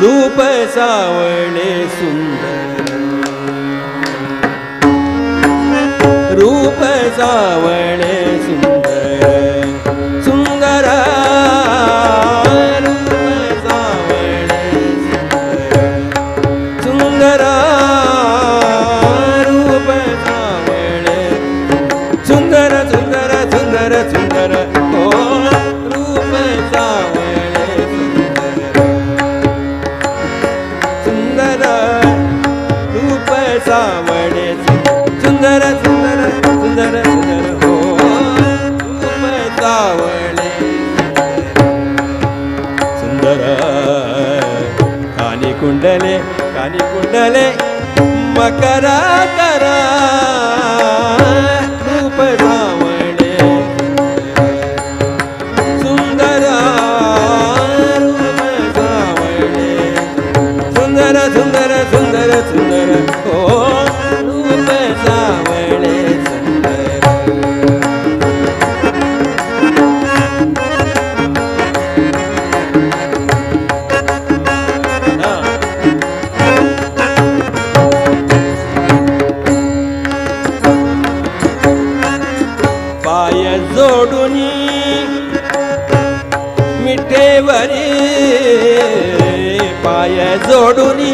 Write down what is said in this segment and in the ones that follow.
रूप सावळे सुंदर, रूप सावळे सुंदर, सुंदर रूप सावळे सुंदर, सुंदर रूप सावळे सुंदर, सुंदर सुंदर सुंदर ओ रूप सावळे सुंदर, रूप सावळे सुंदर, सुंदर सुंदर सुंदर हो रूप सावळे सुंदर, कानी कुंडले मकरा करा रूप सावळे सुंदर, रूप सावळे सुंदर, सुंदर सुंदर सुंदर हो रूप सावळे सुंदर. पाय जोडूनी मिठेवरी, पाय जोडूनी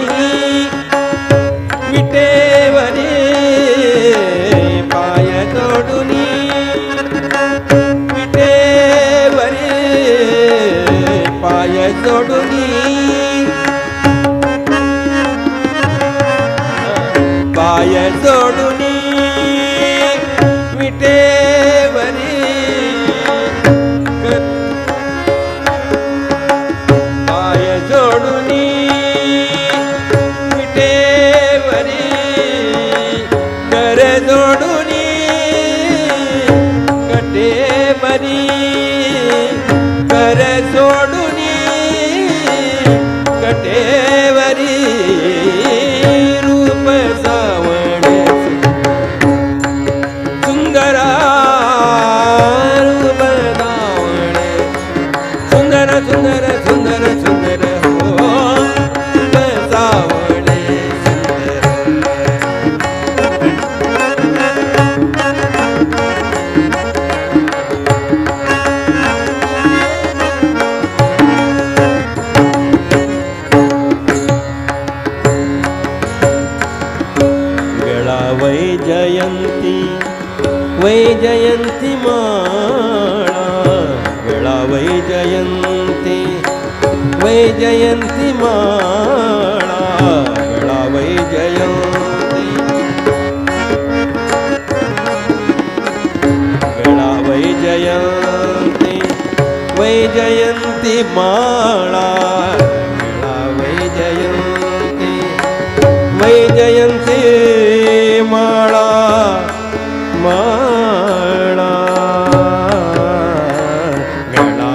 मिठेवरी, पाय जोडूनी मिठेवरी, पाय जोडूनी पाय जोडूनी मिठेवरी, पाय जोडूनी मिठेवरी, कर जोडूनी कटेवरी, कर जोडूनी कटेवरी, रूप सावळे सुंदर, रूप सावळे सुंदर, सुंदर सुंदर सुंदर हो रूप सावळे सुंदर. गळा वैजयंती माळा, गळा वैजयंती माळा, गळा वैजयंती, गळा वैजयंती, वैजयंती माळा, गळा वैजयंती, वैजयंती माळा, माळा गळा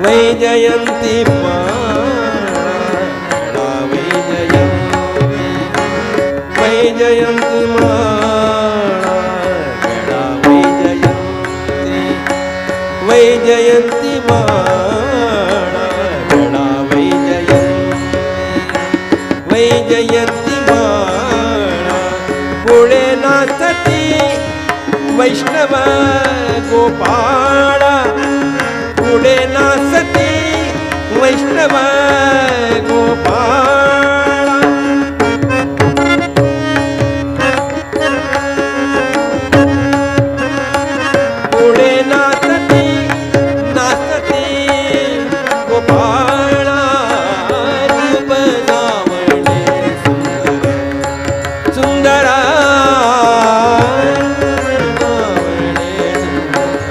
वैजयंती माळा, गळा वैजयंती, वैजयंती माळा, गळा वैजयंती, वैजयंती माळा, गळा वैजयंती, वैजयंती माळा. पुढे नाचती वैष्णव गोपाळा, पुढे नाचती वैष्णव गोपाळा, पुढे नाचती नाचती गोपाळा, रूप सावळे सुंदर, सुंदर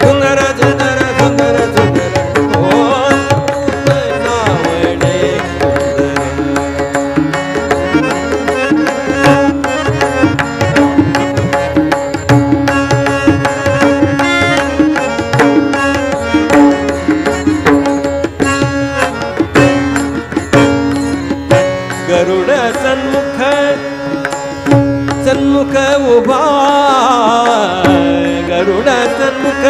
सुंदर सुंदर सुंदर सुंदर हो रूप सावळे गरुड सन्मुख सन्मुख उभा, गरुड सन्मुख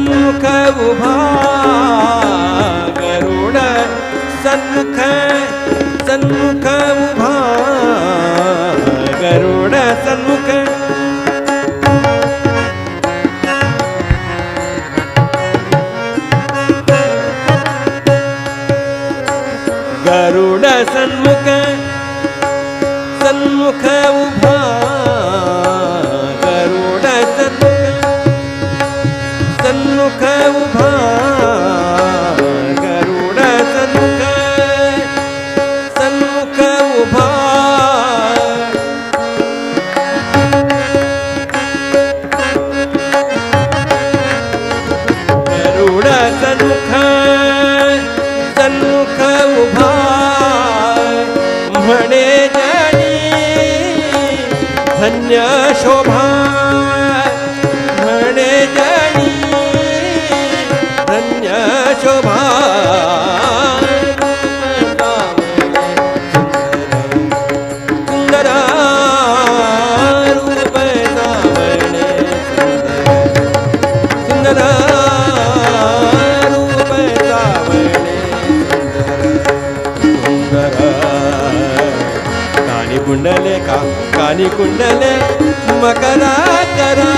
सन्मुख उभा गरुड सन्मुख सन्मुख उभा गरुड सन्मुख गरुड सन्मुख सन्मुख उभा गरुड सन्मुख उभा गरुड सन्मुख सन्मुख उभा गरुड सन्मुख सन्मुख उभा म्हणे जनी धन्य शोभा म्हणे जनी धन्य शोभा सुंदर रूप सावणे सुंदर रूप सावणे सुंदर कानी कुंडले कानी कुंडले मकरा करा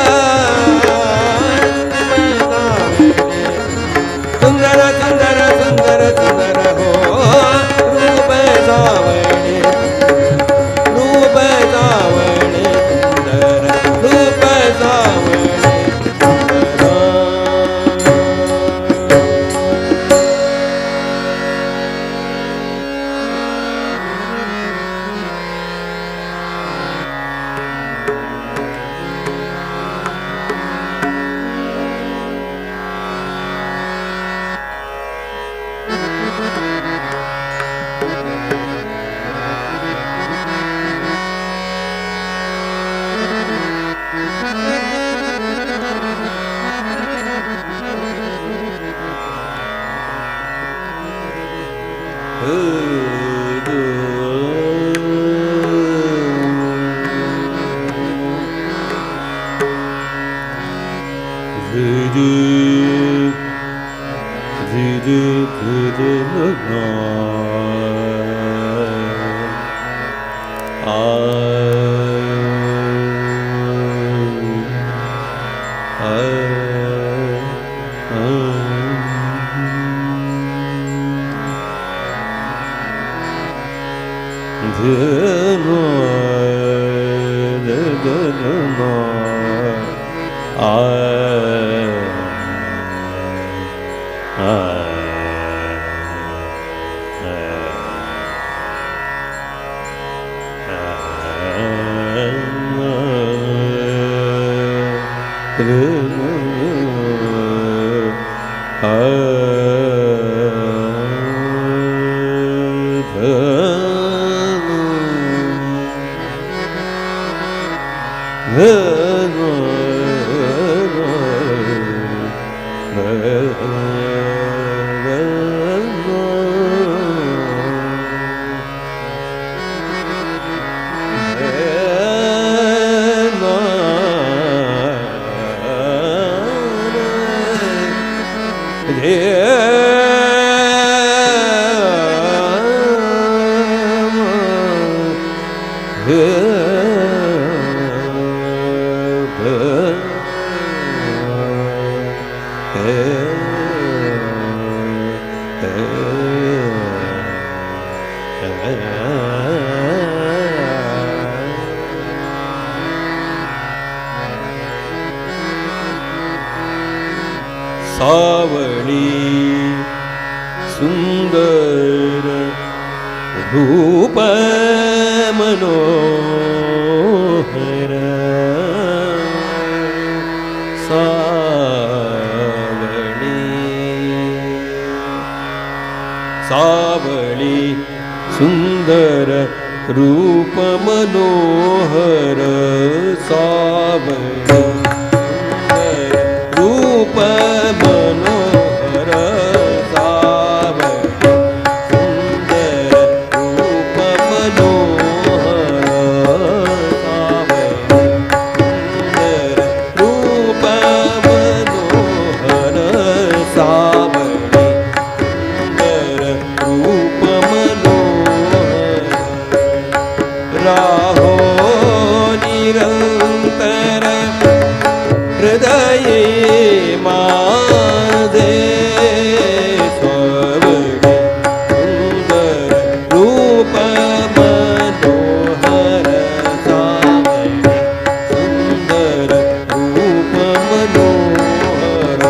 सुंदर सुंदर सुंदर सुंदर हो रूप सावणे रूप सावणे सुंदर रूप सावणे सावळी सुंदर रूप मनोहर सावळी सावळी सुंदर रूप मनोहर सावळी रूप मनोहर सावळी सुंदर रूप मनोहर सावळी सुंदर रूप मनोहर हृदये माझे स्वावडी सुंदर रूप मनोहर सावडी सुंदर रूप मनोहर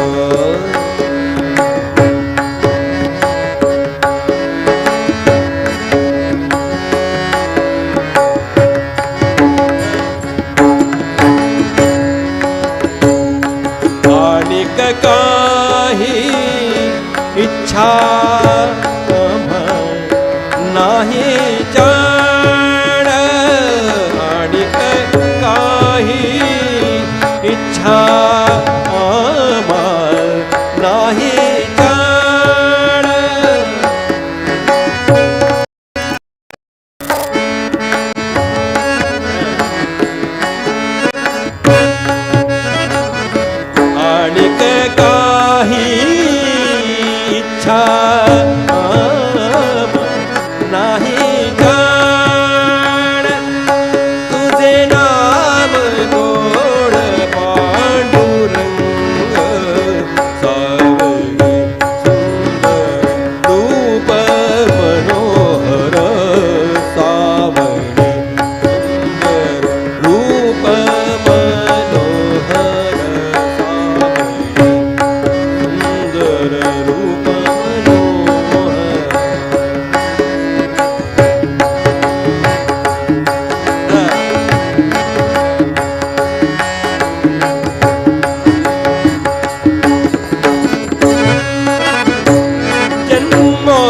काही इच्छा नाही जाण आणि काही इच्छा नाही जाण आणि काही इच्छा नाही जाण तुझे नाम गोड पांडुरंग सावडी सुंदर रूप मनोहर सावडी सुंदर रूप मनोहर सुंदर रूप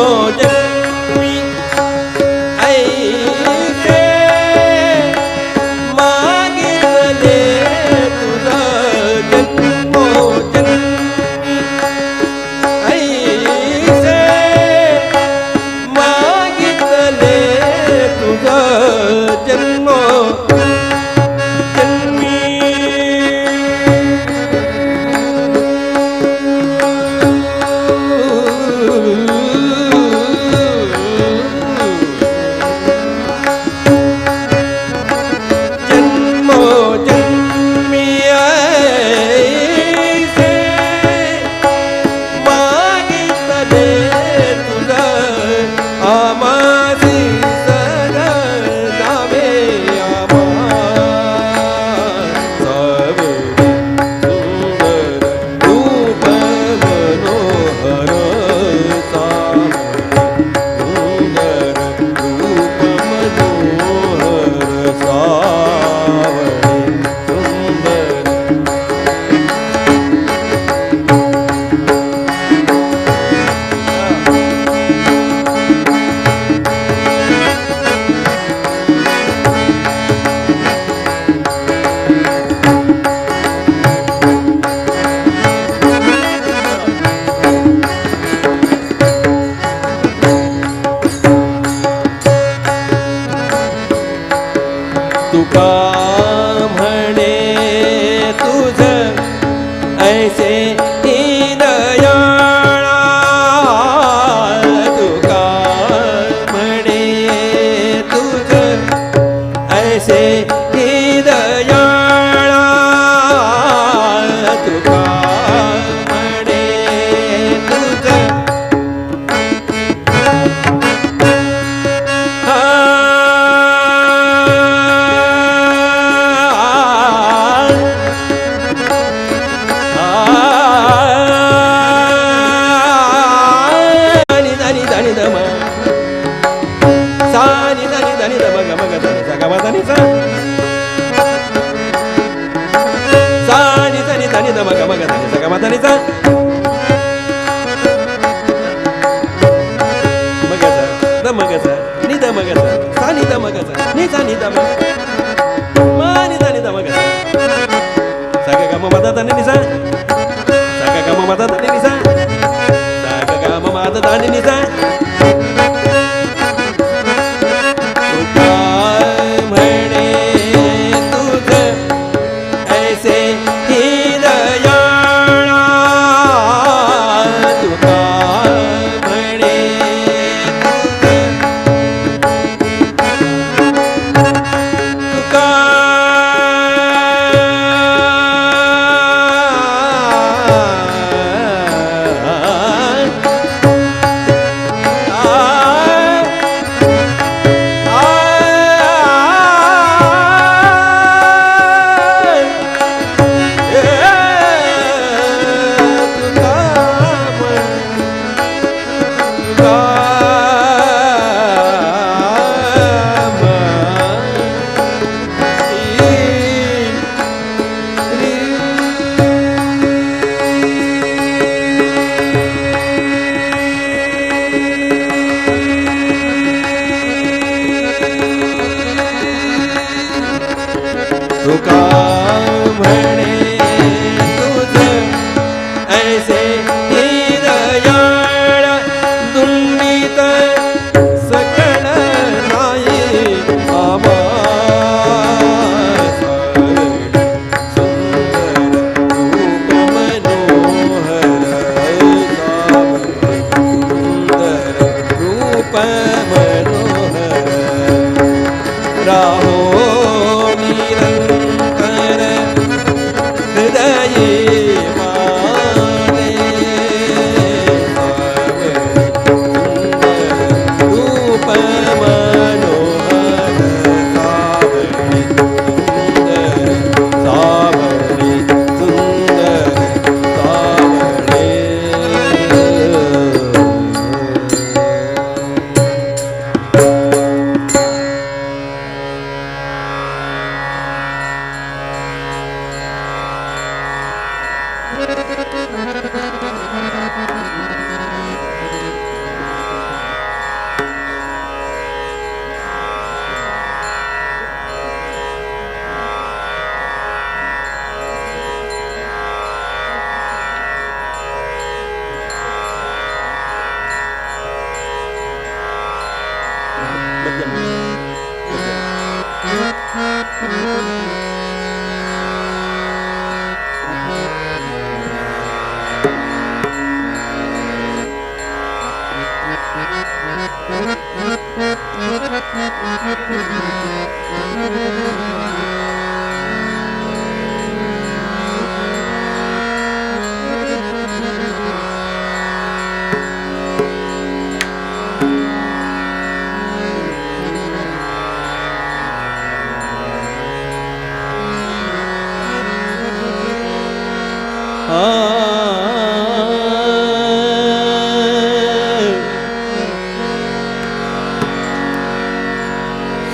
जन्मोजन्मी ऐसे मागितले तुझा जन्मोजन्मी ऐसे मागितले तुझा जन्मोजन्मी जन्मोजन्मी ऐसे मागितले तुझा आमासी सदावे आमा सावडी सुंदर रूप मनोहर सावडी सुंदर रूप मनोहर सावडी सुंदर तुका म्हणे तुझ ऐसे दयाळा तुका म्हणे तुझ ऐसे दयाळा तुका म्हणे तुझ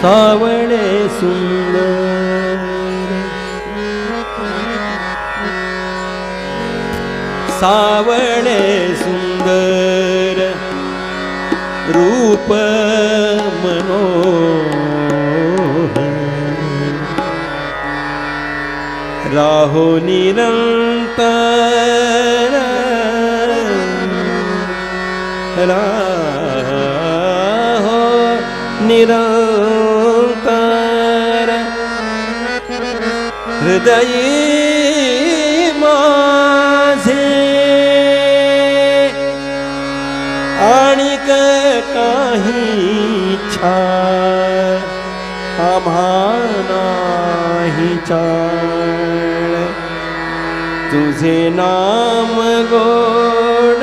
सावळे सुंदर सावळे सुंदर रूप मनोहर राहो निरंतर राहो निरंतर हृदयी माझे आणिक काही इच्छा आम्हा नाही चाळ तुझे नाम गोड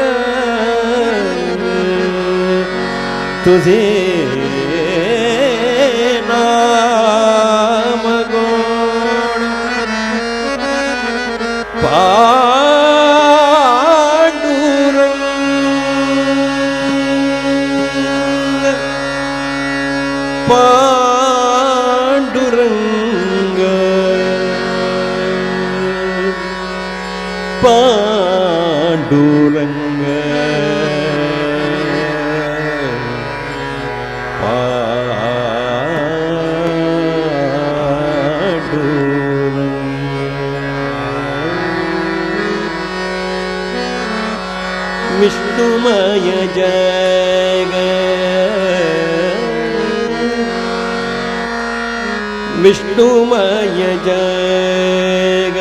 तुझे नाम गोड पांडुरंग पांडुरंग पांडुरंग विष्णुमय जग विष्णुमय जग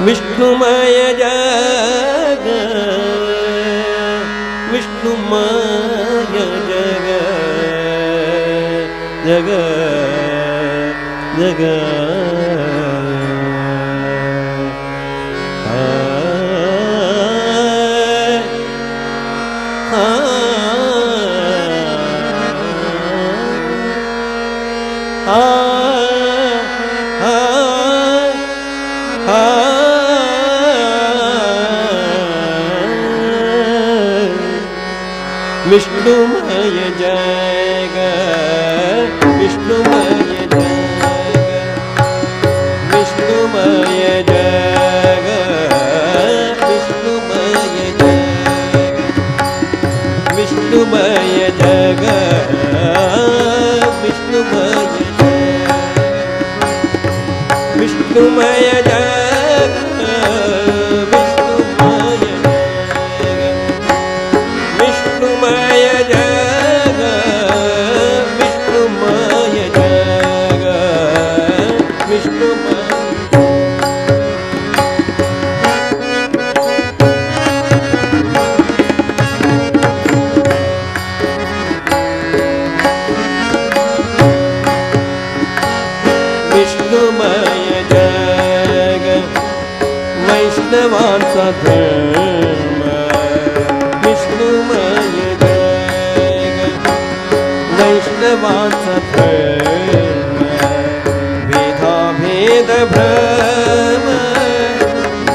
विष्णुमय जग विष्णुमय जग जग जग विष्णुमय जग विष्णुमय जग विष्णुमय जग विष्णुमय जग विष्णुमय जग विष्णुमय जग विष्णुमय जग विष्णुमय जग विष्णुमय जग विष्णुमय विष्णुमय जग वैष्णवांचा धर्म विष्णुमय जग वैष्णवांचा धर्म वेदा भेद भ्रम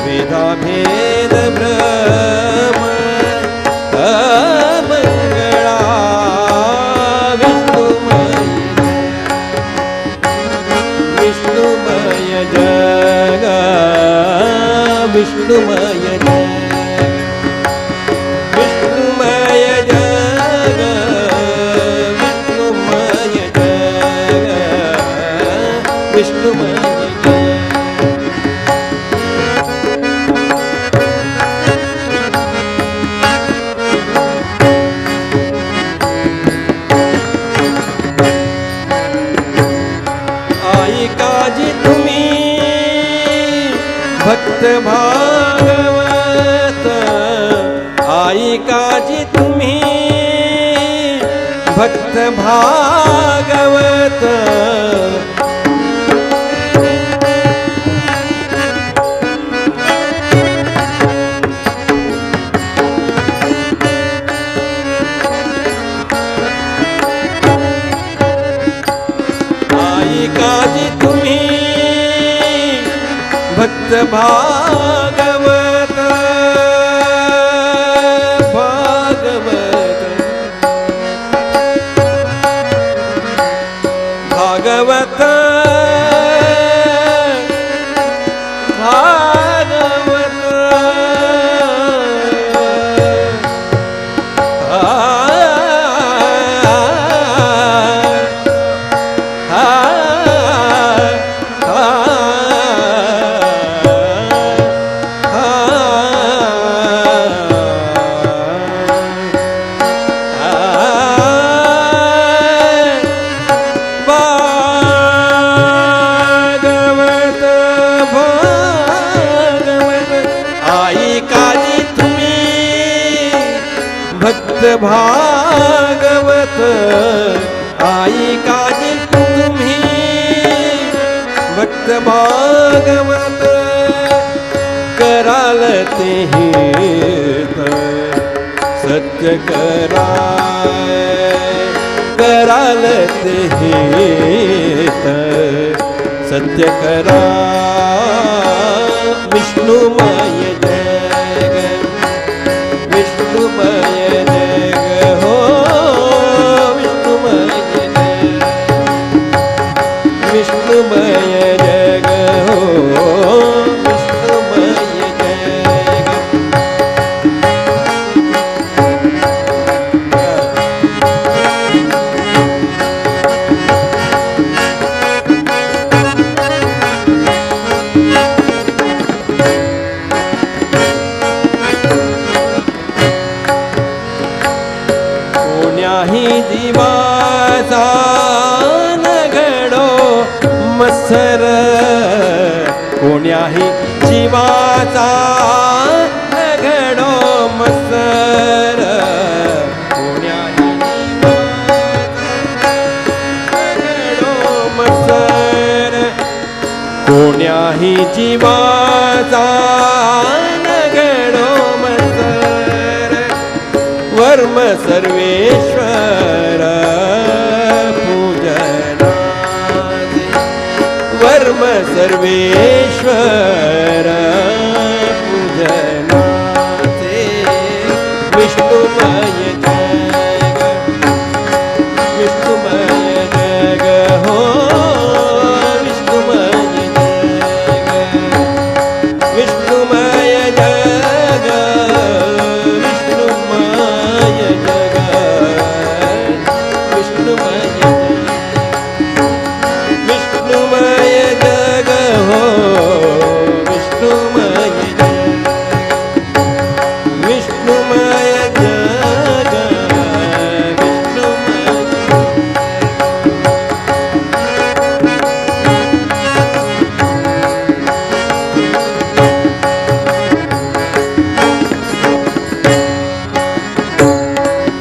वेदा भेद भ्रम अमंगळा विष्णुमय जग विष्णुमय विष्णुमय जग विष्णुमय जग विष्णुमय भक्त भागवत आई काजी तुम्ही भक्त भागवत आई काजी तुम्ही भक्त भागवत भागवत भागवत भागवत भक्त भागवत आई काजी तुम्ही भक्त भागवत कराल ते हित सत्य कराल ते हित सत्य करा विष्णुमय जग विष्णुमय जग हो विष्णुमय जग विष्णुमय जग हो विष्णुमय जग कोण्याही जीवाचा नघडो मत्सर कोण्याही जीवाचा नघडो मत्सर कोण्याही नघडो मत्सर कोण्याही जीवाचा नघडो मत्सर वर्म सर्वेश्वर पूजनाचे वर्म सर्वेश्वर पूजनाचे विष्णुमय जग विष्णुमय जग हो विष्णुमय जग विष्णुमय जग विष्णुमय जग विष्णुमय विष्णुमय जग हो विष्णुमय जग विष्णुमय जग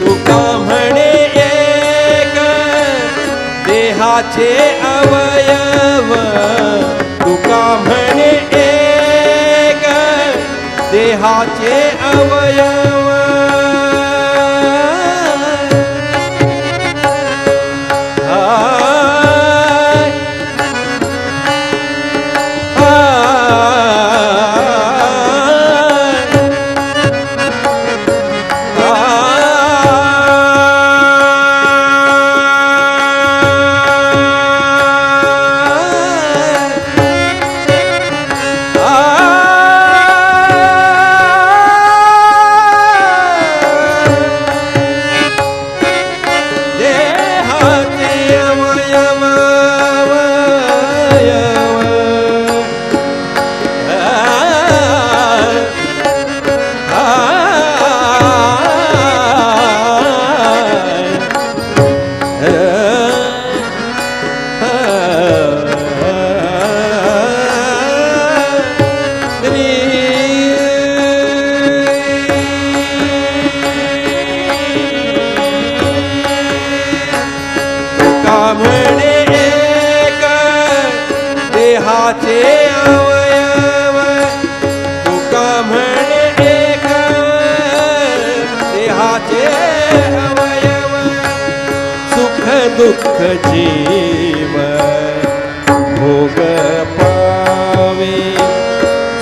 तुका म्हणे एक देहाचे अवयव तुका म्हणे एक देहाचे अवयव दुःख जीव भोग पावे,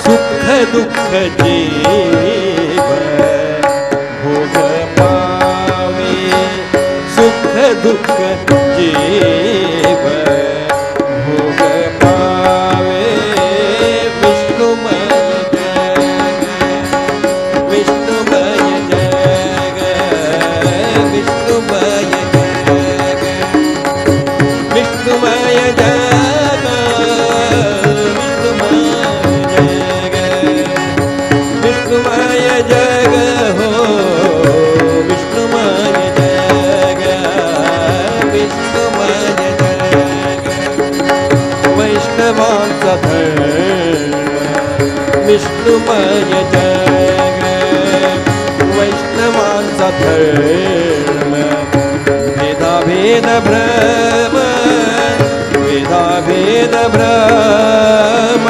सुख दुःख जीव भोग पावे, सुख दुःख जीव भोग पावे। विष्णुमय जग, विष्णुमय जग, विष्णुमय जग, विष्णुमय जग, विष्णुमय जग हो, विष्णुमय जग, विष्णुमय जग। वैष्णवांचा धर्म विष्णुमय जग, वैष्णवांचा धर्म भेदाभेद भ्रम, भेदाभेद भ्रम,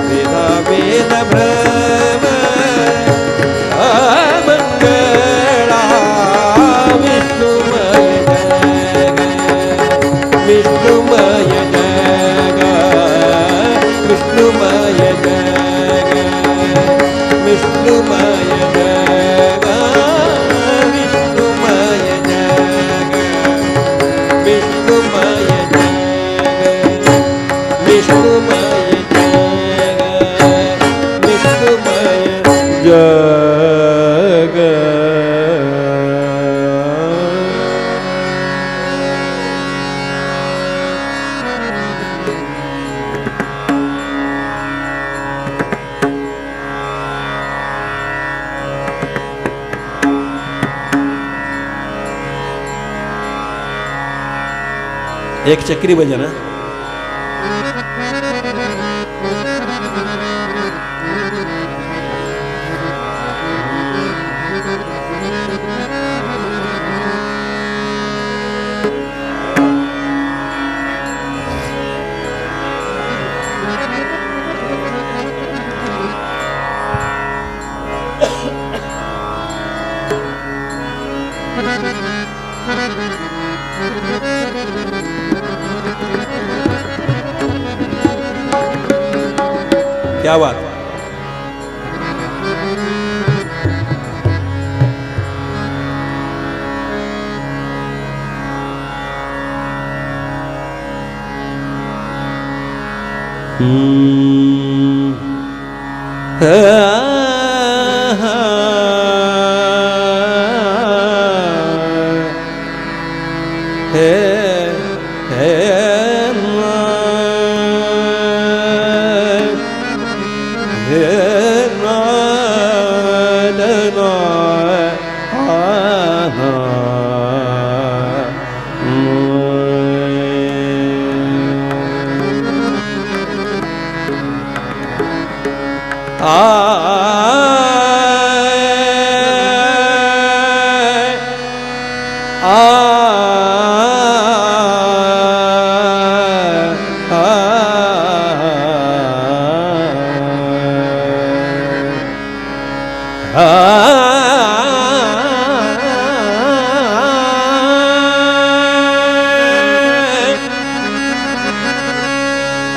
भेदाभेद भ्रम अमंगळा। विष्णुमय जग, विष्णुमय जग, विष्णुमय जग, विष्णुमय जग, विष्णुमय जग, विष्णुमय जग, विष्णुमय जग, विष्णुमय जग। एक चक्री भजन है। क्या बात।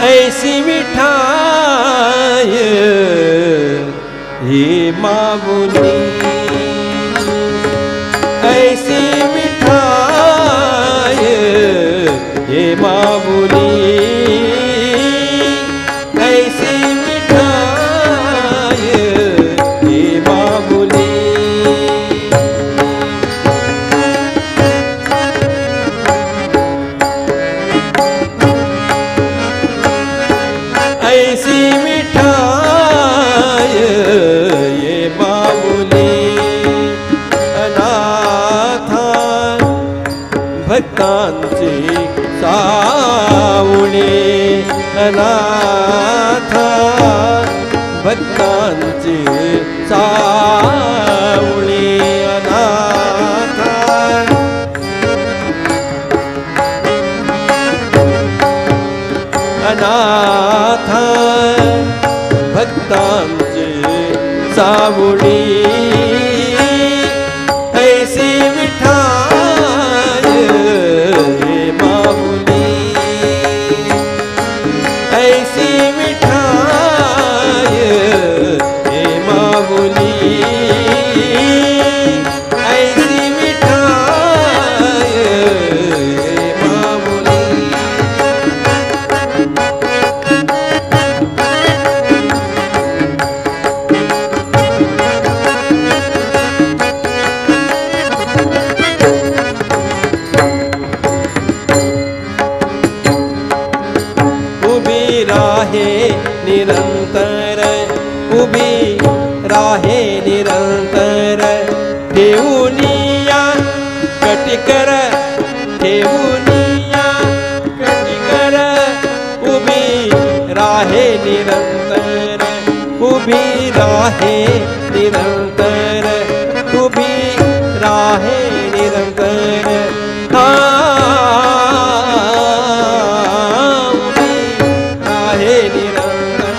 ऐसी मिठाई ये मामुनी, ऐसी मिठाई ये मामुनी, ऐसी मिठाई ये मामुनी। ऐसी मिठाई ये मामुली, अनाथा भक्तांची सावणी, अनाथा भक्तांची सावणी, अनाथा अनाथ भक्तांची सावणी। ऐसी मिठाई ये उभी राहे निरंतर ठेवूनिया कटिकर ठेवूनिया कटिकर उभी राहे निरंतर उभी राहे निरंतर उभी राहे निरंतर उभी राहे निरंतर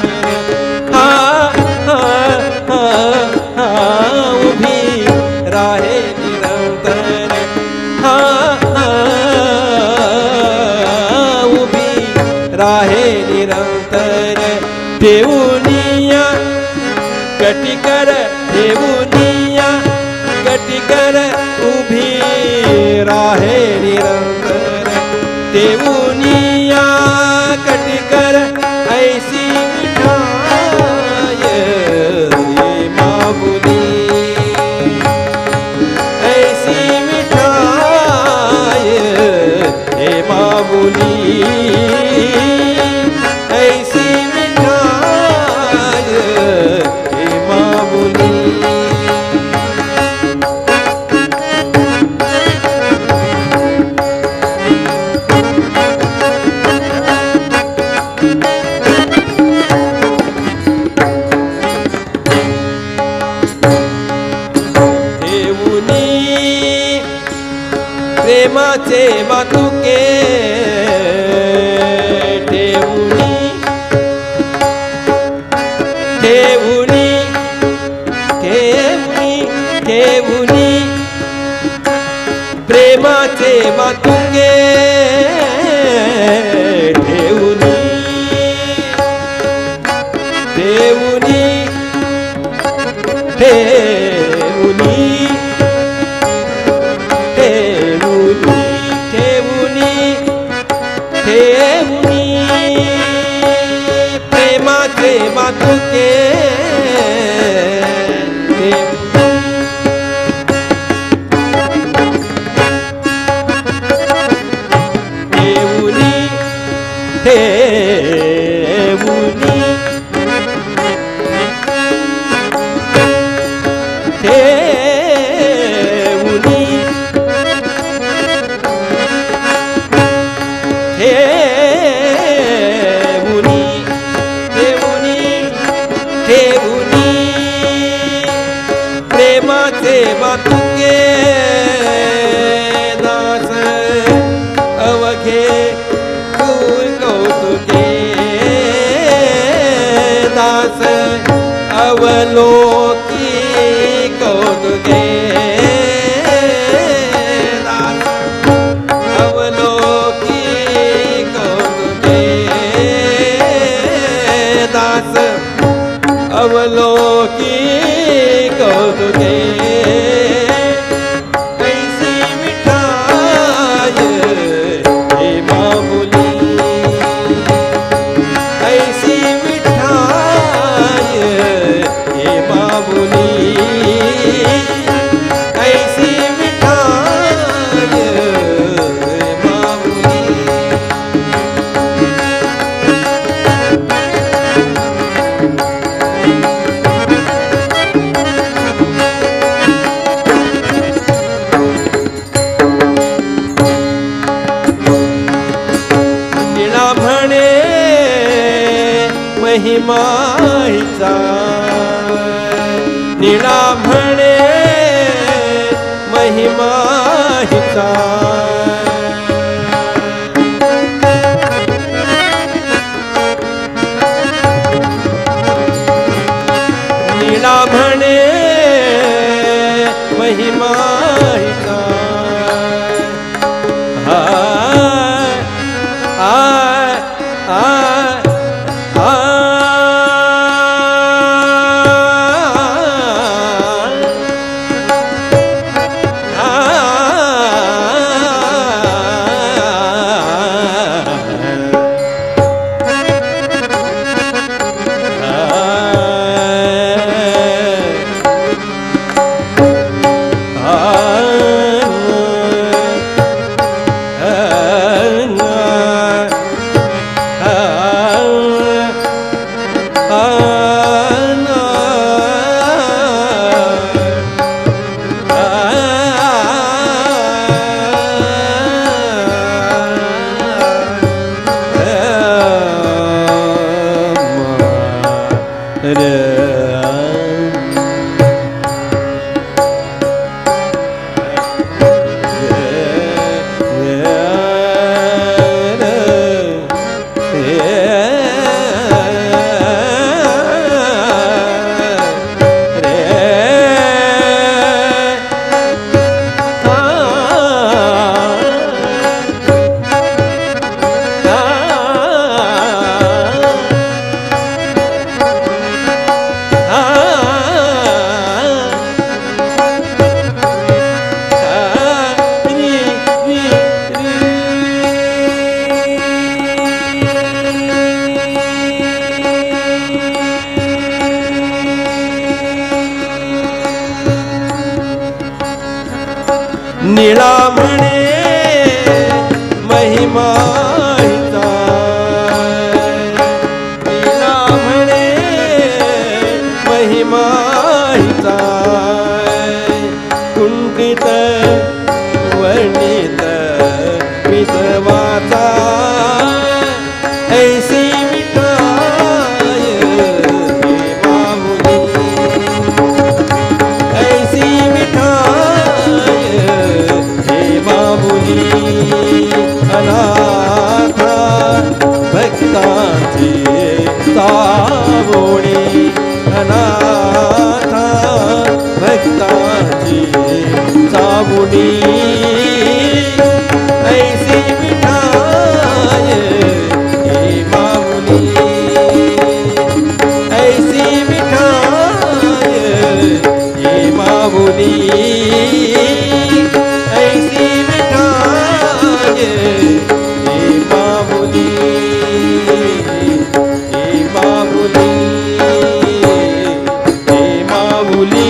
उभी राहे निरंतर उभी राहे निरंतर ठेवूनिया कटिकर ठेवूनिया कटिकर उभी राहे निरंतर ठेवूनिया कटिकर ऐसी मिठाय ये माऊली ऐसी मिठाय हे माऊली ऐसी मिठाय हे माऊली प्रेमाचे मातुके ठेवूनी ठेवूनी ठेवूनी ठेवूनी प्रेमाचे मातुके ठेवूनी ठेवूनी ठेवूनी ठेवूनी प्रेमाचे मातुके ठेवूनी ठेवूनी ठेवूनी ठेवूनी ठेवूनी ठेवूनी प्रेमाचे मातुके दास अवघे फूल कौतुके दास अवलोकी कौतुके दास अवलोकी कौतुके दास अवलोकी कौतुके ऐसी मिठाय हे माऊली ऐसी मिठाय हे माऊली ऐसी मिठाय हे माऊली महिमा हिचा निळा म्हणे महिमा हिचा निळा म्हणे महिमा हिचा निळा म्हणे महिमा हिचा, निळा म्हणे महिमा हिचा, कुंठित वर्णित विधवाचा ऐसी मिठाय हे माऊली, ऐसी मिठाय हे माऊली, अनाथा भक्तांची सावोणी, अनाथा भक्तांची सावोणी, ऐसी मिठाय हे माऊली, ऐसी मिठाय हे माऊली, ऐसी मिठाय हे माऊली, हे माऊली, हे माऊली.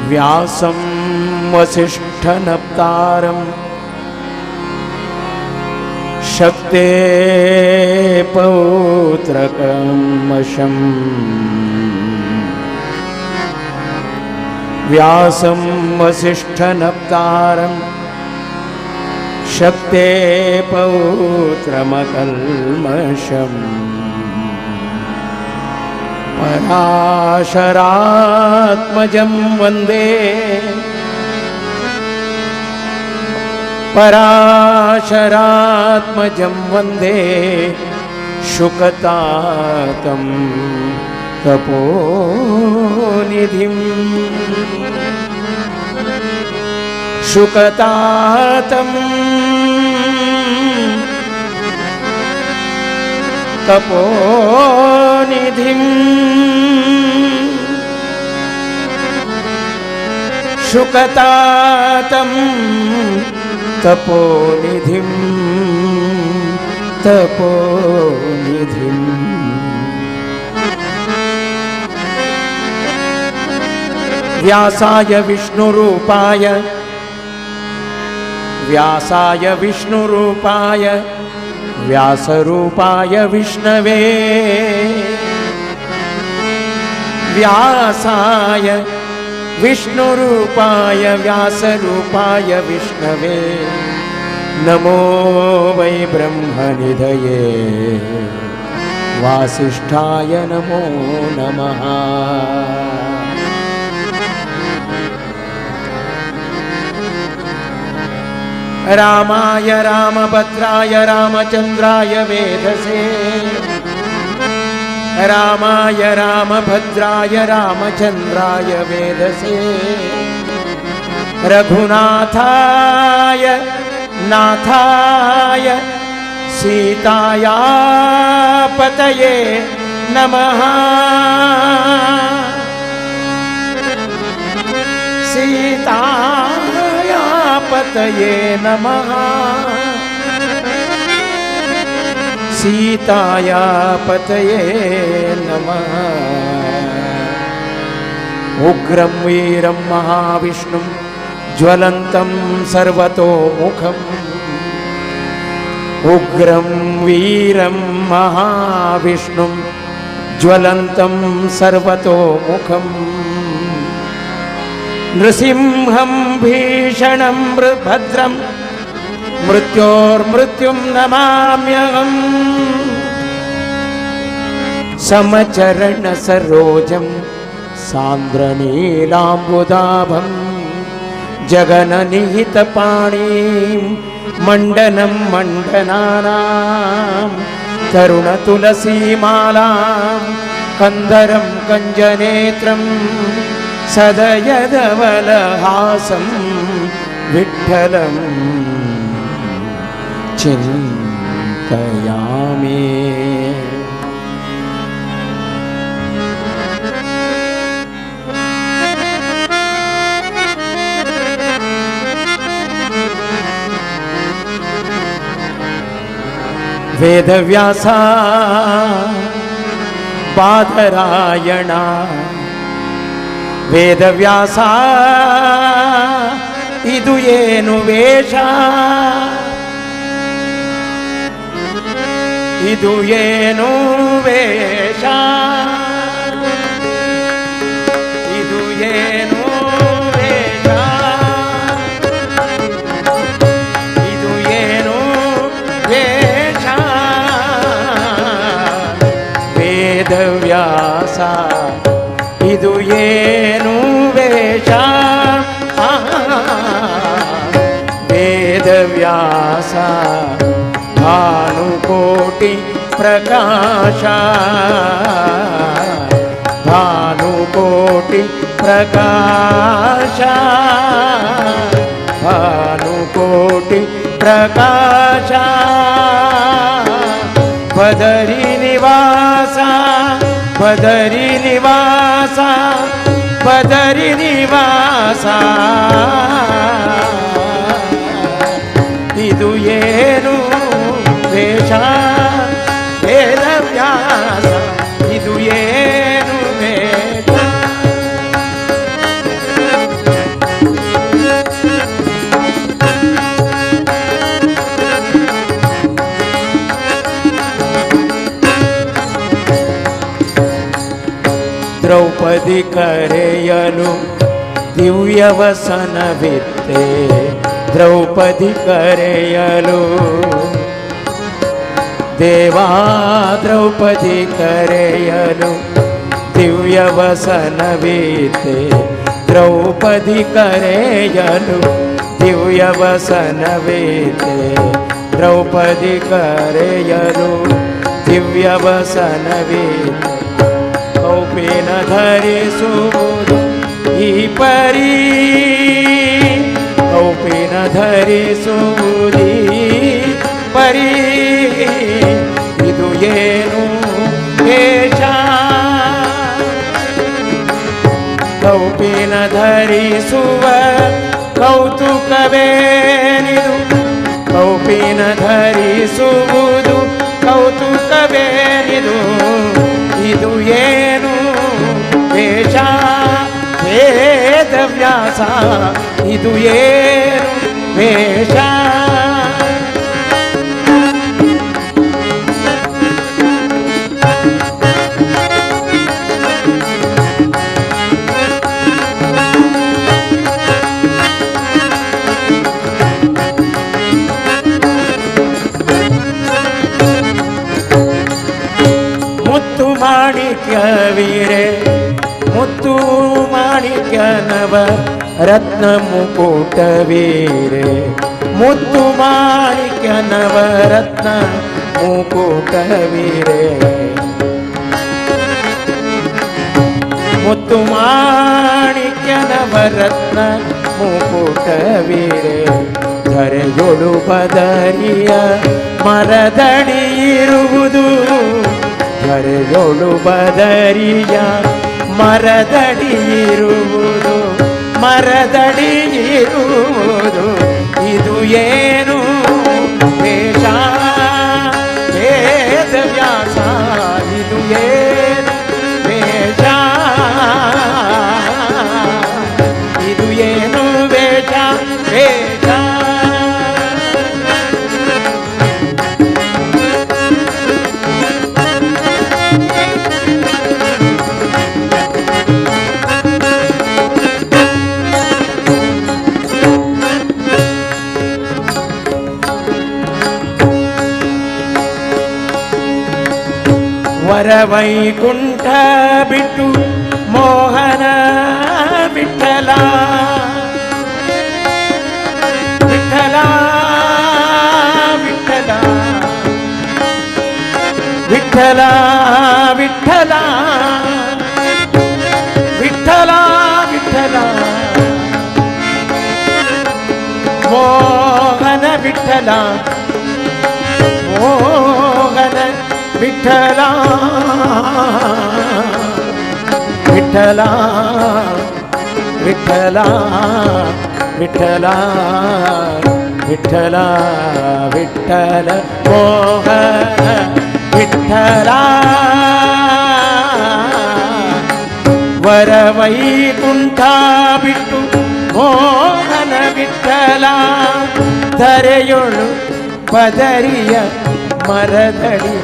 व्यासं वसिष्ठनप्तारं शक्ते पौत्रकमशम्, व्यासं वसिष्ठनप्तारं शक्ते पौत्रमकल्मषम्, पराशरात्मजं वन्दे, पराशरात्मजं वन्दे शुकतातं तपोनिधिं, शुकतातं तपोनिधिं, शुकतातं तपोनिधिं, तपोनिधिं. व्यासाय विष्णुरूपाय, व्यासाय विष्णुरूपाय, व्यासरूपाय विष्णवे, विष्णुरूपाय व्यासरूपाय विष्णवे नमो वै ब्रह्मनिधये वासिष्ठाय नमो नमः। रामाय रामभद्राय रामचन्द्राय वेधसे रामाय रामभद्राय रामचन्द्राय वेधसे रघुनाथाय नाथाय सीताया पतये नमः। सीताया पतये नमः। सीताया पतये नमः। उग्रं वीरं महाविष्णुं ज्वलन्तं सर्वतोमुखम् उग्रं वीरं महाविष्णुं ज्वलन्तं सर्वतोमुखम् नृसिंहं भीषणं भद्रं मृत्योर्मृत्युं नमाम्यहम् समचरणसरोजं सान्द्रनीलाम्बुदाभं जगननिहितपाणिं मण्डनं मण्डनानां तरुणतुलसीमालां कन्धरं कञ्जनेत्रं सदयधवलहासं विठ्ठलं चिन्तयामि। वेदव्यासा बादरायणा वेदव्यासा इदु येनु वेश इदु येनु वेश इदु येनु वेश इदु येनु वेश वेदव्यासा इदु येनु वेश वेदव्यासा भानुकोटि प्रकाश भानुकोटि प्रकाश भानुकोटि प्रकाश बदरी निवासा बदरी निवासा बदरी निवासा इदु येनु वेश वेदव्यास इदु येनु वेश द्रौपदी करेयलु दिव्यवसनवित्ते द्रौपदी करेयलु देवा द्रौपदी करेयलु दिव्यवसनवित्ते द्रौपदी करेयलु दिव्यवसनवित्ते द्रौपदी करेयलु दिव्यवसनवित्ते कौपीन धरिसुವುದು ಈ ಪರಿ ಕೌಪಿನ ಧರಿಸುವುದೀ ಪರಿ ಇದು ಏನು ವೇಷ ಕೌಪಿನ ಧರಿಸುವ ಕೌತುಕವೇನಿದು ಕೌಪಿನ ಧರಿಸುವುದು ಕೌತುಕವೇನಿದು ಇದು ಏನು ವೇಷ ವೇದವ್ಯಾಸ ಇದು ಏನು ವೇಷ ರತ್ನ ಮುಕುಟವೀರೆ ಮುತ್ತು ಮಾಣಿಕ್ಯ ನವರತ್ನ ಮುಕುಟವೀರೆ ಮುತ್ತು ಮಾಣಿಕ್ಯ ನವರತ್ನ ಮುಕುಟವೀರೆ ಧರೆಯೊಳು ಬದರಿಯ ಮರದಡಿ ಇರುವುದು ಧರೆಯೊಳು ಬದರಿಯ ಮರದಡಿ ಇರುವುದು ಮರದಡಿ ಇರುವುದು ಇದು ಏನು ವೇಷ ವೇದವ್ಯಾಸ ಇದು ಏನು ವೇಷ ಇದು ಏನು ವೇಷ ವೇಷ ವರವೈಕುಂಠ ಬಿಟ್ಟು ಮೋಹನ ವಿಠಲ ವಿಠಲ ವಿಠಲ ವಿಠಲ ವಿಠಲ ವಿಠಲ ವಿಠಲ ಮೋಹನ ವಿಠಲ ಮೋಹನ ವಿಠಲ ವಿಠಲ ವಿಠಲ ವಿಠಲ ವಿಠಲ ವಿಠಲ ಮೋಹನ ವಿಠಲ ವರವೈಕುಂಠ ಬಿಟ್ಟು ಮೋಹನ ವಿಠಲ ಧರೆಯೊಳು ಪದರಿಯ ಮರದಡಿ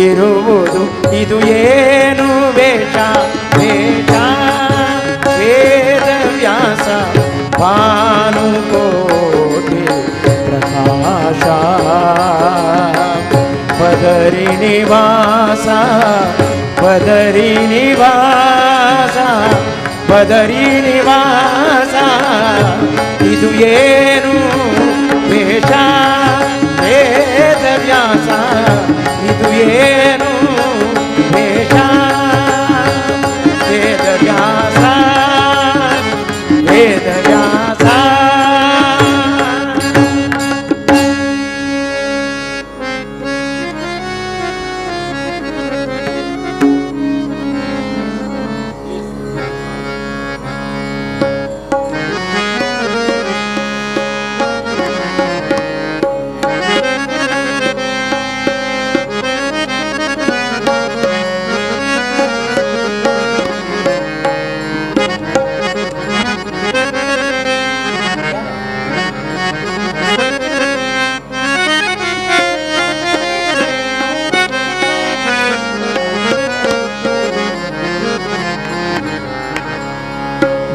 ಇರುವುದು ಇದು ಏನು ವೇಷ ವೇಷ ವೇದವ್ಯಾಸ ಭಾನುಕೋಟಿ ಪ್ರಕಾಶ ಬದರಿ ನಿವಾಸ ಬದರಿ ನಿವಾಸ ಬದರಿ ನಿವಾಸ ಇದು ಏನು ವೇಷ ವೇದವ್ಯಾಸ ಇದು ಏನು ವೇಷ ವೇದವ್ಯಾಸ ವೇದವ್ಯಾಸ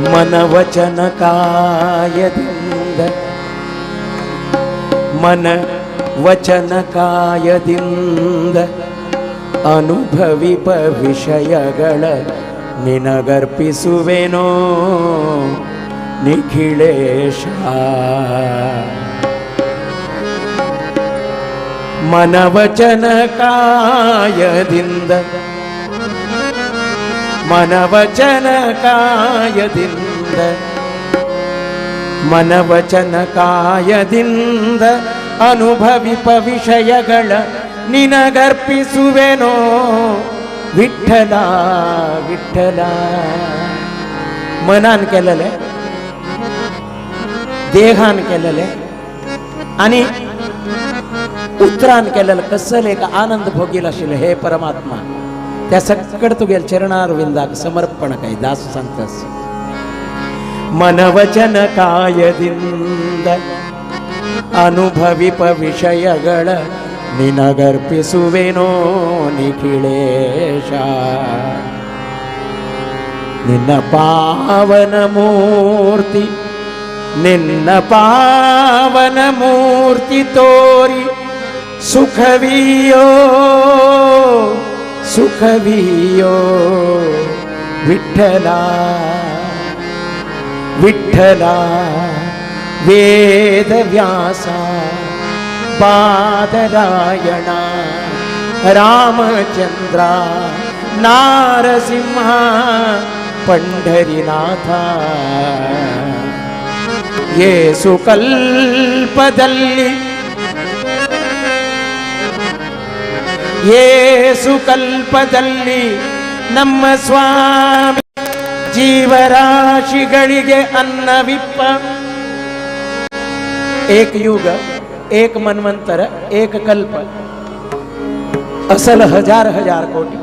ಮನವಚನ ಕಾಯದಿಂದ ಮನ ವಚನ ಕಾಯದಿಂದ ಅನುಭವಿಪ ವಿಷಯಗಳ ನಿನಗರ್ಪಿಸುವೆನೋ ನಿಖಿಳೇಶ ಮನವಚನ ಕಾಯದಿಂದ ಮನವಚನ ಕಾಯದಿಂದ ಮನವಚನ ಕಾಯದಿಂದ ಅನುಭವಿಪ ವಿಷಯಗಳ ನಿನಗರ್ಪಿಸುವೆನೋ ವಿಠ್ಠಲ ವಿಠ್ಠಲ मनान केलेले देहान केलेले आणि उतरान केलेलं कसले एक आनंद भोगील आशिल्ले हे परमात्मा त्या सकट तुगेल चरणारविंदाक समर्पण काय दास सांगतास मन वचन कायदिंद अनुभविप विषयಗಳ ನಿನಗರ್ಪಿಸುವೆನೋ ನಿಖಿಳೇಶ ನಿನ್ನ ಪಾವನ ಮೂರ್ತಿ ನಿನ್ನ ಪಾವನ ಮೂರ್ತಿ ತೋರಿ ಸುಖವಿಯೋ ಸುಖವಿಯೋ ವಿಠಲ विठ्ठला वेदव्यासा बादरायणा रामचंद्रा नारसिंहा पंढरीनाथा येसु ಕಲ್ಪದಲ್ಲಿ ನಮ್ಮ ಸ್ವಾಮಿ ಜೀವರಾಶಿಗಳಿಗೆ ಅನ್ನವಿಪ್ಪ एक युग एक मन्वंतर एक कल्प असल हजार हजार कोटी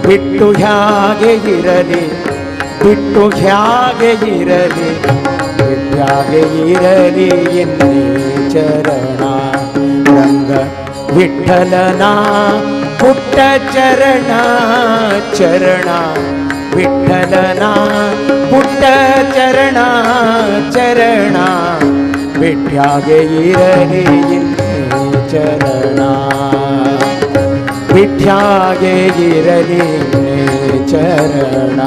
ಬಿಟ್ಟು ಹ್ಯಾಗೆ ಇರಲಿ ಬಿಟ್ಟು ಹ್ಯಾಗೆ ಇರಲಿ ಹ್ಯಾಗೆ ಇರಲಿ ಎನ್ನೇ ಚರಣ ರಂಗ ವಿಠಲನ ಪುಟ್ಟ ಚರಣ ಚರಣ ವಿಠಲನ ಪುಟ್ಟ ಚರಣ ಚರಣ ವಿಠ್ಯಾಗೆ ಇರಲಿ ಇನ್ನೇ ಚರಣ ವಿಠ್ಯಾಗೆ ಇರಲಿ ಇನ್ನೇ ಚರಣ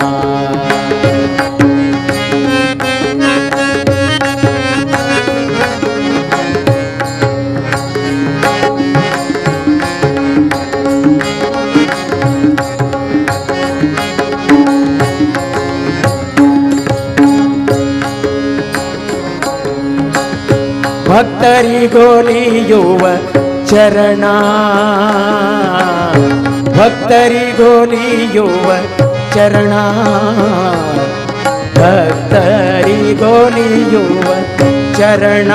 ಭಕ್ತರಿಗೋಲಿಯುವ ಚರಣ ಭಕ್ತರಿಗೋಲಿಯುವ ಚರಣ ಭಕ್ತರಿಗೋಲಿಯುವ ಚರಣ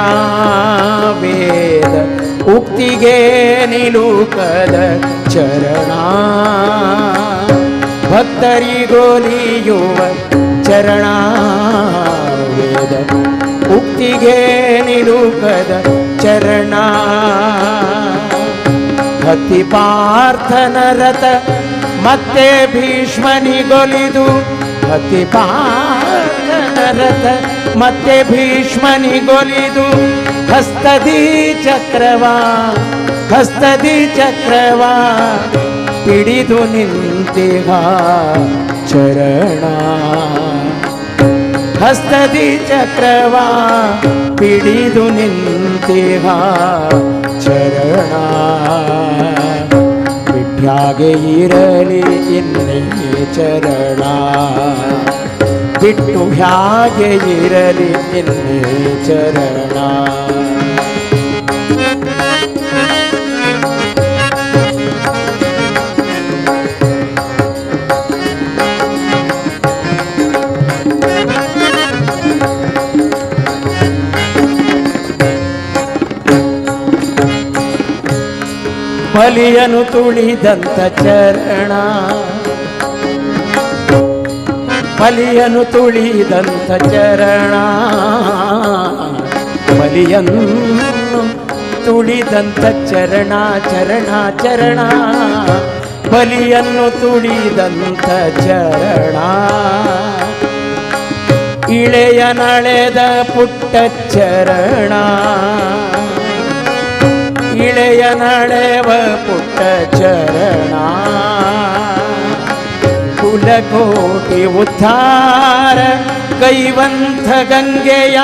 ವೇದ ಉಕ್ತಿಗೆ ನಿಲುಕದ ಚರಣ ಭಕ್ತರಿಗೋಲಿಯುವ ಚರಣ ವೇದ ಉಕ್ತಿಗೆ ನಿಲುಕದ ಚರಣ ಹತಿ ಪಾರ್ಥನ ರಥ ಮತ್ತೆ ಭೀಷ್ಮನಿಗೊಲಿದು ಹತಿ ಪಾರ್ಥನ ರಥ ಮತ್ತೆ ಭೀಷ್ಮನಿಗೊಲಿದು ಹಸ್ತದಿ ಚಕ್ರವ ಪಿಡಿದು ನಿಂತಿಹ ಚರಣ ಹಸ್ತದಿ ಚಕ್ರವ ಪಿಡಿದು ನಿಂತಿಹ ಚರಣ ವಿಠ್ಯಾಗೆ ಇರಲಿ ಇನ್ನೇ ಚರಣ ಬಿಟ್ಟು ಹ್ಯಾಗೆ ಇರಲಿ ಇನ್ನೇ ಚರಣ ಬಲಿಯನು ತುಳಿದಂತ ಚರಣ ಬಲಿಯನು ತುಳಿದಂತ ಚರಣ ಬಲಿಯನ್ನು ತುಳಿದಂತ ಚರಣ ಚರಣ ಚರಣ ಬಲಿಯನ್ನು ತುಳಿದಂತ ಚರಣ ಇಳೆಯ ನಳೆದ ಪುಟ್ಟ ಚರಣ ಇಳೆಯ ನಡೆವ ಪುಟ್ಟ ಚರಣ ಕುಲಕೋಟಿ ಉದ್ಧಾರ ಕೈವಂತ ಗಂಗೆಯ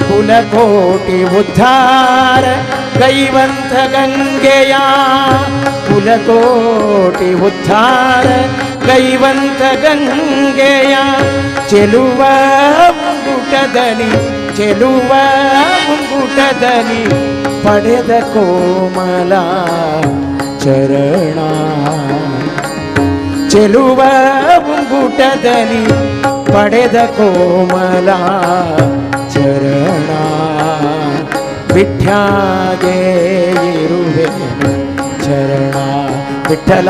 ಕುಲಕೋಟಿ ಉದ್ಧಾರ ಕೈವಂತ ಗಂಗೆಯ ಕುಲಕೋಟಿ ಉದ್ಧಾರ ಕೈವಂತ ಗಂಗೆಯ ಚೆಲುವ ಮುಂಗುಟದಲ್ಲಿ ಪಡೆದ ಕೋಮಲ ಚರಣ ಚೆಲುವ ಮುಂಗುಟದಲ್ಲಿ ಪಡೆದ ಕೋಮಲ ಚರಣ ವಿಠ್ಯಾಗೆ ಇರುವೆ ಚರಣ ವಿಠಲ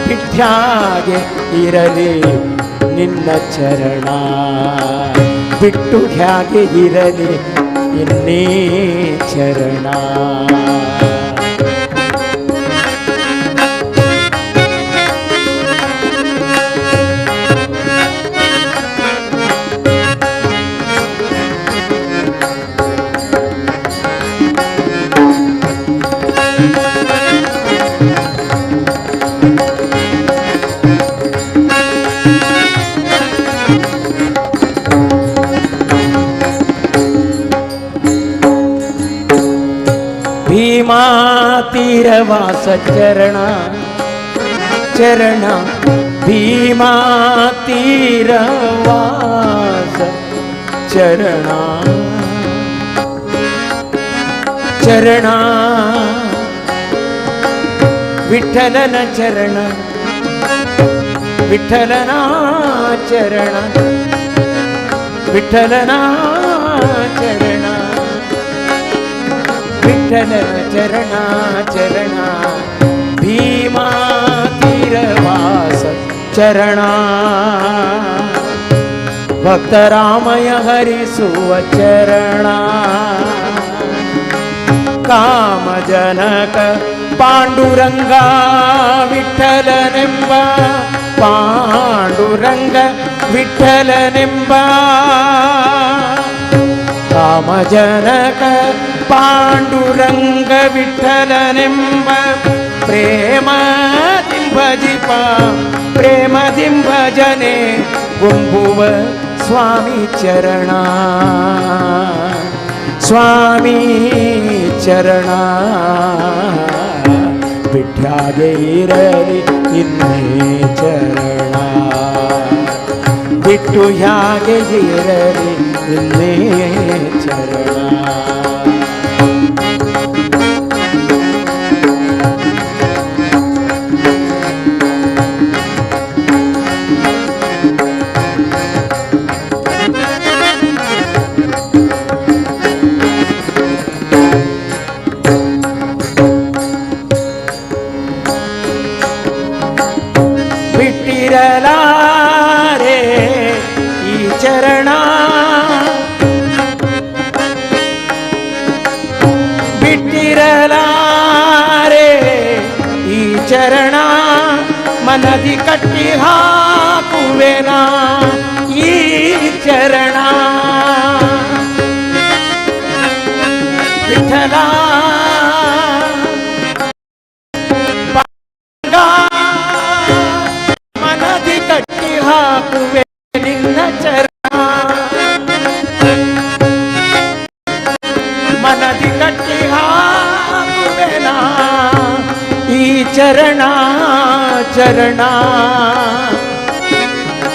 ವಿಠ್ಯಾಗೆ ಇರಲಿ ನಿನ್ನ ಚರಣ ಬಿಟ್ಟು ಹ್ಯಾಗೆ ಇರಲಿ ಇನ್ನೇ ಚರಣ ಭೀಮಾ ತೀರವಾಸ ಚರಣ ಚರಣ ಭೀಮಾ ತೀರವಾಸ ಚರಣ ಚರಣ ವಿಠಲನ ಚರಣ ವಿಠಲನ ಚರಣ ವಿಠಲನ ಚರಣ ವಿಠಲನ ಚರಣ ಚರಣ ಭೀಮಾ ತೀರವಾಸ ಚರಣ ಭಕ್ತರಾಮಯ ಹರಿಸುವ ಚರಣ ಕಾಮಜನಕ ಪಾಂಡುರಂಗ ವಿಠಲನೆಂಬ ಪಾಂಡುರಂಗ ವಿಠಲನೆಂಬ ಕಾಮಜನಕ ಪಾಂಡುರಂಗ ವಿಠಲನೆಂಬ ಪ್ರೇಮದಿಂಬಜಿಪ ಪ್ರೇಮದಿಂಬಜನೆ ಗುಂಬುವ ಸ್ವಾಮಿ ಚರಣ ಸ್ವಾಮಿ ಚರಣ ಬಿಟ್ಟಾಗೆ ಇರಲಿ ಇನ್ನೇ ಚರಣ ಬಿಟ್ಟು ಯಾಗೆ ಇರಲಿ ಇನ್ನೇ ಚರಣ ಬಿಟ್ಟಿರಲಾರೆ ಈ ಚರಣ ಬಿಟ್ಟಿರಲಾರೆ ಈ ಚರಣ ಮನದಿ ಕಟ್ಟಿ ಹಾಕುವೆನಾ ಈ ಚರಣ ವಿಠಲ ಮನದಿ ಕಟ್ಟಿ ಹಾಕುವೆ ನಿನ್ನ ಚರಣ ಮನದಿ ಕಟ್ಟಿ ಹಾಕುವೆನಾ ಈ ಚರಣ ಚರಣ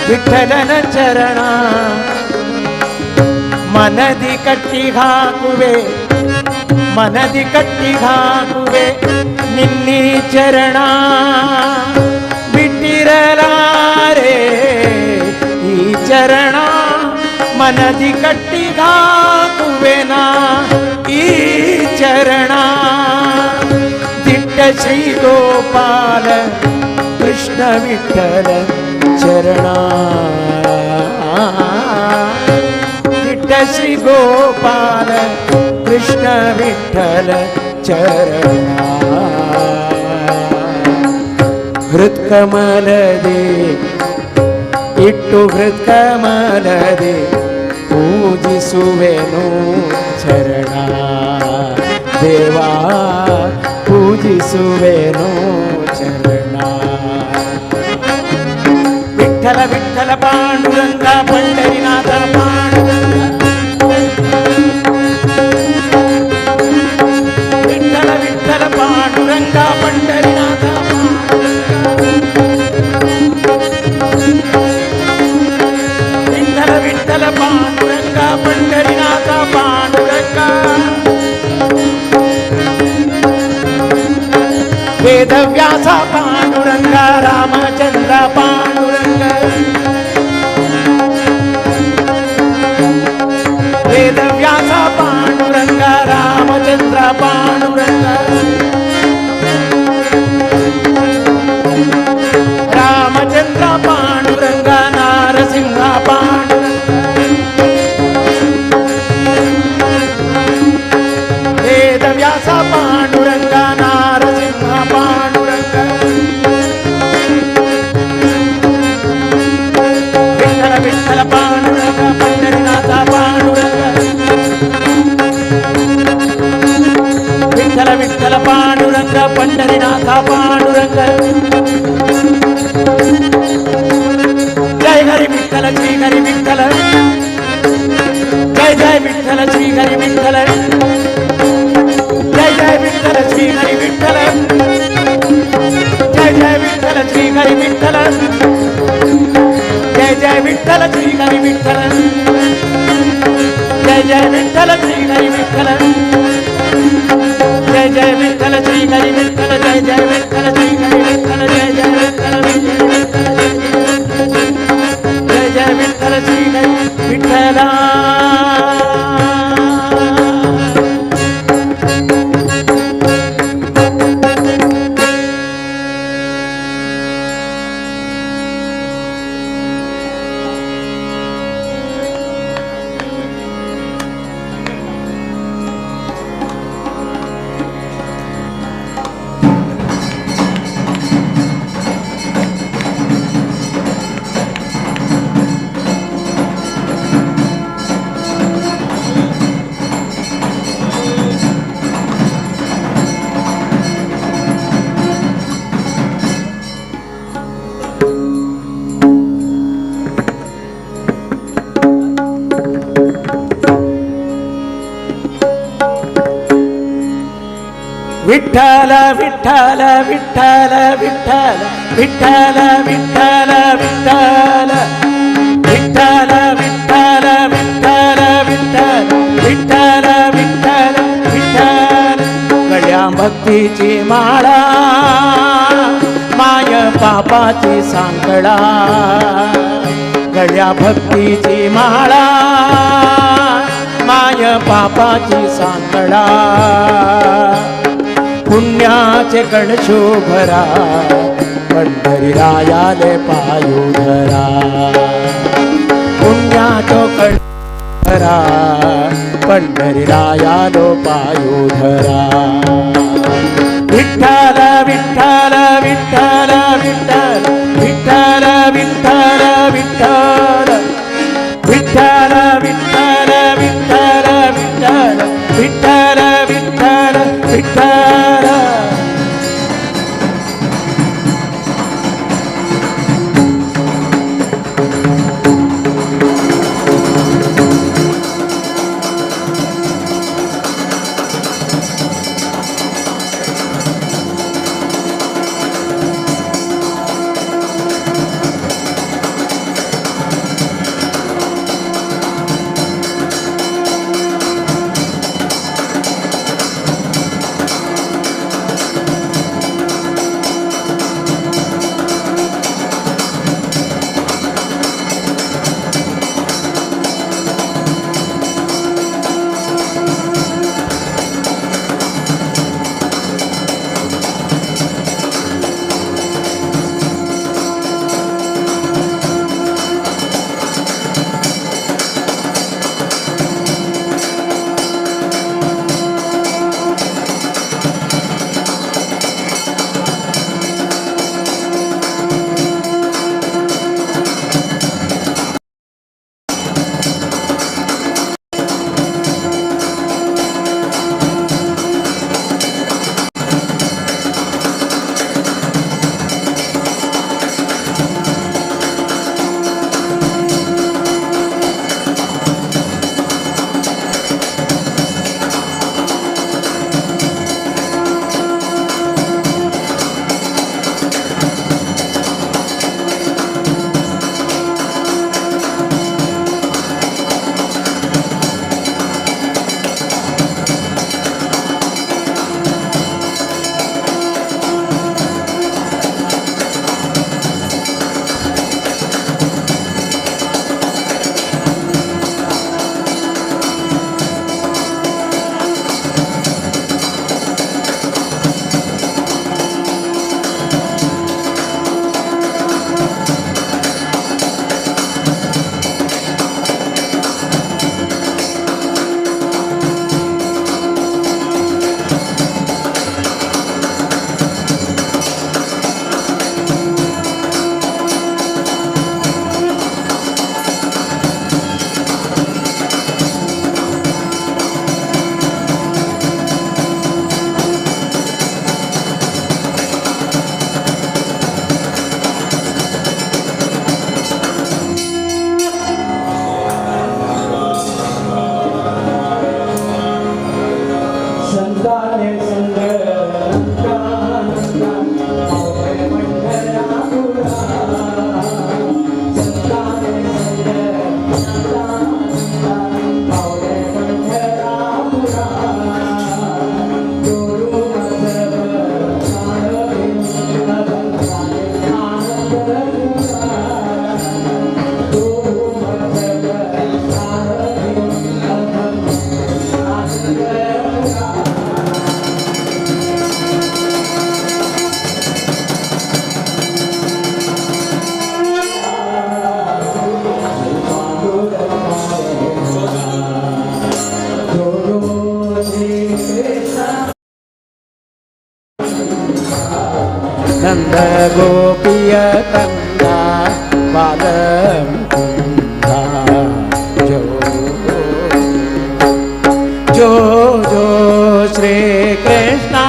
ವಿಠಲನ ಚರಣ ಮನದಿ ಕಟ್ಟಿ ಹಾಕುವೆ ಮನದಿ ಕಟ್ಟಿ ಹಾಕುವೆ ನಿನ್ನೀ ಚರಣ ಬಿಟ್ಟಿರಲಾರೆ ಈ ಚರಣ ಮನದಿ ಕಟ್ಟಿ ಹಾಕುವೆನಾ ಈ ಚರಣ ದಿಟ್ಟ ಶ್ರೀ ಗೋಪಾಲ ಕೃಷ್ಣ ವಿಠಲ ಚರಣ ದಿಟ್ಟ ಶ್ರೀ ಗೋಪಾಲ ಕೃಷ್ಣ ವಿಠಲ ಚರಣ ಹೃತ್ಕಮಲದೆ ಇಟ್ಟು ಹೃತ್ಕಮಲದೆ ಪೂಜಿಸುವೆನು ಚರಣ ದೇವಾ ಪೂಜಿಸುವೆನು ಚರಣ ವಿಠಲ ವಿಠಲ ಪಾಂಡುರಂಗ ಪಂಡರಿನಾಥ ಪಾಂಡುರಂಗ ವಿಠಲ ವಿಠಲ ಪಾಂಡುರಂಗ ಪಂಡರಿನಾಥ ವಿಠಲ ವಿಠಲ ಪಾಂಡುರಂಗ ಪಂಡರಿನಾಥ ಪಾಂಡುರಂಗ ವೇದವ್ಯಾಸ ಪಾಂಡುರಂಗ ರಾಮಚಂದ್ರ ಪಾಂಡುರಂಗ ವೇದವ್ಯಾಸ ಪಾಂಡುರಂಗ ರಾಮಚಂದ್ರ ಪಾಂಡುರಂಗ ರಾಮಚಂದ್ರ ಪಾಂಡುರಂಗ ನಾರಸಿಂಹ ಪಾಂಡುರಂಗ ವೇದವ್ಯಾಸ ಪಾಂಡುರಂಗ ನಾರಸಿಂಹ ಪಾಂಡುರಂಗ ವಿಠಲ ವಿಠಲ ಪಾಂಡುರಂಗ ಪಂಡರಿನಾಥ ಪಾಂಡುರಂಗ ವಿಠಲ ವಿಠಲ ಪಾಂಡುರಂಗ ಪಂಡರಿನಾಥ ಪಾಂಡುರಂಗ ಜಯ ಹರಿ ವಿಠಲ ಶ್ರೀ ಹರಿ ವಿಠಲ ಜಯ ಜಯ ವಿಠಲ ಶ್ರೀ ಹರಿ ವಿಠಲ ಜಯ ಜಯ ವಿಠಲ ಶ್ರೀ ಹರಿ ವಿಠಲ ಜಯ ಜಯ ವಿಠಲ ಶ್ರೀ ಹರಿ ವಿಠಲ ಜಯ ಜಯ ವಿಠಲ ಶ್ರೀ ಹರಿ ವಿಠಲ ಜಯ ಜಯ ವಿಠಲ ಶ್ರೀ ಹರಿ ವಿಠಲ ಜಯ ಜಯ ವಿಠಲ ಶ್ರೀ ಹರಿ ವಿಠಲ ಜಯ ಜಯ ವಿಠಲ ಶ್ರೀ ಹರಿ ವಿಠಲ ಜಯ ಜಯ ವಿಠಲ ಜಯ ಜಯ ವಿಠಲ ಶ್ರೀ ಹರಿ ವಿಠಲ विठ्ठल विठ्ठल विठ्ठल विठ्ठल विठ्ठल विठ्ठल विठ्ठल विठ्ठल विठ्ठल विठ्ठल विठ्ठल विठ्ठल विठ्ठल विठ्ठल गळ्या भक्तीची माळा माय पापाची सांगडा गळ्या भक्तीची माळा माय पापाची सांगडा पुण्याचे कणशोभरा पंढरीरायाले पायुधरा पुण्याचो कणशोभरा पंढरीरायालो पायुधरा विठ्ठल विठ्ठल विठ्ठल विठ्ठल विठ्ठल विठ्ठल विठ्ठल विठ्ठल विठ्ठल विठ्ठल विठ्ठल विठ्ठल विठ्ठल विठ्ठल नंद गोपिय कंदा बालम कुंदा जो जो जो श्री कृष्ण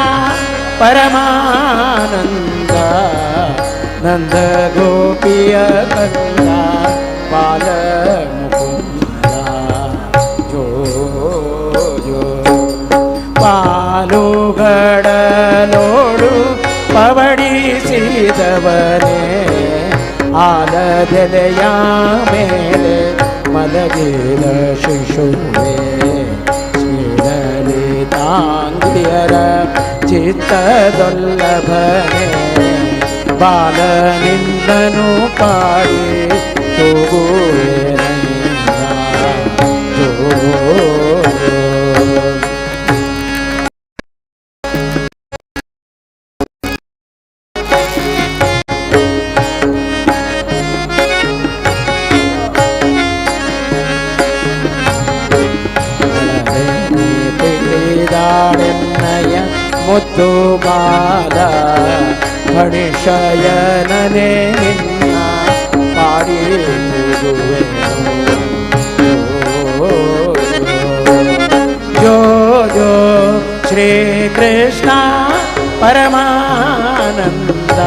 परमानंद नंद गोपिय कंदा बालम कुंदा जो जो ಪಾಲುಗಡಲೋಡು ಪವಡಿಸಿದವನೇ ಆಲದೆಲೆಯ ಮೇಲೆ ಮಲಗಿದ ಶಿಶುವೆ ಶ್ರೀಲಲಿತಾಂಗಿಯರ ಚಿತ್ತದೊಲ್ಲಭನೆ ಬಾಲನಿಂದನು ಪಾಡಿ ಪಿಳಿದಾಳೆನ್ನಯ ಮುದ್ದು ಬಾಲ ಫಣಿಶಯನನೆ ನಿನ್ನ ಪಾಡಿ ಜೋ ಜೋ ಶ್ರೀ ಕೃಷ್ಣ ಪರಮಾನಂದ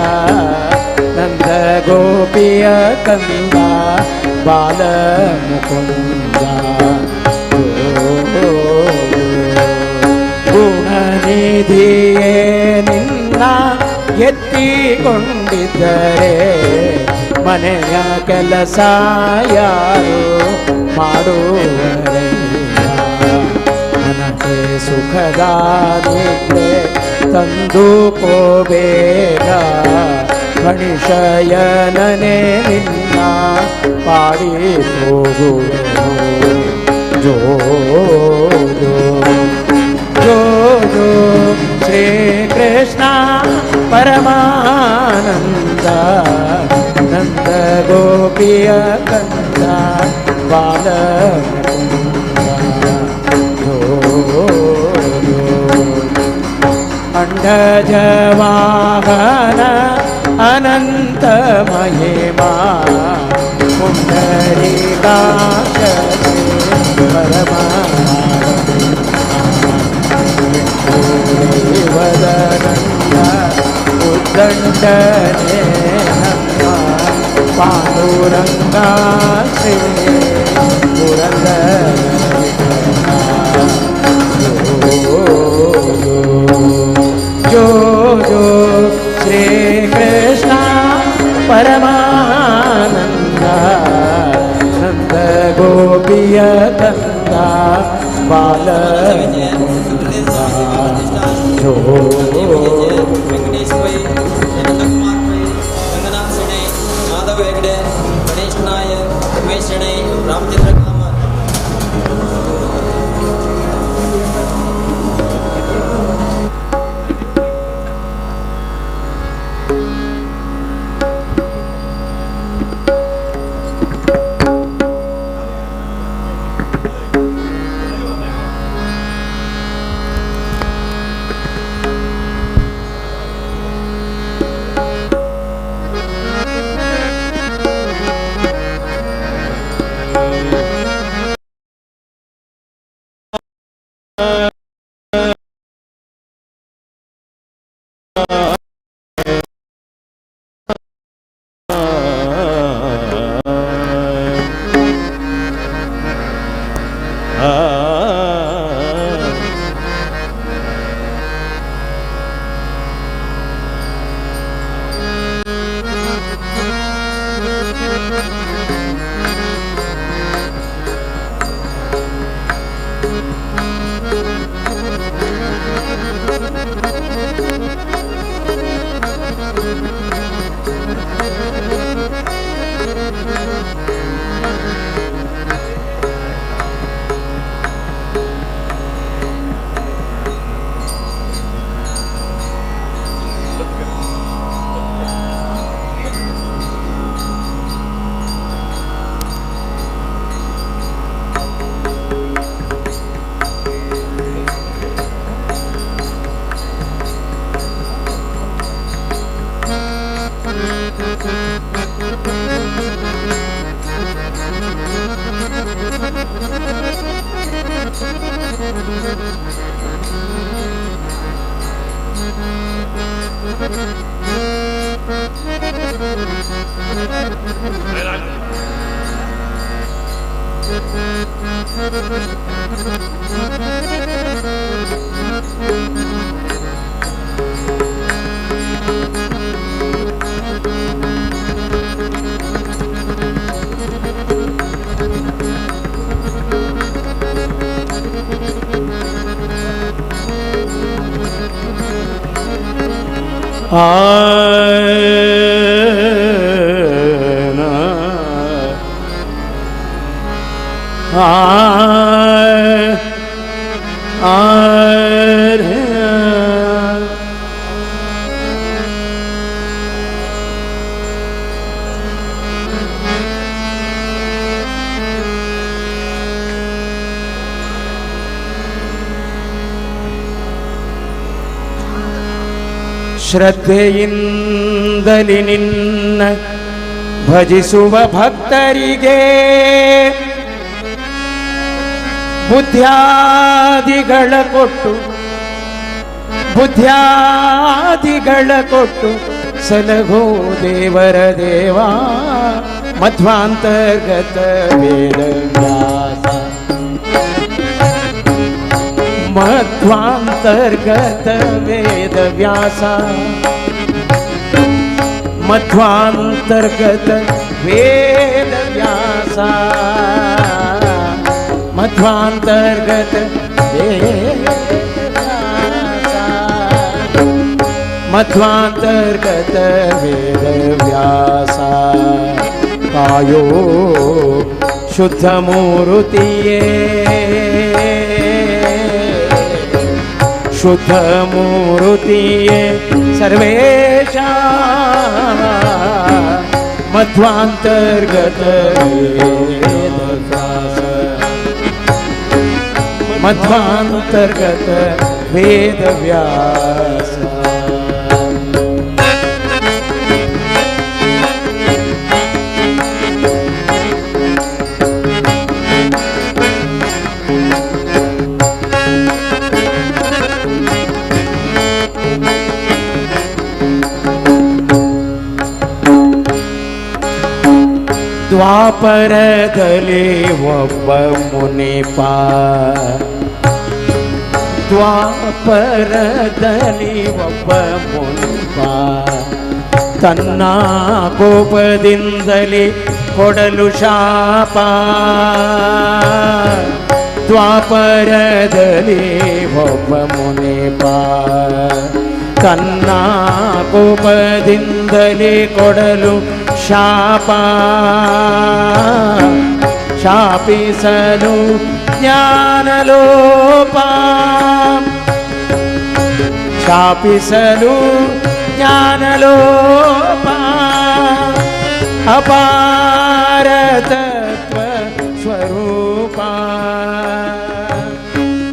ನಂದ ಗೋಪಿಯ ಕಂದ ಬಾಲ ಮುಕುಂದ ಗುಣನಿಧಿಯೇ ನಿನ್ನ ಎತ್ತಿಕೊಂಡಿದ್ದರೆ ಮನೆಯ ಕೆಲಸ ಯಾರು ಮಾಡುವರಯ್ಯ ಮನಕ್ಕೆ ಸುಖದ ನಿದ್ರೆ ತಂದು ಕೋಬೇಗ ಫಣಿಶಯನನೆ ನಿನ್ನ ಪಾಡಿ ಹೋಗುವೆನು ಜೋ ಜೋ ಜೋ ಜೋ ಶ್ರೀ ಕೃಷ್ಣ ಪರಮಾನಂದ ನಂದ ಗೋಪಿಯ ಕಂದ ಬಾಲ ಅಂಡಜವಾಹನ ಅನಂತ ಮಹಿಮಾ ಪುಂಡರೀಕಾಕ್ಷ ಪರಮಾನಂದ ಉದ್ದಂಡನೆ ನಮ್ಮ ಪಾಂಡುರಂಗ ಶ್ರೀ ಪುರಂದರ ಜೋ ಜೋ ಶ್ರೀ ಕೃಷ್ಣ ಪರಮಾನಂದ ನಂದ ಗೋಪಿಯ ಕಂದ ಬಾಲ ಜೋ रामचंद्र कामत Thank you. ಆ ಶ್ರದ್ಧೆಯಿಂದಲಿ ನಿನ್ನ ಭಜಿಸುವ ಭಕ್ತರಿಗೆ ಬುದ್ಧ್ಯಾದಿಗಳ ಕೊಟ್ಟು ಸಲಹೋ ದೇವರ ದೇವಾ ಮಧ್ವಾಂತರ್ಗತ ವೇದವ್ಯಾಸ ಮಧ್ವಾಂತರ್ಗತ ವೇದವ್ಯಾಸ ಮಧ್ವಾಂತರ್ಗತ ವೇದವ್ಯಾಸ ಮಧ್ವಾಂತರ್ಗತ ವೇದವ್ಯಾಸ ಮಧ್ವಾಂತರ್ಗತ ವೇದವ್ಯಾಸ ಕಾಯೋ ಶುದ್ಧ ಮೂರುತಿಯೇ ಶುದ್ಧ ಮೂರುತಿಯೇ ಸರ್ವೇಶ ಮಧ್ವಾಂತರ್ಗತ ವೇದವ್ಯಾಸ ಮಧ್ವಾಂತರ್ಗತ ವೇದವ್ಯಾಸ ದ್ವಾಪರದಲ್ಲಿ ಒಬ್ಬ ಮುನಿಪ ದ್ವಾಪರದಲ್ಲಿ ಒಬ್ಬ ಮುನಿಪ ತನ್ನ ಕೋಪದಿಂದಲೇ ಕೊಡಲು ಶಾಪ ದ್ವಾಪರದಲ್ಲಿ ಒಬ್ಬ ಮುನಿಪ ತನ್ನ ಕೋಪದಿಂದಲೇ ಕೊಡಲು ಶಾಪ ಶಾಪಿಸಲು ಜ್ಞಾನಲೋಪ ಶಾಪಿಸಲು ಜ್ಞಾನಲೋಪ ಅಪಾರ ತತ್ವ ಸ್ವರೂಪ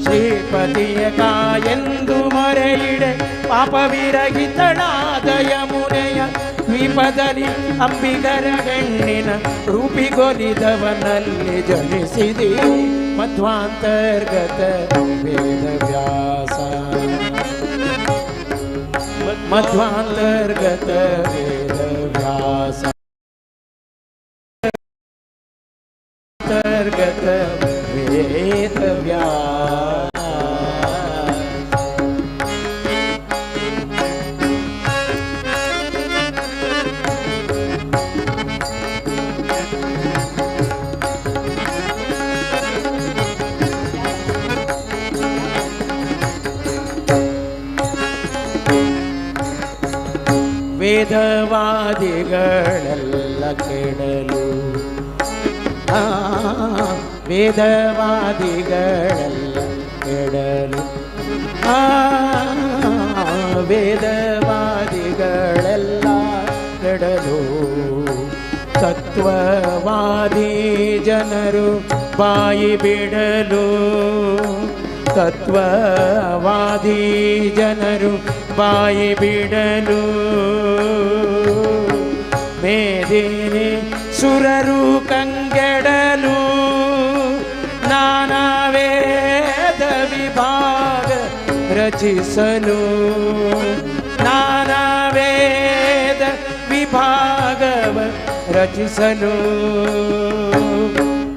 ಶ್ರೀಪತಿಯ ಕಾಯೆಂದು ಮೊರೆಯಿಡೆ ಪಾಪ ವಿರಹಿತಳಾದ ಯಮುನೆಯ ದ್ವೀಪದಲ್ಲಿ ಅಂಬಿಗರ ಹೆಣ್ಣಿನ ರೂಪಿಗೊಲಿದವನಲ್ಲಿ ಜನಿಸಿದೆ ಮಧ್ವಾಂತರ್ಗತ ವೇದವ್ಯಾಸ ಮಧ್ವಾಂತರ್ಗತ ವೇದವ್ಯಾಸ ಅಂತರ್ಗತ ವೇದವ್ಯಾಸ ವೇದವಾದಿಗಳೆಲ್ಲ ಕೆಡಲು ವೇದವಾದಿಗಳೆಲ್ಲ ಕೆಡಲು ವೇದವಾದಿಗಳೆಲ್ಲ ಕೆಡಲು ತತ್ವವಾದಿ ಜನರು ಬಾಯಿ ಬಿಡಲು ತತ್ವವಾದಿ ಜನರು ಬಾಯಿ ಬಿಡಲು ಮೇದಿನಿ ಸುರರು ಕಂಗೆಡಲು ನಾನಾ ವೇದ ವಿಭಾಗ ರಚಿಸಲು ನಾನಾ ವೇದ ವಿಭಾಗವ ರಚಿಸಲು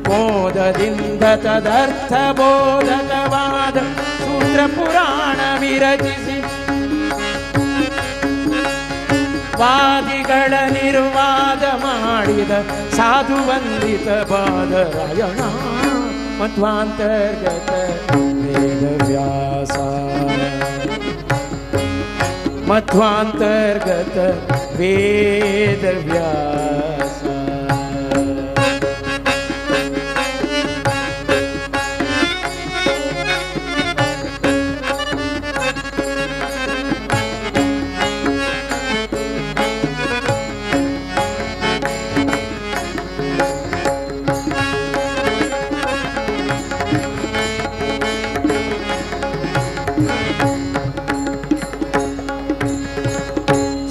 ಮೋದದಿಂದ ತದರ್ಥ ಬೋಧಕವಾದ ಸೂತ್ರ ಪುರಾಣ ವಿರಚಿಸಿ ವಾದಿಗಳ ನಿರ್ವಾದ ಮಾಡಿದ ಸಾಧು ವಂದಿತ ಬಾದರಾಯಣ ಮಧ್ವಾಂತರ್ಗತ ವೇದವ್ಯಾಸ ಮಧ್ವಾಂತರ್ಗತ ವೇದ ವ್ಯಾಸ.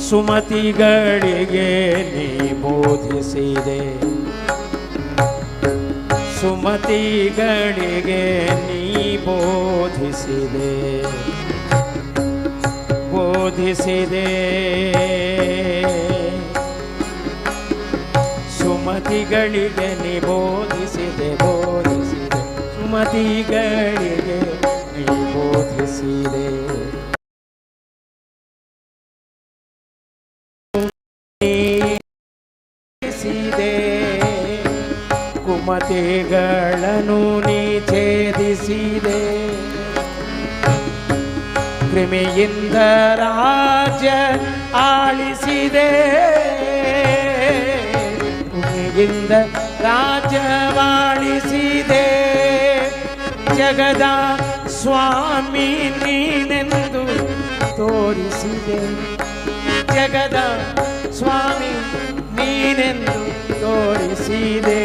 ಸುಮತಿಗಳಿಗೆ ನೀ ಬೋಧಿಸಿದೆ, ಸುಮತಿಗಳಿಗೆ ನೀ ಬೋಧಿಸಿದೆ, ಬೋಧಿಸಿದೆ. ಸುಮತಿಗಳಿಗೆ ನೀ ಬೋಧಿಸಿದೆ, ಬೋಧಿಸಿದೆ. ಸುಮತಿಗಳಿಗೆ ನೀ ಬೋಧಿಸಿದೆ. ಕುಮತಿಗಳನ್ನು ನೀ ಛೇದಿಸಿದೆ, ಕ್ರಿಮಿಯಿಂದ ರಾಜ್ಯ ಆಳಿಸಿದೆ, ಕ್ರಿಮಿಯಿಂದ ರಾಜ್ಯವಾಳಿಸಿದೆ. ಜಗದ ಸ್ವಾಮಿ ನೀನೆಂದು ತೋರಿಸಿದೆ, ಜಗದ ಸ್ವಾಮಿ ನೀನೆಂದು ತೋರಿಸಿದೆ,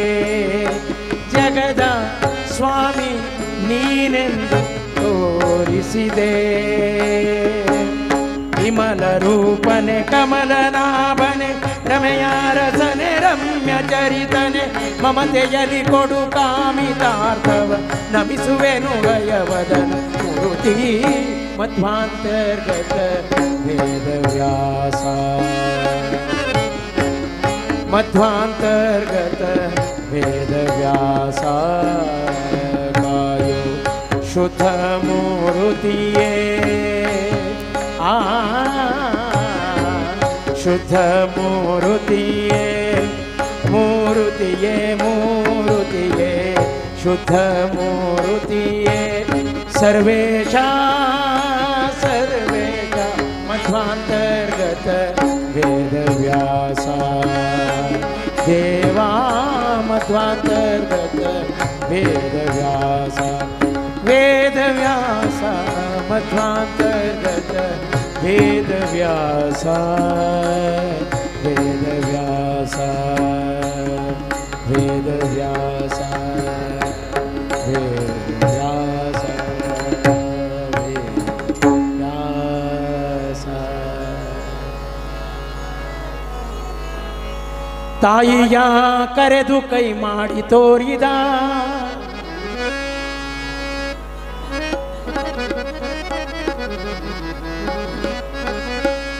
ಜಗದ ಸ್ವಾಮಿ ನೀನೆಂದು ತೋರಿಸಿದೆ. ವಿಮಲ ರೂಪನೆ ಕಮಲನಾಭನೆ ರಮೆಯಾರಸನೆ ರಮ್ಯ ಚರಿತನೆ ಮಮತೆಯಲಿ ಕೊಡು ಕಾಮಿತಾರ್ಥವ ನಮಿಸುವೆನು ಗಯವದನ ಮೂರ್ತಿ. ಮಧ್ವಾಂತರ್ಗತ ವೇದ ವ್ಯಾಸ, ಮಧ್ವಾಂತರ್ಗತ ವೇದ ವ್ಯಾಸ. ಕಾಯೋ ಶುದ್ಧ ಮೂರುತಿಯೇ, ಶುದ್ಧ ಮೂರುತಿಯೇ, ಮೂರುತಿಯೇ, ಮೂರುತಿಯೇ, ಶುದ್ಧ ಮೂರುತಿಯೇ. ಸರ್ವೇಶ ಸರ್ವೇಶ ಮಧ್ವಾಂತರ್ಗತ ವೇದ ವ್ಯಾಸ. ದೇವಾ ಮಧ್ವಾಂತರ್ಗತ ವೇದ ವ್ಯಾಸ, ವೇದ ವ್ಯಾಸ ಮಧ್ವಾಂತರ್ಗತ ವೇದ ವ್ಯಾಸ, ವೇದ ವ್ಯಾಸ, ವೇದ ವ್ಯಾಸ, ವೇದ ವ್ಯಾಸ, ವೇದ ವ್ಯಾಸ. ತಾಯಿಯ ಕರೆದು ಕೈ ಮಾಡಿ ತೋರಿದ,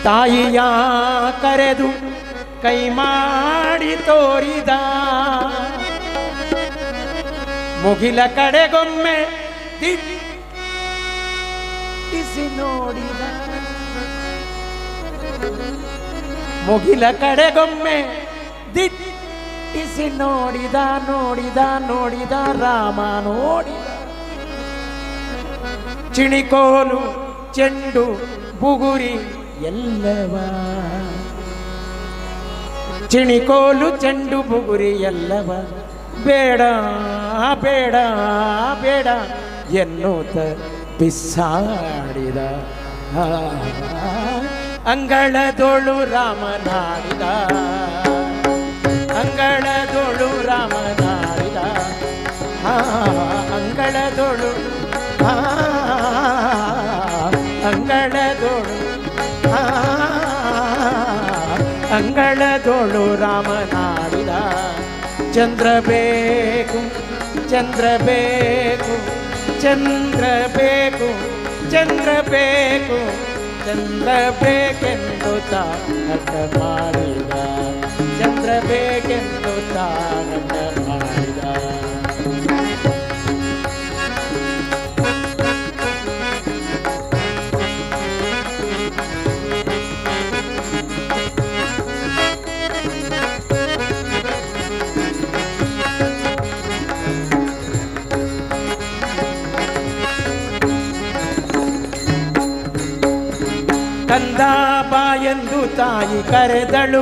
ತಾಯಿಯ ಕರೆದು ಕೈ ಮಾಡಿ ತೋರಿದ. ಮುಗಿಲ ಕಡೆಗೊಮ್ಮೆ ದಿಟ್ಟಿಸಿ ನೋಡಿದ, ಮುಗಿಲ ಕಡೆಗೊಮ್ಮೆ ದಿಟ್ಟಿಸಿ ನೋಡಿದ, ನೋಡಿದ, ನೋಡಿದ, ರಾಮ ನೋಡಿದ. ಚಿಣಿಕೋಲು ಚೆಂಡು ಬುಗುರಿ ಎಲ್ಲವ, ಚಿಣಿಕೋಲು ಚೆಂಡು ಬುಗುರಿ ಎಲ್ಲವ ಬೇಡ ಬೇಡ ಬೇಡ ಎನ್ನುತ್ತ ಬಿಸಾಡಿದ. ಅಂಗಳದೊಳು ರಾಮನಾಡಿದ, ಅಂಗಳದೊಳು ರಾಮನಾಡಿದ, ಅಂಗಳದೊಳು ಅಂಗಳದೊಳು ಅಂಗಳದೊಳು ರಾಮನಾಡಿದ. ಚಂದ್ರ ಬೇಕು, ಚಂದ್ರ ಬೇಕು, ಚಂದ್ರ ಬೇಕು, ಚಂದ್ರ ಬೇಕು, ಚಂದ್ರ ಬೇಕೆಂದು ತಾಟ ಮಾಡಿದ, ಚಂದ್ರ ಬೇಕೆಂದು ತಾಟ ಮಾಡಿದ. ಕಂದ ಬಾ ಎಂದು ತಾಯಿ ಕರೆದಳು.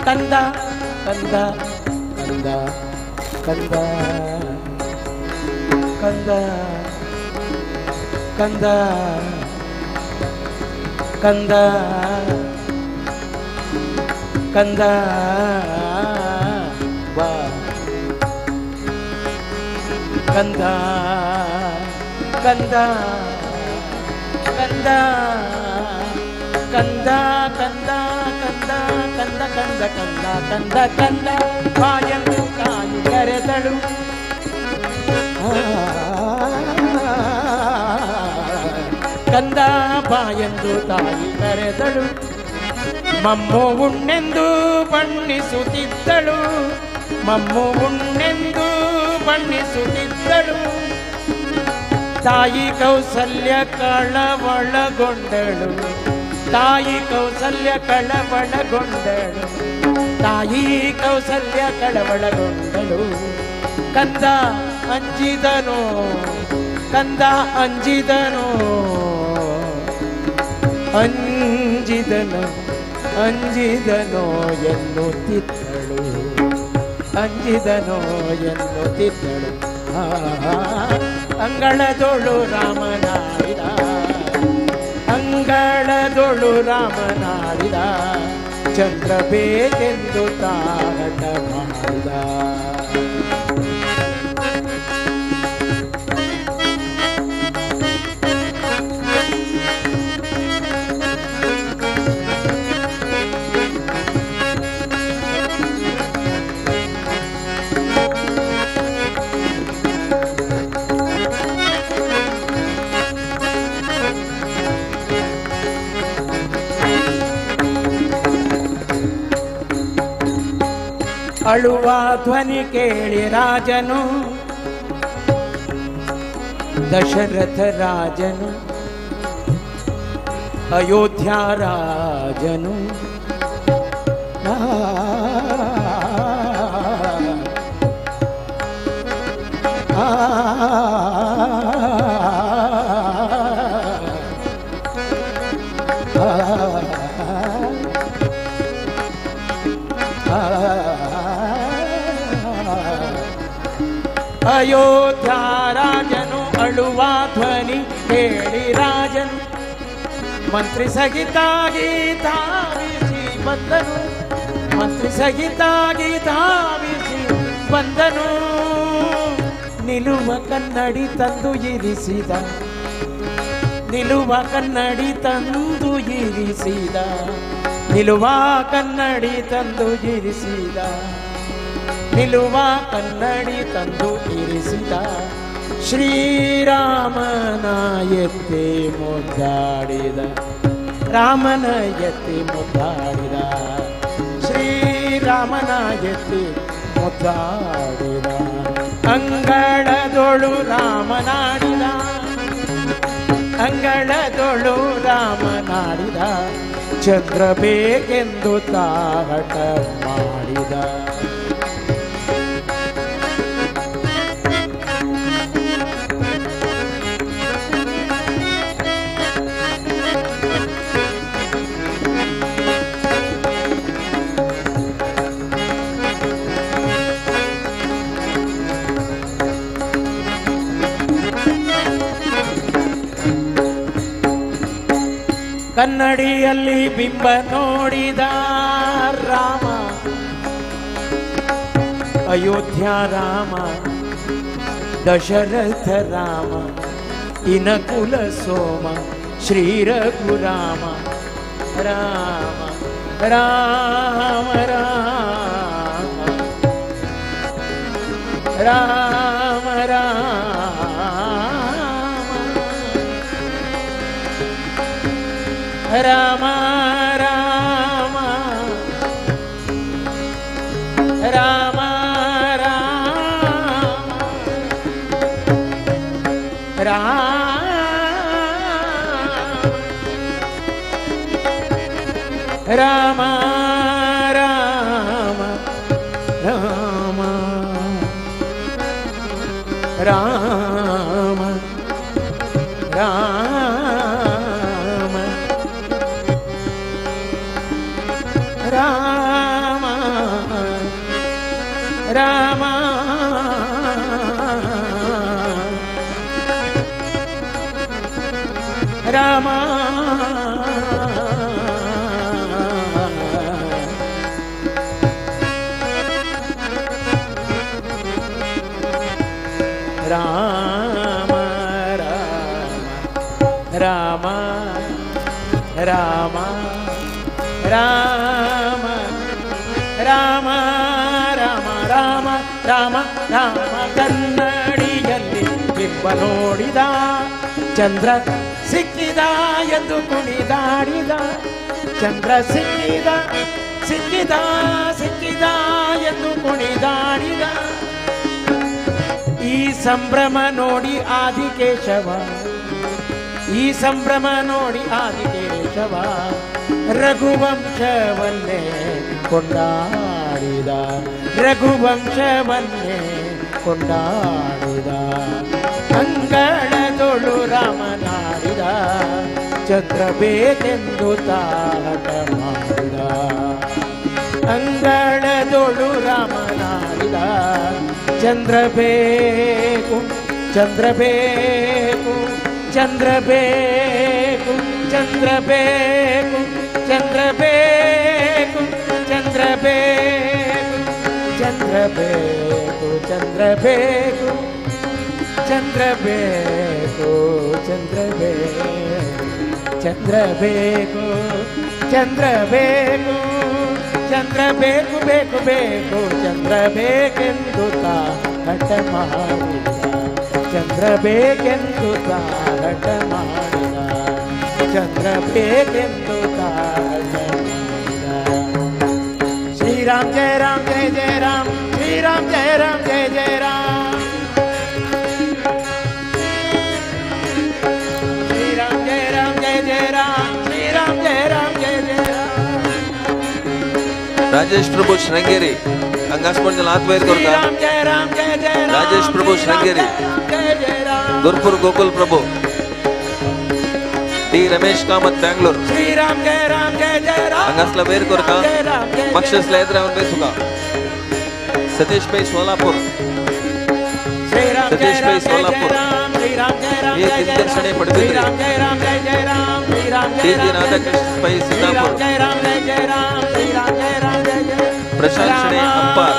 ಕಂದ ಕಂದ ಕಂದ ಕಂದ ಕಂದ ಕಂದ ಕಂದ ಕಂದ ಬಾ ಕಂದ ಕಂದ ಕಂದ ಕಂದ ಕಂದ ಕಂದ ಕಂದ ಕಂದ ಕಂದ ಕಂದ ಕಂದ ಬಾಯನ್ನು ತಾಯಿ ಕರೆದಳು. ಕಂದ ಬಾಯೆಂದು ತಾಯಿ ಕರೆದಳು. ಮಮ್ಮು ಉಣ್ಣೆಂದು ಬಣ್ಣಿಸುತ್ತಿದ್ದಳು. ಮಮ್ಮು ಉಣ್ಣೆಂದು ಬಣ್ಣಿಸುತ್ತಿದ್ದಳು. ತಾಯಿ ಕೌಸಲ್ಯ ಕಳವಳಗೊಂಡಳು. ತಾಯಿ ಕೌಸಲ್ಯ ಕಳವಳಗೊಂಡಳು. ತಾಯಿ ಕೌಸಲ್ಯ ಕಳವಳಗೊಂಡಳು. ಕಂದ ಅಂಜಿದನೋ ಕಂದ ಅಂಜಿದನೋ ಅಂಜಿದನು ಅಂಜಿದನೋ ಎನ್ನುತ್ತಿದ್ದಳು. ಅಂಜಿದನೋ ಎನ್ನುತ್ತಿದ್ದಳು. ಅಂಗಳದೊಳು ರಾಮನಾಡಿದ. ಅಂಗಳದೊಳು ರಾಮನಾಡಿದ. ಚಂದ್ರ ಬೇಕೆಂದು ತಾರಟ ಮಾಡಿದ. ಅಳುವ ಧ್ವನಿ ಕೇಳಿ ರಾಜನು ದಶರಥ ರಾಜನು ಅಯೋಧ್ಯ ರಾಜನು ಅಯೋಧ್ಯ ರಾಜನು ಅಳುವ ಧ್ವನಿ ಕೇಳಿ ರಾಜನು ಮಂತ್ರಿ ಸಹಿತಾಗಿ ಧಾವಿಸಿ ಬಂದನು. ಮಂತ್ರಿ ಸಹಿತಾಗಿ ಧಾವಿಸಿ ಬಂದನು. ನಿಲುವ ಕನ್ನಡಿ ತಂದು ಇರಿಸಿದ. ನಿಲುವ ಕನ್ನಡಿ ತಂದು ಇರಿಸಿದ. ನಿಲುವ ಕನ್ನಡಿ ತಂದು ಇರಿಸಿದ. ನಿಲುವ ಕನ್ನಡಿ ತಂದು ಇರಿಸಿದ. ಶ್ರೀರಾಮನ ಎತ್ತಿ ಮುದ್ದಾಡಿದ. ರಾಮನ ಎತ್ತಿ ಮುದ್ದಾಡಿದ. ಶ್ರೀರಾಮನ ಎತ್ತಿ ಮುದ್ದಾಡಿದ. ಅಂಗಳದೊಳು ರಾಮನಾಡಿದ. ಅಂಗಳದೊಳು ರಾಮನಾಡಿದ. ಚಂದ್ರ ಬೇಕೆಂದು ತಾಹಟ ಮಾಡಿದ. ಕನ್ನಡಿಯಲ್ಲಿ ಬಿಂಬ ನೋಡಿದ ರಾಮ. ಅಯೋಧ್ಯ ರಾಮ ದಶರಥ ರಾಮ ಇನಕುಲ ಸೋಮ ಶ್ರೀ ರಘುರಾಮ. ರಾಮ ರಾಮ ರಾಮ ರಾಮ ರಾಮ ರಾಮ ರಾಮ ರಾಮ ರಾಮ ರಾಮ ರಾಮ ರಾಮ ರಾಮ ರಾಮ ರಾಮ ರಾಮ ರಾಮ ರಾಮ ರಾಮ ರಾಮ ರಾಮ ರಾಮ ರಾಮ ಕನ್ನಡಿಯಲ್ಲಿ ಬಿಂಬ ನೋಡಿದ ಚಂದ್ರ ಸಿಕ್ಕಿದ ಎಂದು ಕುಣಿದಾಡಿದ ಚಂದ್ರ ಸಿಕ್ಕಿದ ಸಿಕ್ಕಿದ ಸಿಕ್ಕಿದ ಎಂದು ಕುಣಿದಾಡಿದ ಈ ಸಂಭ್ರಮ ನೋಡಿ ಆದಿಕೇಶವ ಈ ಸಂಭ್ರಮ ನೋಡಿ ಆದಿಕೇಶವ ರಘುವಂಶವನ್ನೇ ಕೊಂಡಾಡಿದ ರಘುವಂಶವನ್ನೇ ಕೊಂಡಾಡಿದ ಅಂಗಳದೊಳು ರಾಮನಾಡಿದ ಚಂದ್ರ ಬೇಕೆಂದು ತಾಟ ಮಾಡಿದ ಅಂಗಳದೊಳು ರಾಮನಾಡಿದ ಚಂದ್ರ ಬೇಕು ಚಂದ್ರ ಬೇಕು ಚಂದ್ರ ಬೇಕು ಚಂದ್ರ ಬೇಕು ಚಂದ್ರ ಬೇಕು ಚಂದ್ರ ಬೇಕು ಚಂದ್ರ ಬೇಕು ಚಂದ್ರ ಬೇಕು ಚಂದ್ರ ಬೇಕು ಚಂದ್ರ ಬೇಕು ಚಂದ್ರ ಬೇಕು ಚಂದ್ರ ಬೇಕು ಚಂದ್ರ ಬೇಕು ಬೇಕು ಬೇಕು ಚಂದ್ರ ಬೇಕೆಂದು ಹಠ ಮಾಡಿದ ಚಂದ್ರ ಬೇಕೆಂದು ಹಠ ಮಾಡಿದ ಚಂದ್ರ ಬೇಕೆಂದು ಹಠ ಮಾಡಿದ ಶ್ರೀರಾಮ್ ಜಯ ರಾಮ್ ಜಯ ಜಯ ರಾಮ್ ಶ್ರೀರಾಮ್ ಜಯ ರಾಮ್ ಜಯ ಜಯ ರಾಮ್ ಶ್ರೀರಾಮ್ ಜಯ ರಾಮ್ ಜಯ ಜಯ ರಾಮ್ ಶ್ರೀರಾಮ್ ಜಯ ರಾಮ್ ಜಯ ಜಯ ರಾಮ್ ರಾಜೇಶ್ ಪ್ರಭು ಶೃಂಗೇರಿ ಅಂಗಾಸ್ಪಂಜಲ್ ಆತ್ಮೈರ್ ಕೊರ್ಕ ರಾಜೇಶ್ ಪ್ರಭು ಶೃಂಗೇರಿ ಗುರ್ಪುರ್ ಗೋಕುಲ್ ಪ್ರಭು ಟಿ ರಮೇಶ್ ಕಾಮತ್ ಬ್ಯಾಂಗ್ಳೂರ್ ಅಂಗಾಸ್ಲ ಬೇರ್ ಕೊರ್ಕ ಮಕ್ಷಸ್ಲ ಎದ್ರಾವನ್ ಬೇಸುಕ ಸತೀಶ್ ಪೈ ಸೋಲಾಪುರ್ ಸತೀಶ್ ಪೈ ಸೋಲಾಪುರ್ ये दिनदर्शने पड़बिद्री टीजी राधाकृष्ण पै सिद्धापुर प्रशांत शणे अंपार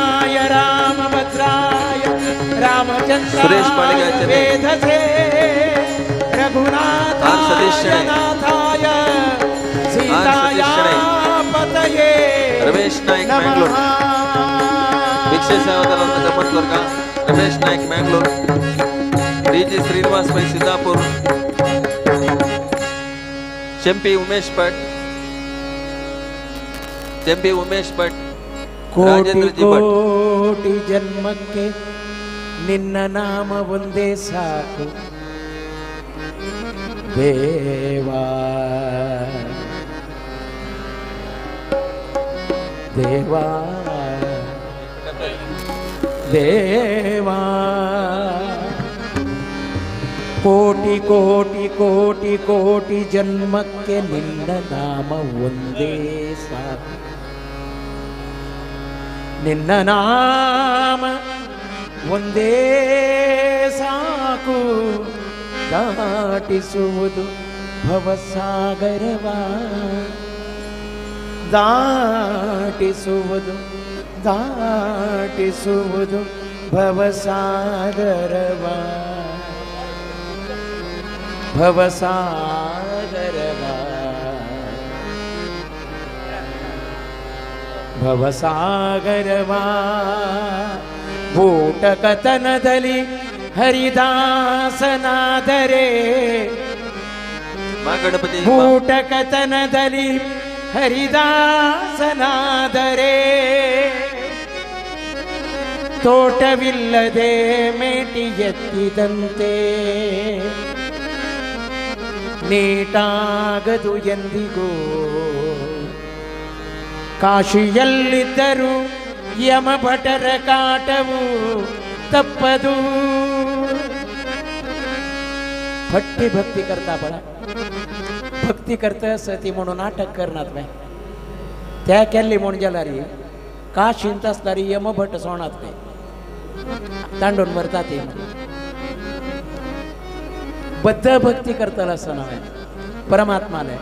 सुरेश पालिगाचने आर सतीश शणे रमेश नायक मैंगलोर भिक्षे सेवादल गमन वर्ग रमेश नायक मैंगलोर डीजी श्रीनिवास पै सिद्धापुर चंपी उमेश भट्ट ಕೋಟಿ ಕೋಟಿ ಜನ್ಮಕ್ಕೆ ನಿನ್ನ ನಾಮ ಒಂದೇ ಸಾಕು ದೇವಾ ದೇವಾ ದೇವಾ ಕೋಟಿ ಕೋಟಿ ಕೋಟಿ ಕೋಟಿ ಜನ್ಮಕ್ಕೆ ನಿನ್ನ ನಾಮ ಒಂದೇ ಸಾಕು ನಿನ್ನ ನಾಮ ಒಂದೇ ಸಾಕು ದಾಟಿಸುವುದು ಭವಸಾಗರವ ದಾಟಿಸುವುದು ದಾಟಿಸುವುದು ಭವಸಾಗರವ ಭವಸಾಗರವ ಭವಸಾಗರವ ಊಟಕತನದಲ್ಲಿ ಹರಿದಾಸನಾದರೆ ಊಟಕತನದಲ್ಲಿ ಹರಿದಾಸನಾದರೆ ತೋಟವಿಲ್ಲದೆ ಮೇಟಿ ಎತ್ತಿದಂತೆ ನೀಟಾಗದು ಎಂದಿಗೂ ಕಾಶಿಯಲ್ಲಿದ್ದರೂ ಯಮಭಟರ ಕಾಟವು ತಪ್ಪದು भट्टी भक्ती करता पडा भक्ती करता सती म्हणून नाटक करणार नाही त्या केल्ली म्हणून गेला रे का शिंत असणारी यमभट सोणात नाही तांडून मरतात ते बद्ध भक्ती करताला असं नव्हे परमात्माले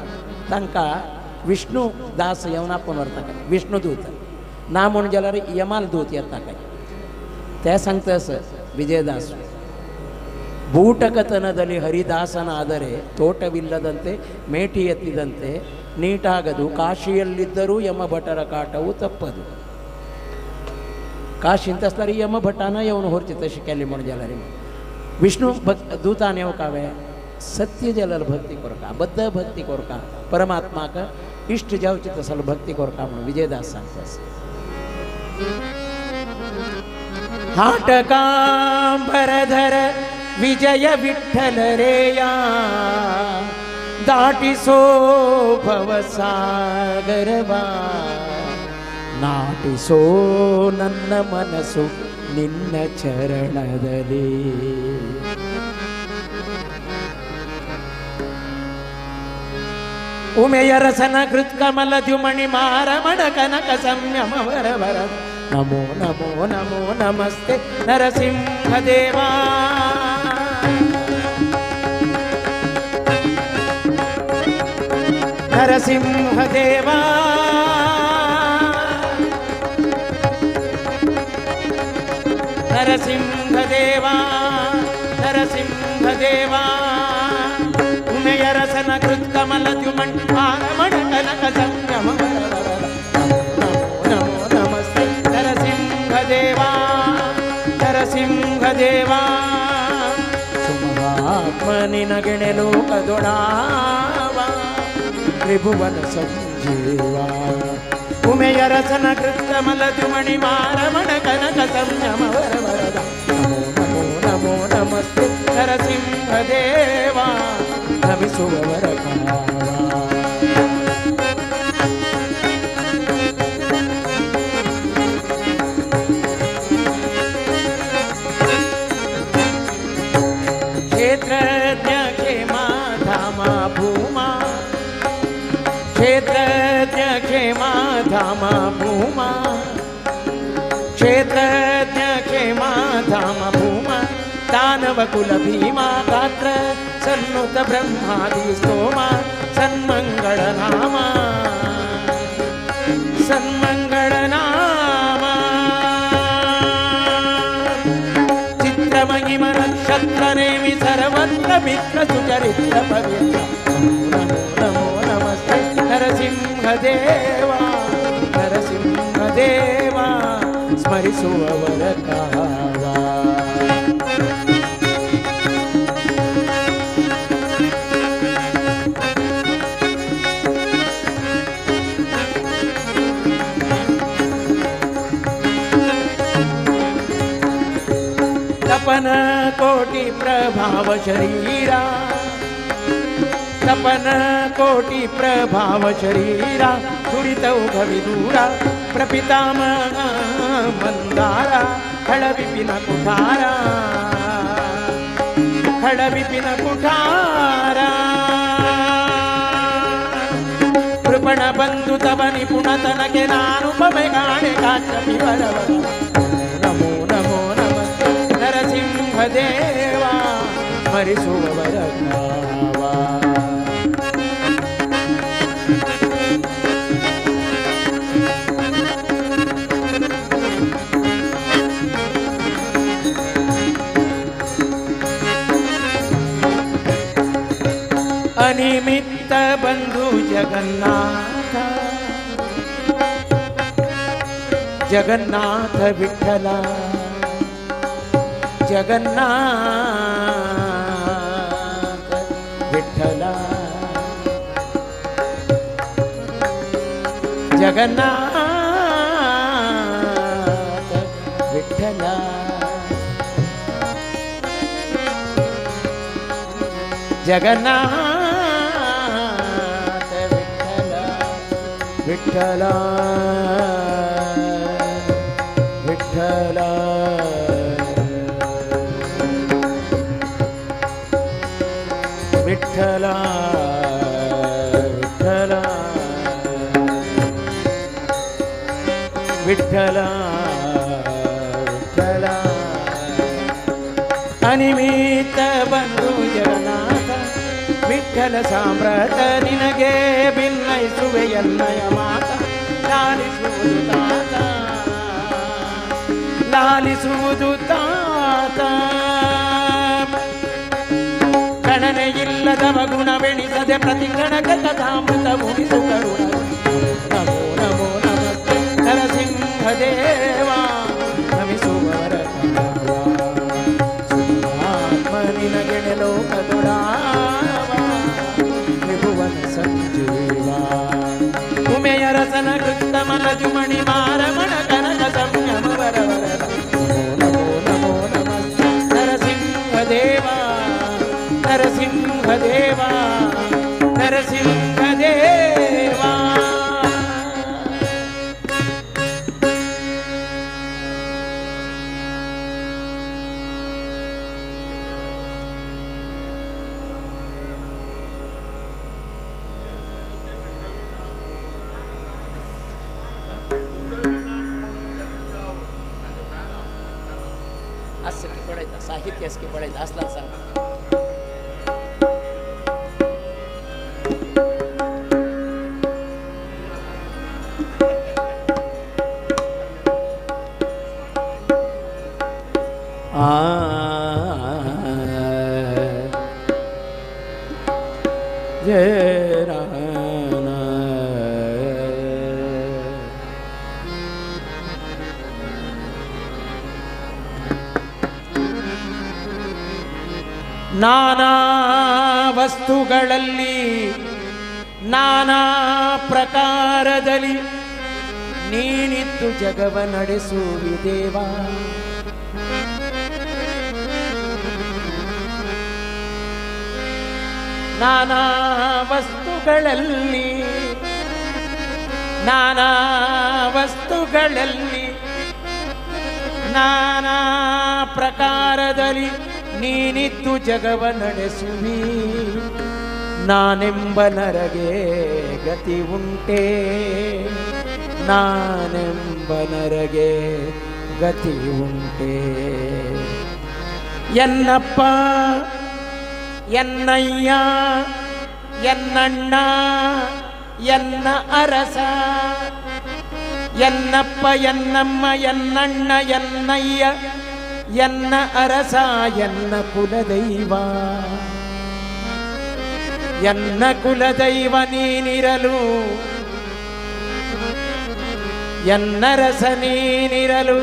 तांकां विष्णू दास येवन आपूण व्हरता काय विष्णुदूत ना म्हूण जाल्यार यमाल दूत येता काय ते सांगतास ವಿಜಯದಾಸ ಬೂಟಕತನದಲ್ಲಿ ಹರಿದಾಸನಾದರೆ ತೋಟವಿಲ್ಲದಂತೆ ಮೇಟಿ ಎತ್ತಿದಂತೆ ನೀಟಾಗದು ಕಾಶಿಯಲ್ಲಿದ್ದರೂ ಯಮಭಟರ ಕಾಟವು ತಪ್ಪದು काशी असल्यार यमभटानं येवन व्हरचे तशें केलें म्हण जाल्यार विष्णू दुतान येवं कावे सत्य जाल्यार भक्ती करता बद्ध भक्ती करता परमात्माक इश्ट जावचे तसलो भक्ती करता म्हणून विजयदास सांगता हाटकांबरधर विजय विठ्ठल रेया दाटिसो भवसागरवा ನಾಟಿಸೋ ನನ್ನ ಮನಸ್ಸು ನಿನ್ನ ಚರಣದಲ್ಲಿ ಉಮೆಯರಸನ ಕೃತ್ಕಮಲ ದ್ಯುಮಣಿ ಮಾರಮಣ ಕನಕ ಸಂಯಮ ವರ ವರ ನಮೋ ನಮೋ ನಮೋ ನಮಸ್ತೆ ನರಸಿಂಹದೇವಾ ನರಸಿಂಹದೇವಾ ನರಸಿಂಹದೇವಾ ನರಸಿಂಹದೇವಾ ಉಮೆಯರಸನ ಕೃತ್ಕಮಲ ದ್ಯುಮಣ್ ಮಾರಮಣ ಕನಕ ಸಂಗಮ ನಮೋ ನಮಸ್ತೆ ನರಸಿಂಹದೇವಾ ನರಸಿಂಹದೇವಾ ಸುಮಹಾತ್ಮನಿನ ಗೆಣೆ ಲೋಕದೊಡಾವ ತ್ರಿಭುವನ ಸಂಜೀವ ಉಮೆಯರಸನ ಕೃತ್ಕಮಲ ದ್ಯುಮಣಿ ಮಾರಮಣ ಕನಕ ಸಂಯಮ ವರ ವರದ ನಮೋ ನಮೋ ನಮೋ ನಮಸ್ತೆ ನರಸಿಂಹದೇವಾ ನಮಿಸುವ ವರ ಕ್ಷೇತ್ರಜ್ಞ ಖೇಮಾ ಧಾಮ ಭೂಮಾ क्षेत्रज्ञ खेमा धाम भूमा क्षेत्रज्ञ खेमा धाम भूमा दानव कुल भीमा गात्र सन्नुत ब्रह्मादि स्तोमा सन्मंगल नामा सन्मंगल नामा चित्रमहिम नक्षत्र नेमि सर्वत्र मित्र सुचरित्र पवित्र नमो नमस्ते नरसिंहदेवा नरसिंहदेवा स्मरिಸುವವರ ಕಾವ तपन कोटि प्रभाव शरीरा तपन कोटि प्रभाव शरीरा दुरितौघ विदूरा प्रपितामह मंदारा खड़ विपिन कुठारा खड़ विपिन कुठारा कृपण बंधु तव निपुण तनके नानुपमे गाणे काचपि वरवर नमो नमो नमस्ते नरसिंहदेवा स्मरिಸುವವರ ಕಾವ अनिमित्त बंधु जगन्नाथ जगन्नाथ विठ्ठल जगन्नाथ विठ्ठल जगन्नाथ विठ्ठल जगन्नाथ विठ्ठल विठ्ठल विठ्ठल विठ्ठल विठ्ठल विठ्ठल अनिमित्त बंधु जगन्नाथ विठ्ठल ವಿಠಲ ಸಾಮ್ರಾಟ ನಿನಗೆ ಭಿನ್ನಯಿಸುವೆ ಎನ್ನಯ ಮಾತ ಲಾಲಿಸುವುದು ತಾತ ಲಾಲಿಸುವುದು ತಾತ ಗಣನೆ ಇಲ್ಲದವ ಗುಣವೆಣಿಸದೆ ಪ್ರತಿ ಗಣಕ ಕಥಾಮೃತ ಉಳಿಸು ಕರುಣ ನಮೋ ನಮೋ ನಮಸ್ತೆ ನರಸಿಂಹದೇವ ನಮಿಸುವವರ ನಿನಗೆಣೆ ಲೋಕದೊಡಾವ ತ್ರಿಭುವನ ಸಂಜೀವ ಉಮೆಯ ರಸನ ಕೃತ ಮನಜುಮಣಿ ಮಾರಮಣ ಕನಕ ಸಂಯಮ ವರವರ ನಮೋ ನಮೋ ನಮಸ್ತೆ ನರಸಿಂಹದೇವ ನರಸಿಂಹದೇವ ನರಸಿಂಹದೇವ असं पडायचं साहित्य असं पडायचं असला सांग जय राना ನಾನಾ ವಸ್ತುಗಳಲ್ಲಿ ನಾನಾ ಪ್ರಕಾರದಲ್ಲಿ ನೀನಿದ್ದು ಜಗವ ನಡೆಸುವಿ ದೇವ ನಾನಾ ವಸ್ತುಗಳಲ್ಲಿ ನಾನಾ ವಸ್ತುಗಳಲ್ಲಿ ನಾನಾ ಪ್ರಕಾರದಲ್ಲಿ ನೀನಿದ್ದು ಜಗವ ನಡೆಸುವಿ ನಾನೆಂಬ ನರಗೆ ಗತಿ ಉಂಟೆ ನಾನೆಂಬ ನರಗೆ ಗತಿ ಉಂಟೆ ಎನ್ನಪ್ಪ ಎನ್ನಯ್ಯ ಎನ್ನಣ್ಣ ಎನ್ನ ಅರಸ ಎನ್ನಪ್ಪ ಎನ್ನಮ್ಮ ಎನ್ನಣ್ಣ ಎನ್ನಯ್ಯ ಎನ್ನ ಅರಸ ಎನ್ನ ಕುಲದೈವ ಎನ್ನ ಕುಲದೈವ ನೀನಿರಲು ಎನ್ನರಸ ನೀನಿರಲು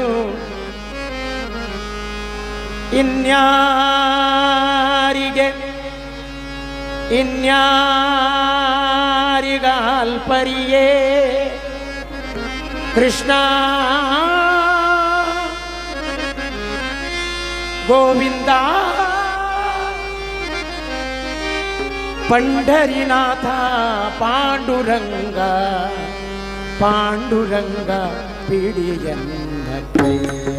ಇನ್ಯಾರಿಗೆ ಇನ್ಯಾರಿಗಾಲ್ಪರಿಯೇ ಕೃಷ್ಣ ಗೋವಿಂದ ಪಂಢರಿನಾಥ ಪಾಂಡುರಂಗ ಪಾಂಡುರಂಗ ಪಿಡಿಯನ್ನ ಕೈಯ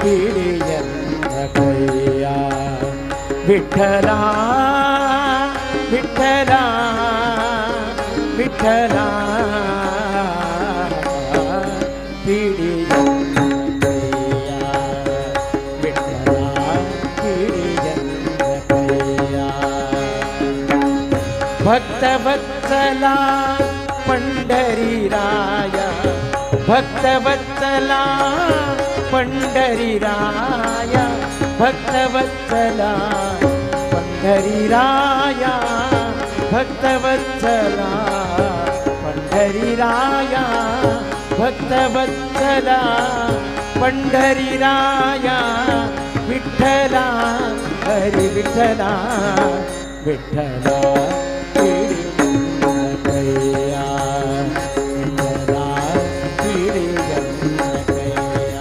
ಪಿಡಿಯನ್ನ ಕೈಯ ವಿಠಲ ವಿಠಲ ವಿಠಲ ಪಿಡಿಯನ್ನ ಕೈಯ ವಿಠಲ ಪಿಡಿಯನ್ನ ಕೈಯ ಭಕ್ತವತ್ಸಲ ಪಂಢರಿರಾಯ ಭಕ್ತವತ್ಸಲ ಪಂಢರಿರಾಯ ಭಕ್ತವತ್ಸಲ ಪಂಢರಿರಾಯ ಭಕ್ತವತ್ಸಲ ಪಂಢರಿರಾಯ ಭಕ್ತವತ್ಸಲ ಪಂಢರಿರಾಯ ವಿಠಲ ಹರಿ ವಿಠಲ ವಿಠಲ ಕೈಯ ವಿಠಲ ಪಿಡಿಯನ್ನ ಕೈಯ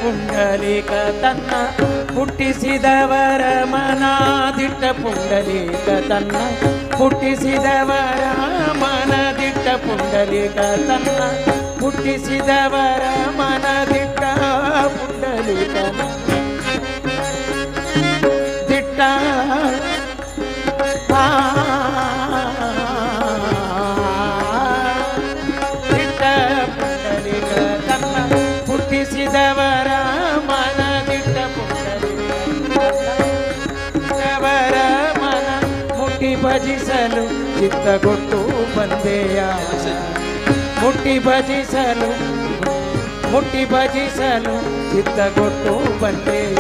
ಪುಂಡಲೀಕ ತನ್ನ ಹುಟ್ಟಿ ಹುಟ್ಟಿಸಿದವರ ಮನದಿಟ್ಟ ಪುಂಡಲೀಕ ತನ್ನ ಹುಟ್ಟಿಸಿದವರ ಮನದಿಟ್ಟ ಪುಂಡಲೀಕ ತನ್ನ ಹುಟ್ಟಿಸಿದವರ ಮನದಿಟ್ಟ ಪುಂಡಲೀಕನ ದಿಟ್ಟ ದಿಟ್ಟ ಪುಂಡಲೀಕ ತನ್ನ ಹುಟ್ಟಿಸಿದವರ ಮನದಿಟ್ಟ ಪುಂಡಲೀಕವರ ಮನ ಮುಟ್ಟಿ ಭಜಿಸಲು ಚಿತ್ತಗೊಟ್ಟು ಬಂದೆಯ ಮುಟ್ಟಿ ಭಜಿಸಲು ಚಿತ್ತಗೊಟ್ಟು ಬಂದೆಯ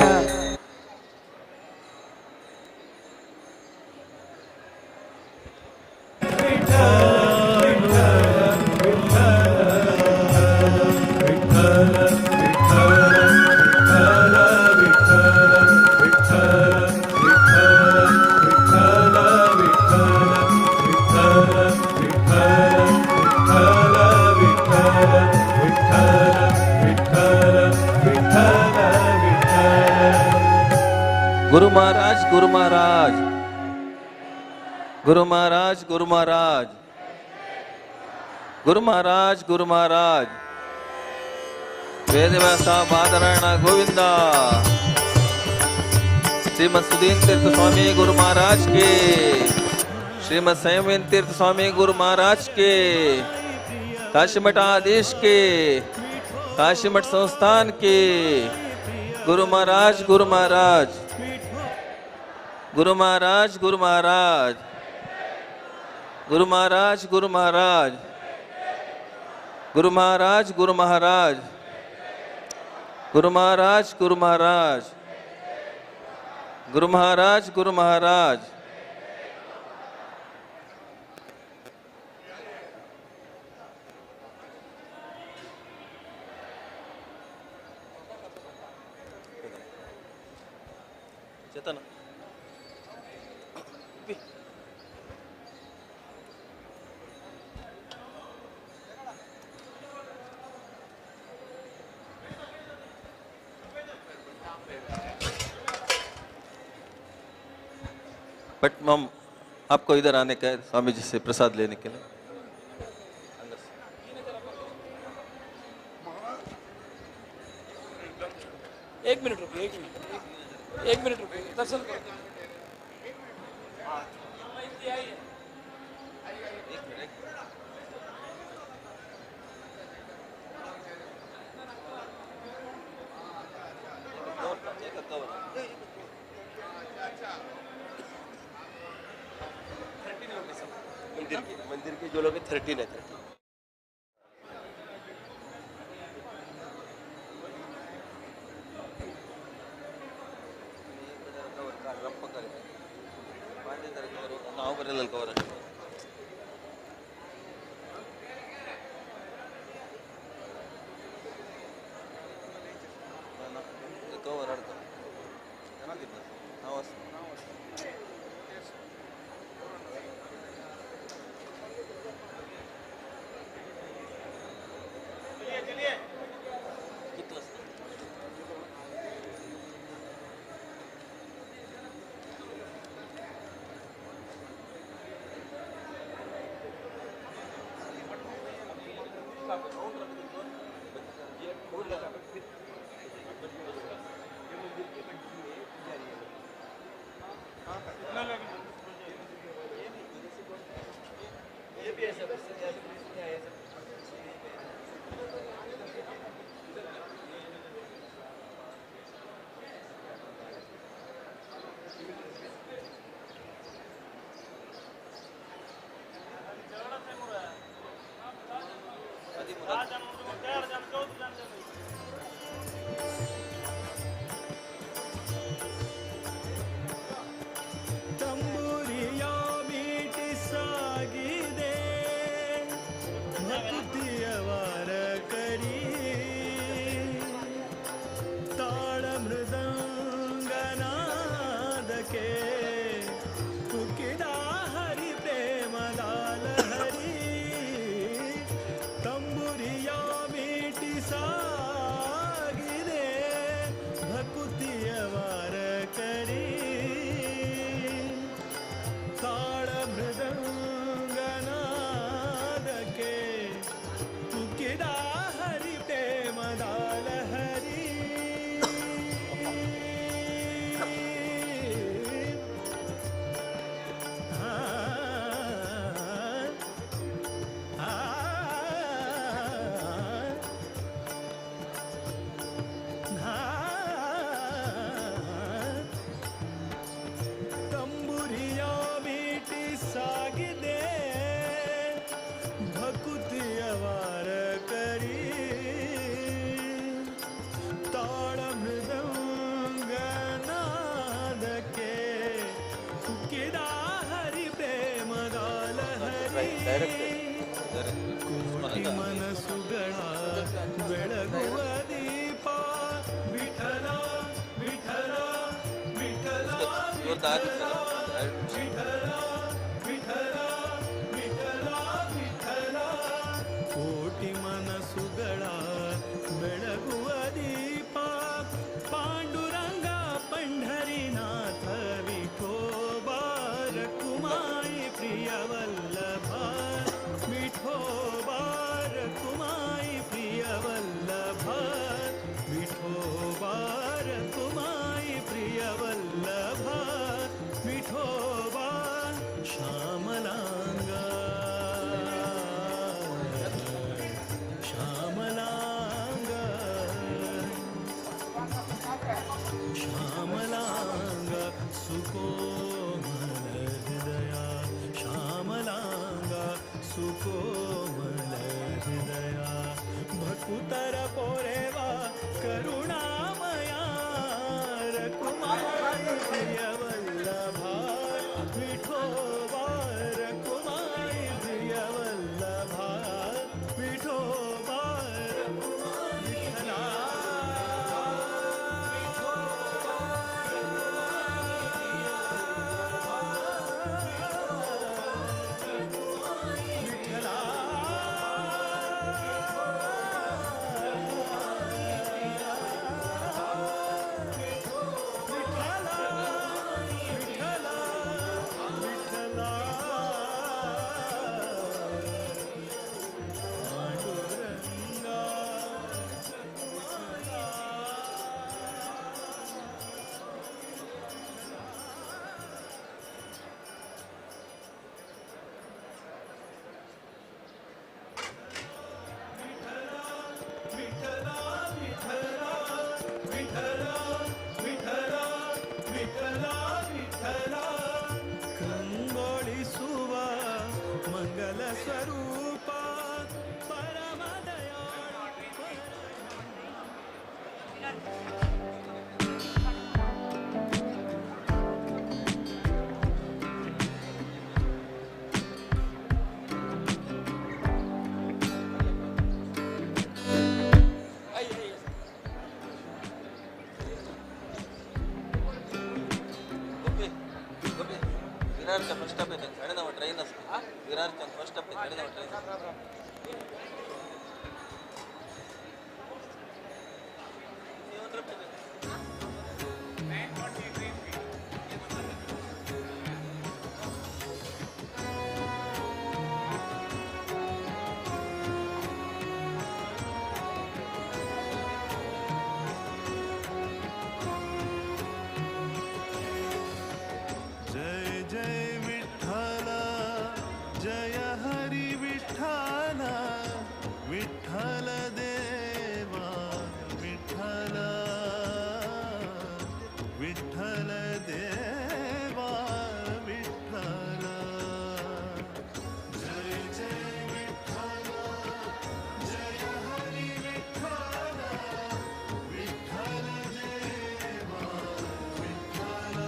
गुरु महाराज गुरु महाराज गुरु महाराज गुरु महाराज गुरु महाराज गुरु महाराज वेद व्यास बादरायण गोविंदा श्रीमद सुदीन तीर्थ स्वामी गुरु महाराज के श्रीमद संयम तीर्थ स्वामी गुरु महाराज के काशी मठाधीश के काशी मठ संस्थान के गुरु महाराज गुरु महाराज गुरु महाराज गुरु महाराज गुरु महाराज गुरु महाराज गुरु महाराज गुरु महाराज गुरु महाराज गुरु महाराज गुरु महाराज गुरु महाराज चेतन बट मम आपको इधर आने का है स्वामी जी से प्रसाद लेने के लिए। एक मिनट रुकिए दर्शन करो। मंदिर के जो लोग 13 है 13 ಡೈರೆಕ್ಟ್ ಮನಸ್ಸುಗಳ ಬೆಳಗುವ ದೀಪ ವಿಠಲ ವಿಠಲ ವಿಠಲ ವಿಠಲ ವಿಠಲ ವಿಠಲ ವಿಠಲ ಕೋಟಿ ಮನಸ್ಸುಗಳ ಬೆಳಗುವ ದೀಪ ಪಾಂಡುರಂಗ ಪಂಢರಿನಾಥ ವಿಠೋಬಾರ ಕುಮಾಯಿ ಪ್ರಿಯವಲ್ಲಭ ವಿಠೋಬಾರ ಕುಮಾಯಿ ಪ್ರಿಯವಲ್ಲಭ ವಿಠೋಬಾರ ಕುಮಾಯಿ ಪ್ರಿಯವಲ್ಲಭ ವಿಠೋಬಾ ಶ್ಯಾಮಲಾಂಗ ಶ್ಯಾಮಲಾಂಗ ಶ್ಯಾಮಲಾಂಗ ಸುಕೋಮಲ ಹೃದಯ ಶ್ಯಾಮಲಾಂಗ ಸುಕೋಮಲ ಹೃದಯ ಭಕುತರ ಪೊರೆವ ಕರುಣಾಮಯ ರಕುಮಾರಿ ಪ್ರಿಯವಲ್ಲಭ ವಿಠೋಬಾರ ಕುಮಾರಿ ಪ್ರಿಯವಲ್ಲಭ ವಿಠೋಬಾರ ವಿಠಲ ಕಂಗೊಳಿಸುವ ಮಂಗಲ ಸ್ವರೂಪ ಪರಮದಯ विरारच्या फर्स्ट स्टॉप येते साडे 9 ट्रेन असते विरारच्या फर्स्ट स्टॉप साडे 9 ट्रेन जय जय विठ्ठल जय हरी विठ्ठल विठ्ठल देवा विठ्ठल विठ्ठल देवा विठ्ठल जय जय विठ्ठल जय हरी विठ्ठल विठ्ठल देवा विठ्ठल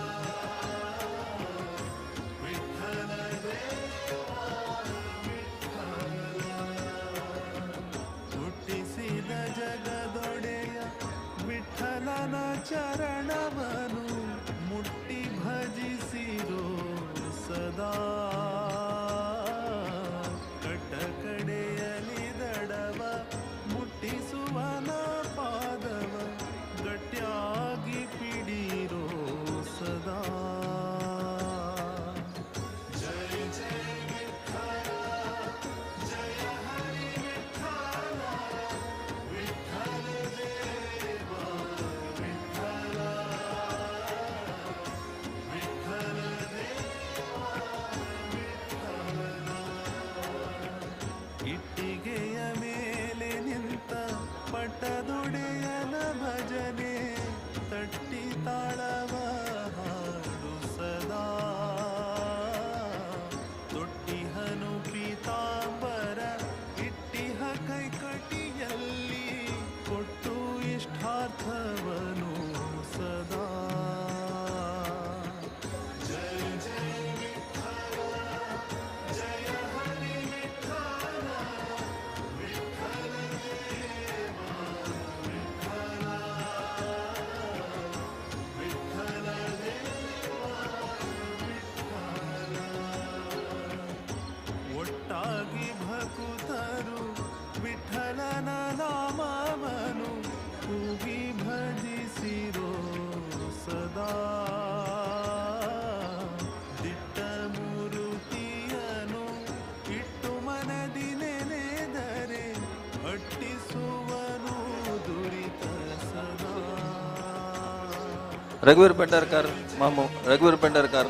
रघुवीर पेंढारकर मामू रघुवीर पेंढारकर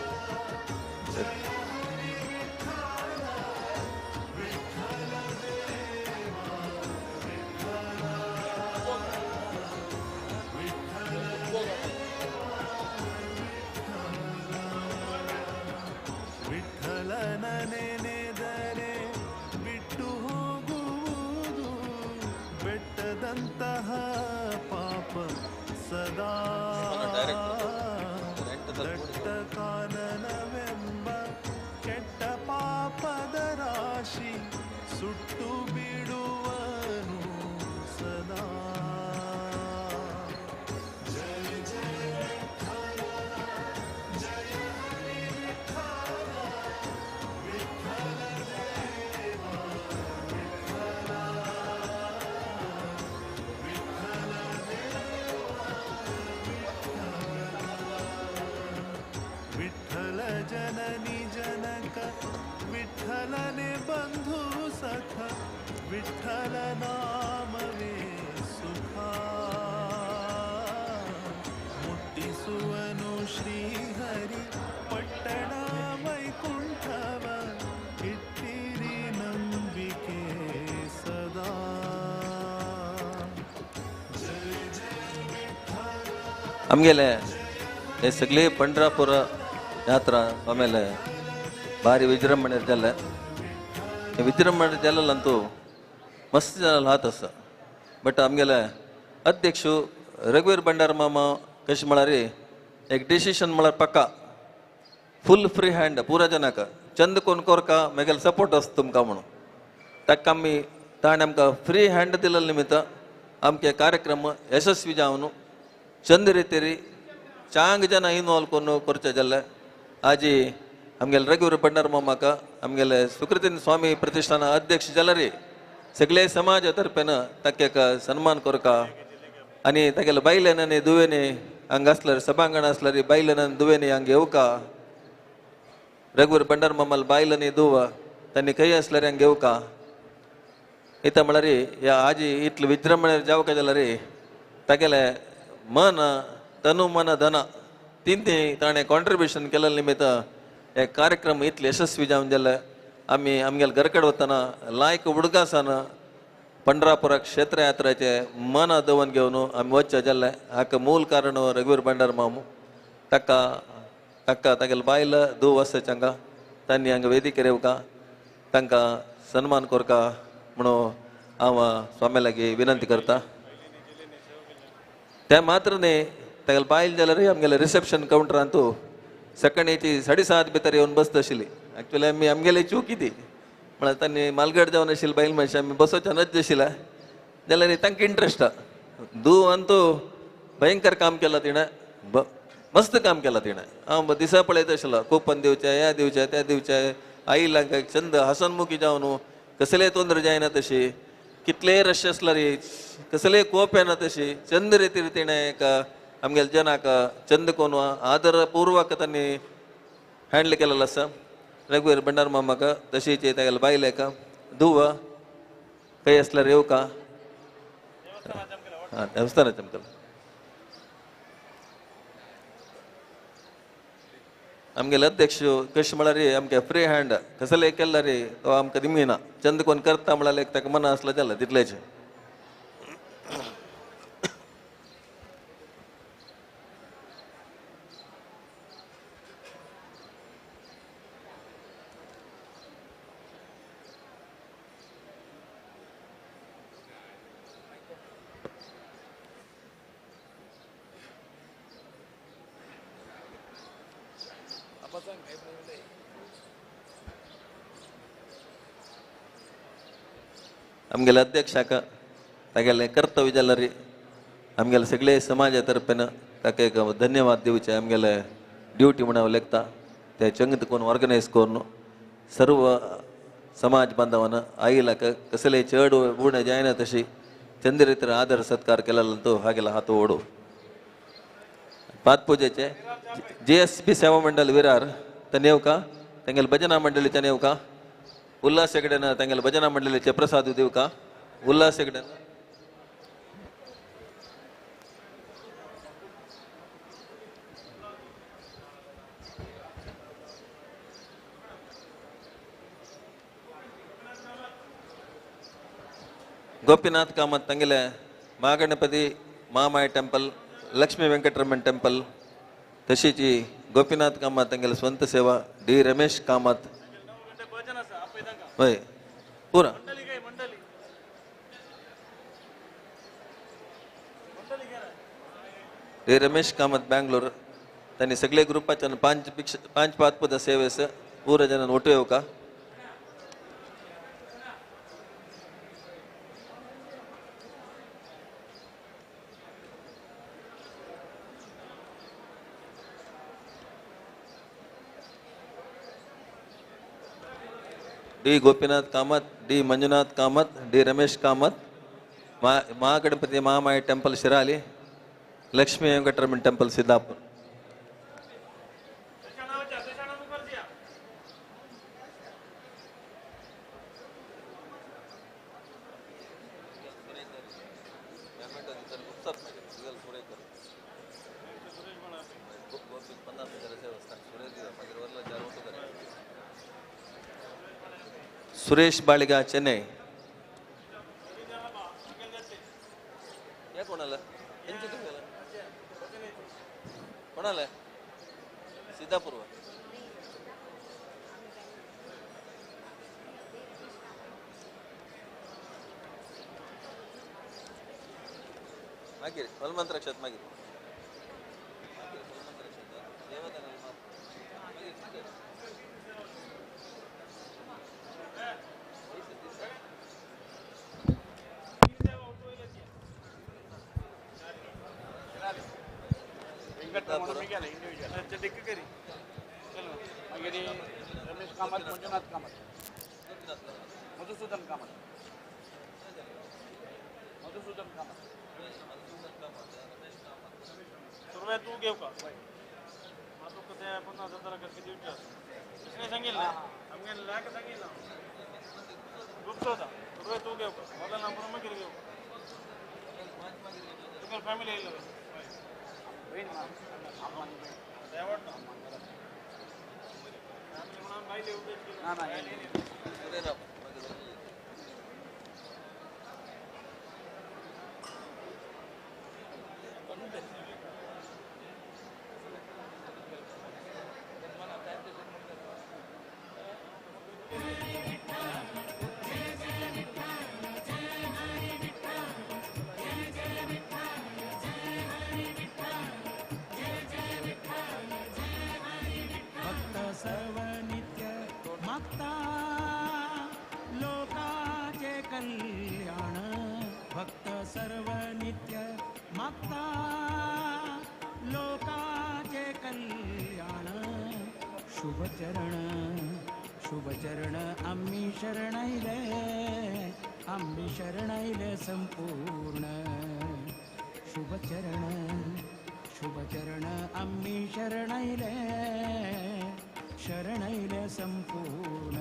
ವಿಠಲನ ನೆನೆದರೆ ಬಿಟ್ಟು ಹೋಗುವುದು ಬೆಟ್ಟದಂತಹ ಪಾಪ ಸದಾ ದಟ್ಟ ಕಾನನವೆಂಬ ಕೆಟ್ಟ ಪಾಪದ ರಾಶಿ ಸುಟ್ಟು ಬಿಡುವನು ಸದಾ. ವಿಠಲ ಜನನಿ ಜನಕ ವಿಠಲನೆ ಬಂಧು ಸಖ ವಿಠಲ ನಾಮವೇ ಸುಖ ಮುಟ್ಟಿಸುವನು ಶ್ರೀಹರಿ ಪಟ್ಟಣ ವೈಕುಂಠವ ಇಟ್ಟಿರಿ ನಂಬಿಕೆ ಸದಾ. आमगेले हे सगळे पंढरापूर यात्रा आमेले भारी विजृंभणे जाले. विजृंभणे जालेलंतू मस्त जालेलो हात आसा. बट आमगेले अध्यक्ष रघुवीर भंडार मामा कशें म्हळ्यार एक डिसिशन म्हळ्यार पक्का फुल फ्री हँड पुरा जनाक चंद कोण कोरका मेगेल सपोर्ट आसता तुमकां म्हणून ताका आमी ताणें आमकां फ्री हँड दिले निमित्त आमचे कार्यक्रम यशस्वी जावन चंद रितीरी चांग जन इन्वॉल्व करून करचे जाल्ले. आजी आमगेले रघुवीर भंडार मामाक आमगेले सुकृतीन स्वामी प्रतिष्ठान अध्यक्ष जाल्यार सगळे समाजा तर्फेन ताका एक सन्मान करका आनी तागेले बायलेन आनी दुवेनी हांगा आसल्यार सभांगण आसल्यार बायलेन आनी दुवेनी हांगा येवका. रघुवीर भंडार मामाल बायल आनी दुव तांणी खंय आसल्यार हांगा येवका. इता म्हळ्यार ह्या आजी इतले विजृंभणे जावका जाल्यार तागेले मन तनु मन धन तीन ताणें कॉन्ट्रिब्युशन केल्या निमित्त हे कार्यक्रम इतले यशस्वी जावन जाले. आमी आमगेले घरकड वतना लायक उडगासान पंढरापुराक क्षेत्र यात्रेचे मन दवन घेवन आमी वचचे जाल्ले. हाका मूल कारण रघुवीर भंडार मामू ताका ताका तागेले बायल धूव आसा हांगा तांणी हांगा वेदिकेर येवका तांकां सन्मान करका म्हणून हांव स्वामी लागीं विनंती करता. ते मात्र न्ही तागेले बायल जाल्यार आमगेले रिसेप्शन कावंटरांतू सकाळीची 7:30 भितर येवन बसता आशिल्ली. एक्चुअली आमी आमगेली चूक ती म्हळ्यार तांणी मालगड जावन आशिल्ली बायल मनशां आमी बसोवच्या नच आशिल्ल्या जाल्यार तांकां इंट्रस्ट धूव अंतू भयंकर काम केलां तिणें मस्त काम केलां तिणें. हांव दिसा पळयत आशिल्लो कुपन दिवचें ह्या दिवचें त्या दिवचें आईलांक चंद हसनमुखी जावन कसलेय तोंदर जायना तशी कितलेय रश आसल्यार कसलेय कोप येना तशी चंद रितीर तिणें एक आमगेले जनाक चंद कोण आदरपूर्वक तांणी हँडल केलेलो आसा. रघुवीर भंडार मामाक तशीच तागेले बायलेक धुव खंय आसल्यार येवका. देवस्थानाचें आमकां आमगेले अध्यक्ष कशें म्हळ्यार आमगे फ्री हँड कसलेय केल्यार तो आमकां दिमिना. चंद कोण करता म्हळ्यार ताका मना आसलें जालें तितलेंच. आमगेले अध्यक्षाक तागेले कर्तव्य जाल्यार आमगेले सगळे समाजा तर्फेन ताका एक धन्यवाद दिवचे. आमगेले ड्युटी म्हणून हांव लेखता ते चंगत करून ऑर्गनायज करून सर्व समाज बांधवान आईलाक कसलेय चड उणें जायना तशी चंद रितीर आदर सत्कार केलेलो तो हागेलो हात ओडू. पादपूजेचे JSB सेवा मंडळ विरार तांणी येवका. तांगेले भजना मंडळीच्यान येवका. उल्हास हेगडेन तांगेले भजना मंडळीचे प्रसाद दिवका. उल्हास हेगडेन ಗೋಪಿನಾಥ್ ಕಾಮತ್ ತಂಗಿಲೆ ಮಹಾಗಣಪತಿ महामाय टेंपल लक्ष्मी वेंकटरमण टेंपल तशीची गोपीनाथ कामत ತಂಗಿಲೆ ಸ್ವಂತ ಸೇವಾ ಡಿ ರಮೇಶ್ ಕಾಮತ್ होय पुरा डी रमेश कामत बेंगलोर त्यांनी सगळे ग्रुपाच्या पाच पाचपद सेवेस पूर्ण जण ओटू येऊ का D Gopinath Kamath D Manjunath Kamath D Ramesh Kamath Mahaganapati Mahamaya temple Shirali Lakshmi Venkataramana temple Siddapur Suresh Baliga Chennai या कोणाला कोणाला सिद्धापूर्व मागिरी हनुमंत रक्षात मागिरी रमेश कामत मंजुनाथ कामत मधुसूदन कामत सुरुवात तू घेऊ का तू कधी 50,000 करके देऊ इसने सांगेल ना आम्ही लाख सांगेल ना ग्रुप होता सुरुवात तू घेऊ का मला नंबर मग घेऊ तुझ्या फॅमिली येईल होईल ना ना ना सर्व नित्य मागता लोकाचे कल्याण भक्त सर्व नित्य मागता लोकाचे कल्याण शुभचरण आम्ही शरणैले संपूर्ण शुभचरण आम्ही शरणैले संपूर्ण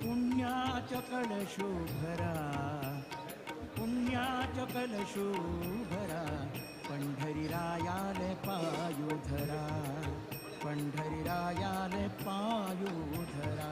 पुण्याच कलशुभरा पंढरीरायाले पायुधरा पंढरीरायाले पायुधरा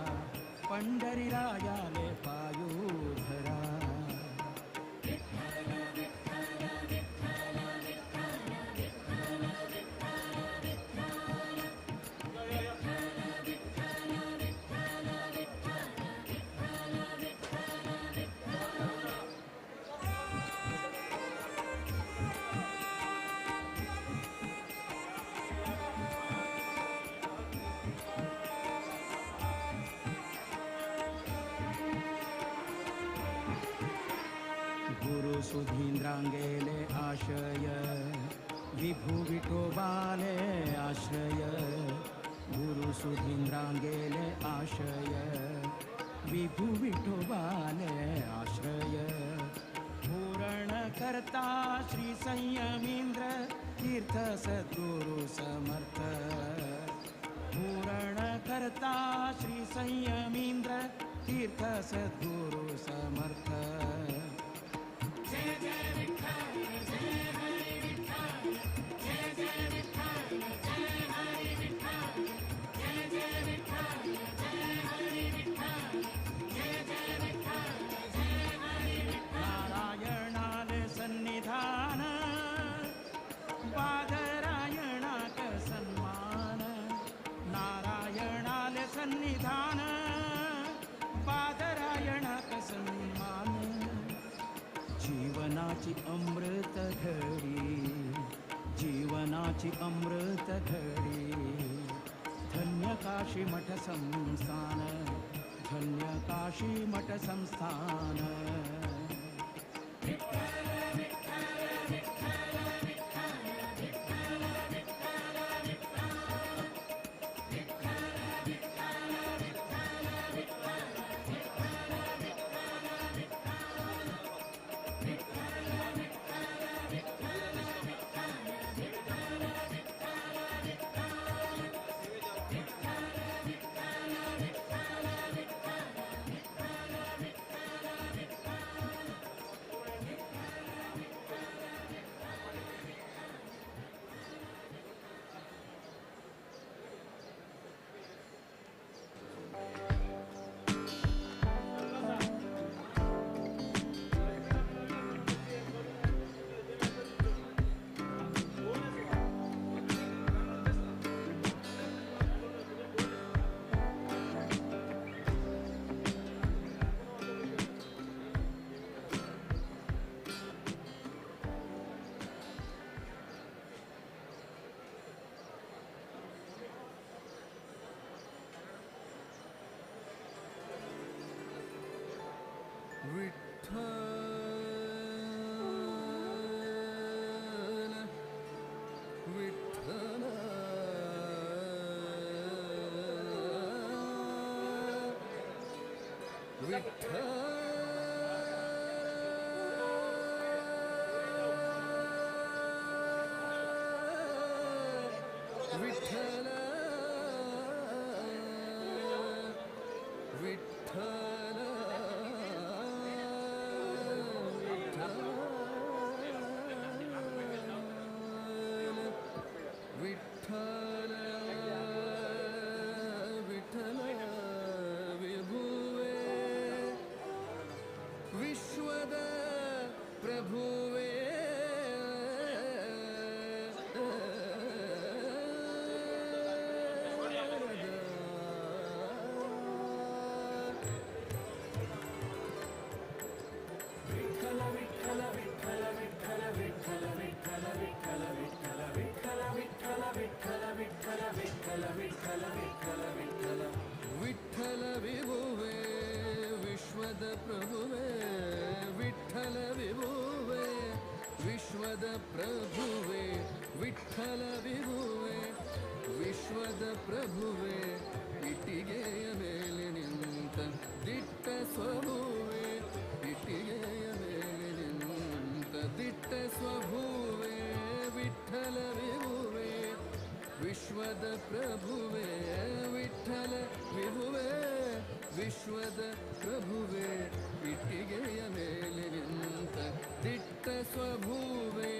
गुरु सुधींद्रांगेले आशय विभू विठोबाले आश्रय गुरु सुधींद्रांगेले आशय विभू विठोबाले आश्रय पूर्ण करता श्री संयमींद्र तीर्थ सद्गुरु समर्थ पूर्ण करता श्री संयमींद्र तीर्थ सद्गुरु समर्थ सन्निधान बादरायणाक सन्मान जीवनाची अमृत घडी जीवनाची अमृत घडी धन्य काशी मठ संस्थान धन्य काशी मठ संस्थान विठ्ठल विठ्ठल विठ्ठल विठ्ठल विठ्ठल विठ्ठल विठ्ठल विभुवे विश्वद प्रभुवे विठ्ठल विभुवे विश्वद प्रभुवे विठ्ठल विभुवे विश्वद प्रभुवे विठ्ठल विभुवे विश्वद प्रभुवे इटिಗೆಯ ಮೇಲೆ ನಿಂತ ದಿಟ್ಟ ಸ್ವಭುವೆ ಇಟಿಗೆಯ ಮೇಲೆ ನಿಂತ ದಿಟ್ಟ ಸ್ವಭುವೆ ವಿಠ್ಠಲ ವಿಭುವೆ ವಿಶ್ವದ ಪ್ರಭುವೆ ವಿಠ್ಠಲ ವಿಭುವೆ ವಿಶ್ವದ ಪ್ರಭುವೆ ಇಟ್ಟಿಗೆಯ ಮೇಲೆ ನಿಂತ ದಿಟ್ಟ ಸ್ವಭುವೆ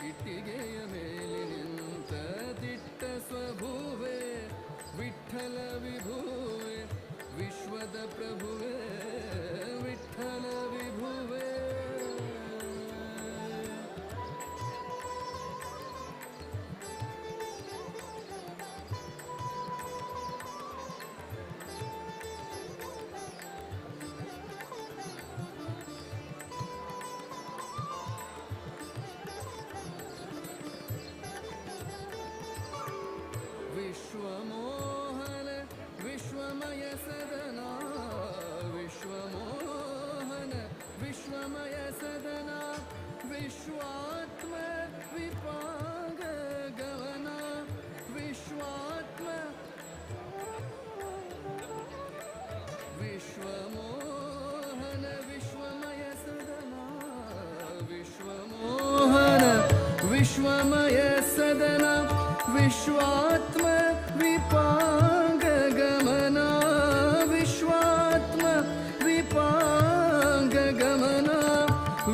ಇಟ್ಟಿಗೆಯ ಮೇಲೆ ನಿಂತ ದಿಟ್ಟ ಸ್ವಭುವೆ ವಿಠ್ಠಲ ವಿಭುವೆ ವಿಶ್ವದ ಪ್ರಭುವೆ ವಿಠ್ಠಲ ವಿಭುವೆ विश्वमोहन विश्वमय सदना विश्वमोहन विश्वमय सदना विश्वात्म विपाग गवना विश्वात्म विश्वमोहन विश्वमय सदना विश्वमोहन विश्वमय सदना विश्वात्म विपांग गमना विश्वात्म विपांग गमना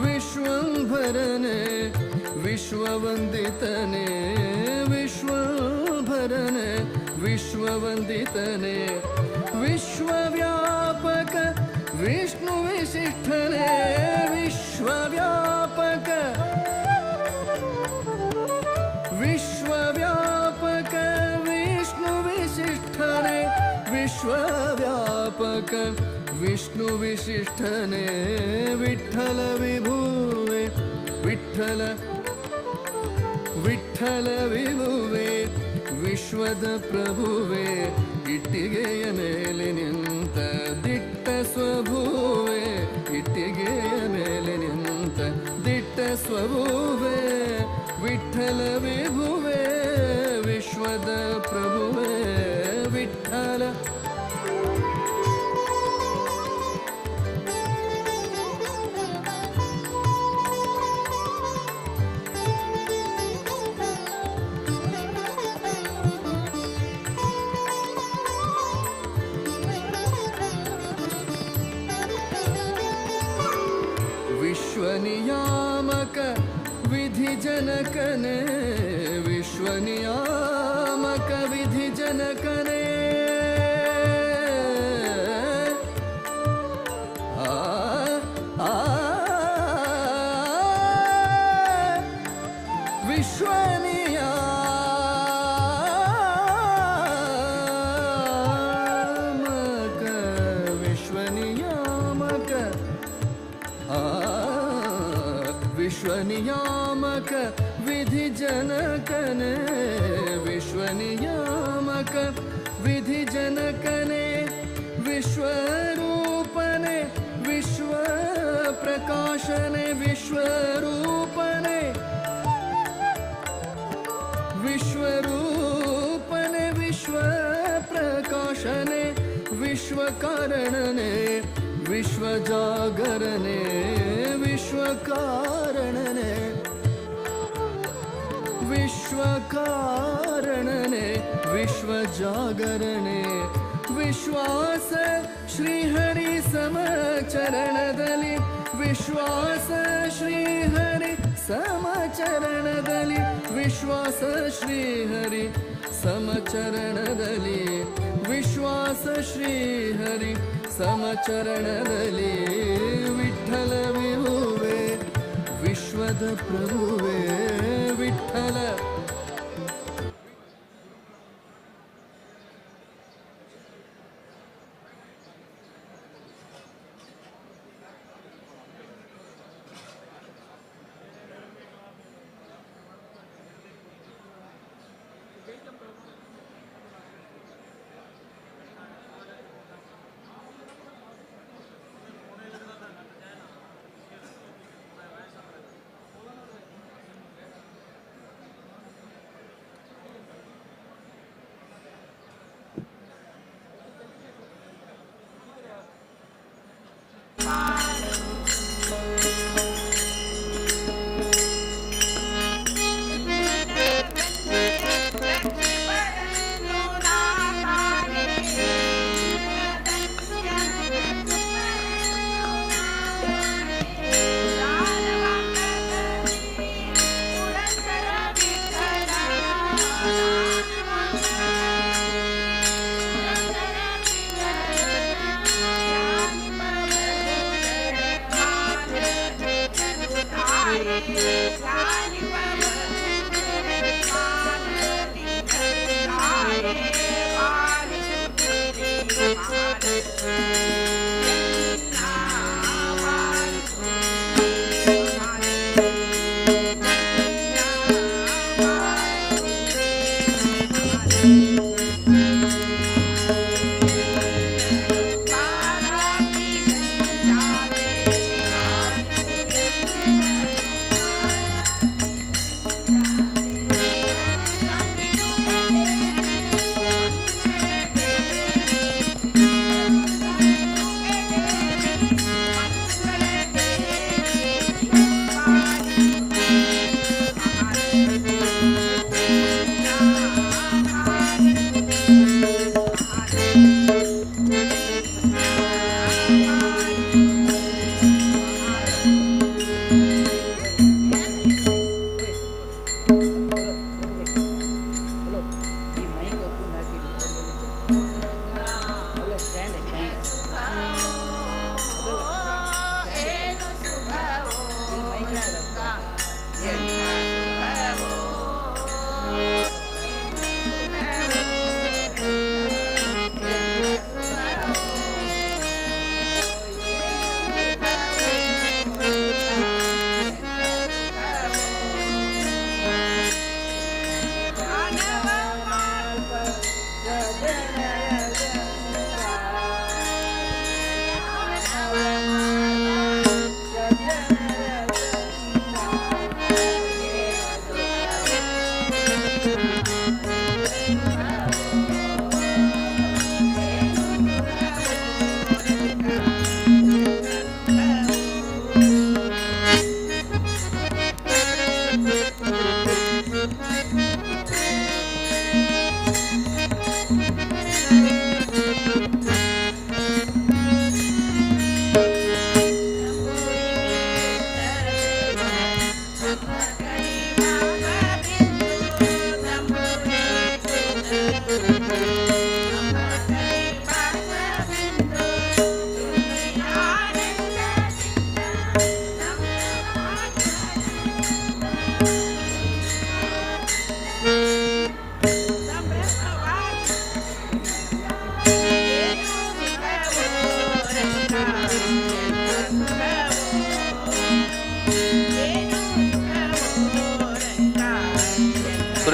विश्वंभरने विश्ववंदितने विश्वंभरने विश्ववंदितने विश्वव्यापक विष्णु विशिष्टने विश्वव्यापक विश्वव्यापक विष्णु विशिष्टने विश्व विश्वव्यापक विष्णु विशिष्टने विठ्ठल विभुवे विठ्ठल विठ्ठल विभुवे ವಿಶ್ವದ ಪ್ರಭುವೆ ಇಟ್ಟಿಗೆಯ ಮೇಲೆ ನಿಂತ ದಿಟ್ಟ ಸ್ವಭುವೆ ಇಟ್ಟಿಗೆಯ ಮೇಲೆ ನಿಂತ ದಿಟ್ಟ ಸ್ವಭುವೆ ವಿಠ್ಠಲ ವಿಭುವೆ ವಿಶ್ವದ ಪ್ರಭುವೆ ವಿಠ್ಠಲ विश्वनियामक विधिजनकने विश्वनियामक विधिजनकने विश्वनियामक विधिजनकने विश्वनियामक विधिजनकने विश्वरूपने विश्वप्रकाशने विश्वरूपने विश्वरूपने विश्वप्रकाशने विश्वकारणने विश्वजागरणे विश्वकारणने विश्वकारणने विश्वजागरणे विश्वास श्रीहरि समचरणदलि विश्वास श्रीहरि समचरणदलि विश्वास श्रीहरि समचरणदलि विश्वास श्रीहरि समचरणदलि विठ्ठल विभुवे विश्वद प्रभुवे Vitthal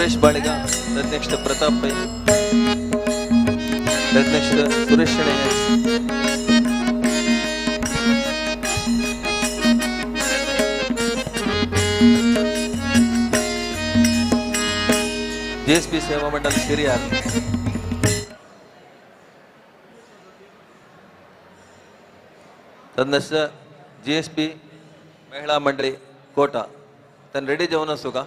Suresh Baliga, next Pratap Pai, next Suresh Shenoy, JSP Seva Mandal ಸಿರಿಯಾರ್, तदनंतर GSP महिला मंडळी कोटा तन रेडी जेवण असतो का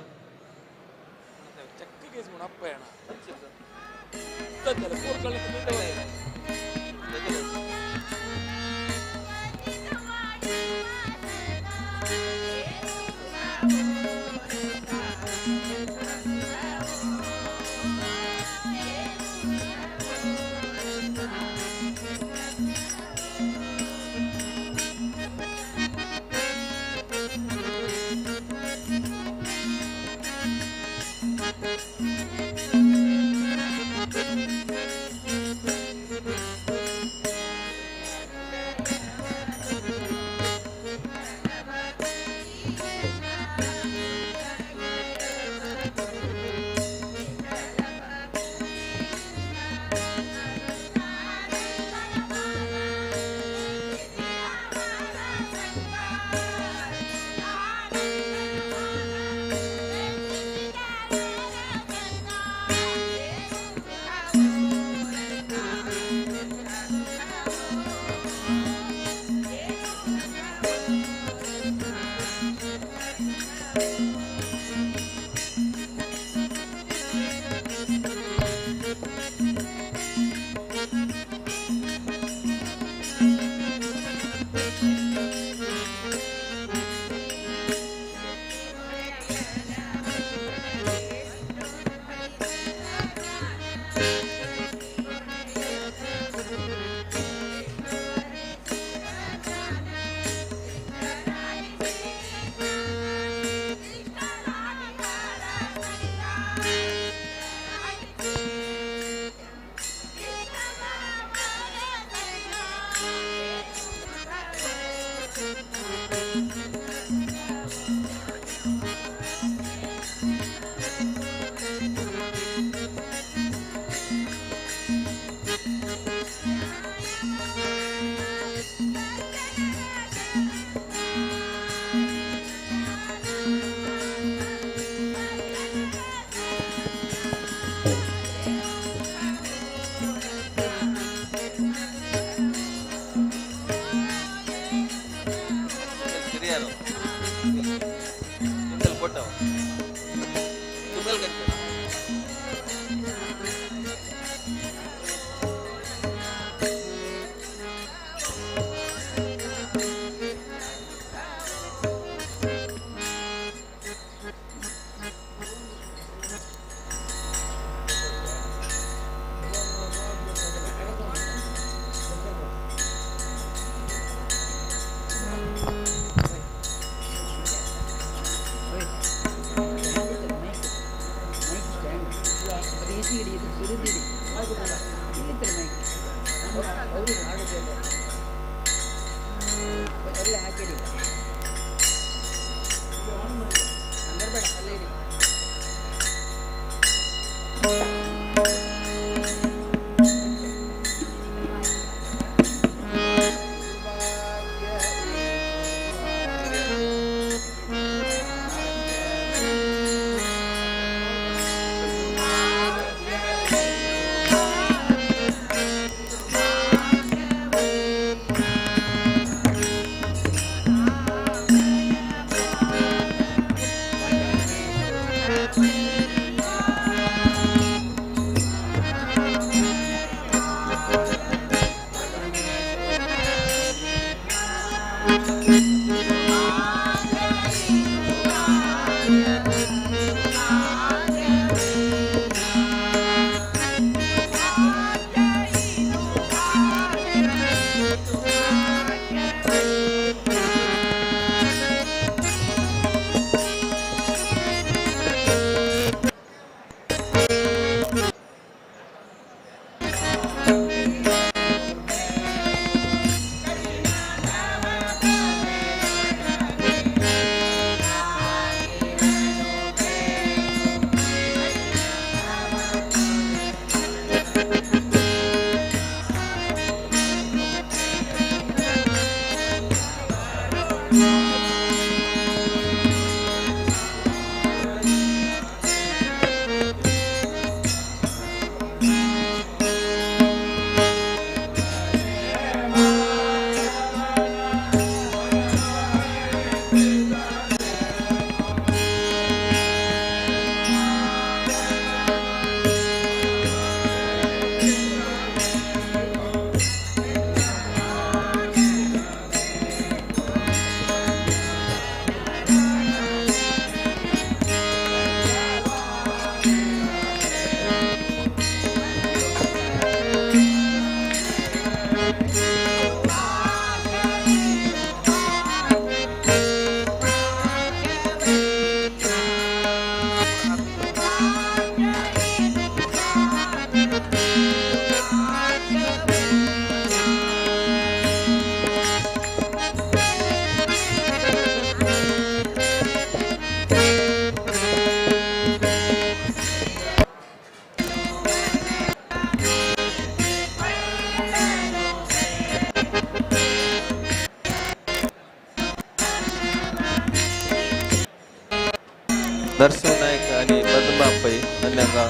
नरसिंह नाईक आणि पद्मा पै अन्यांगा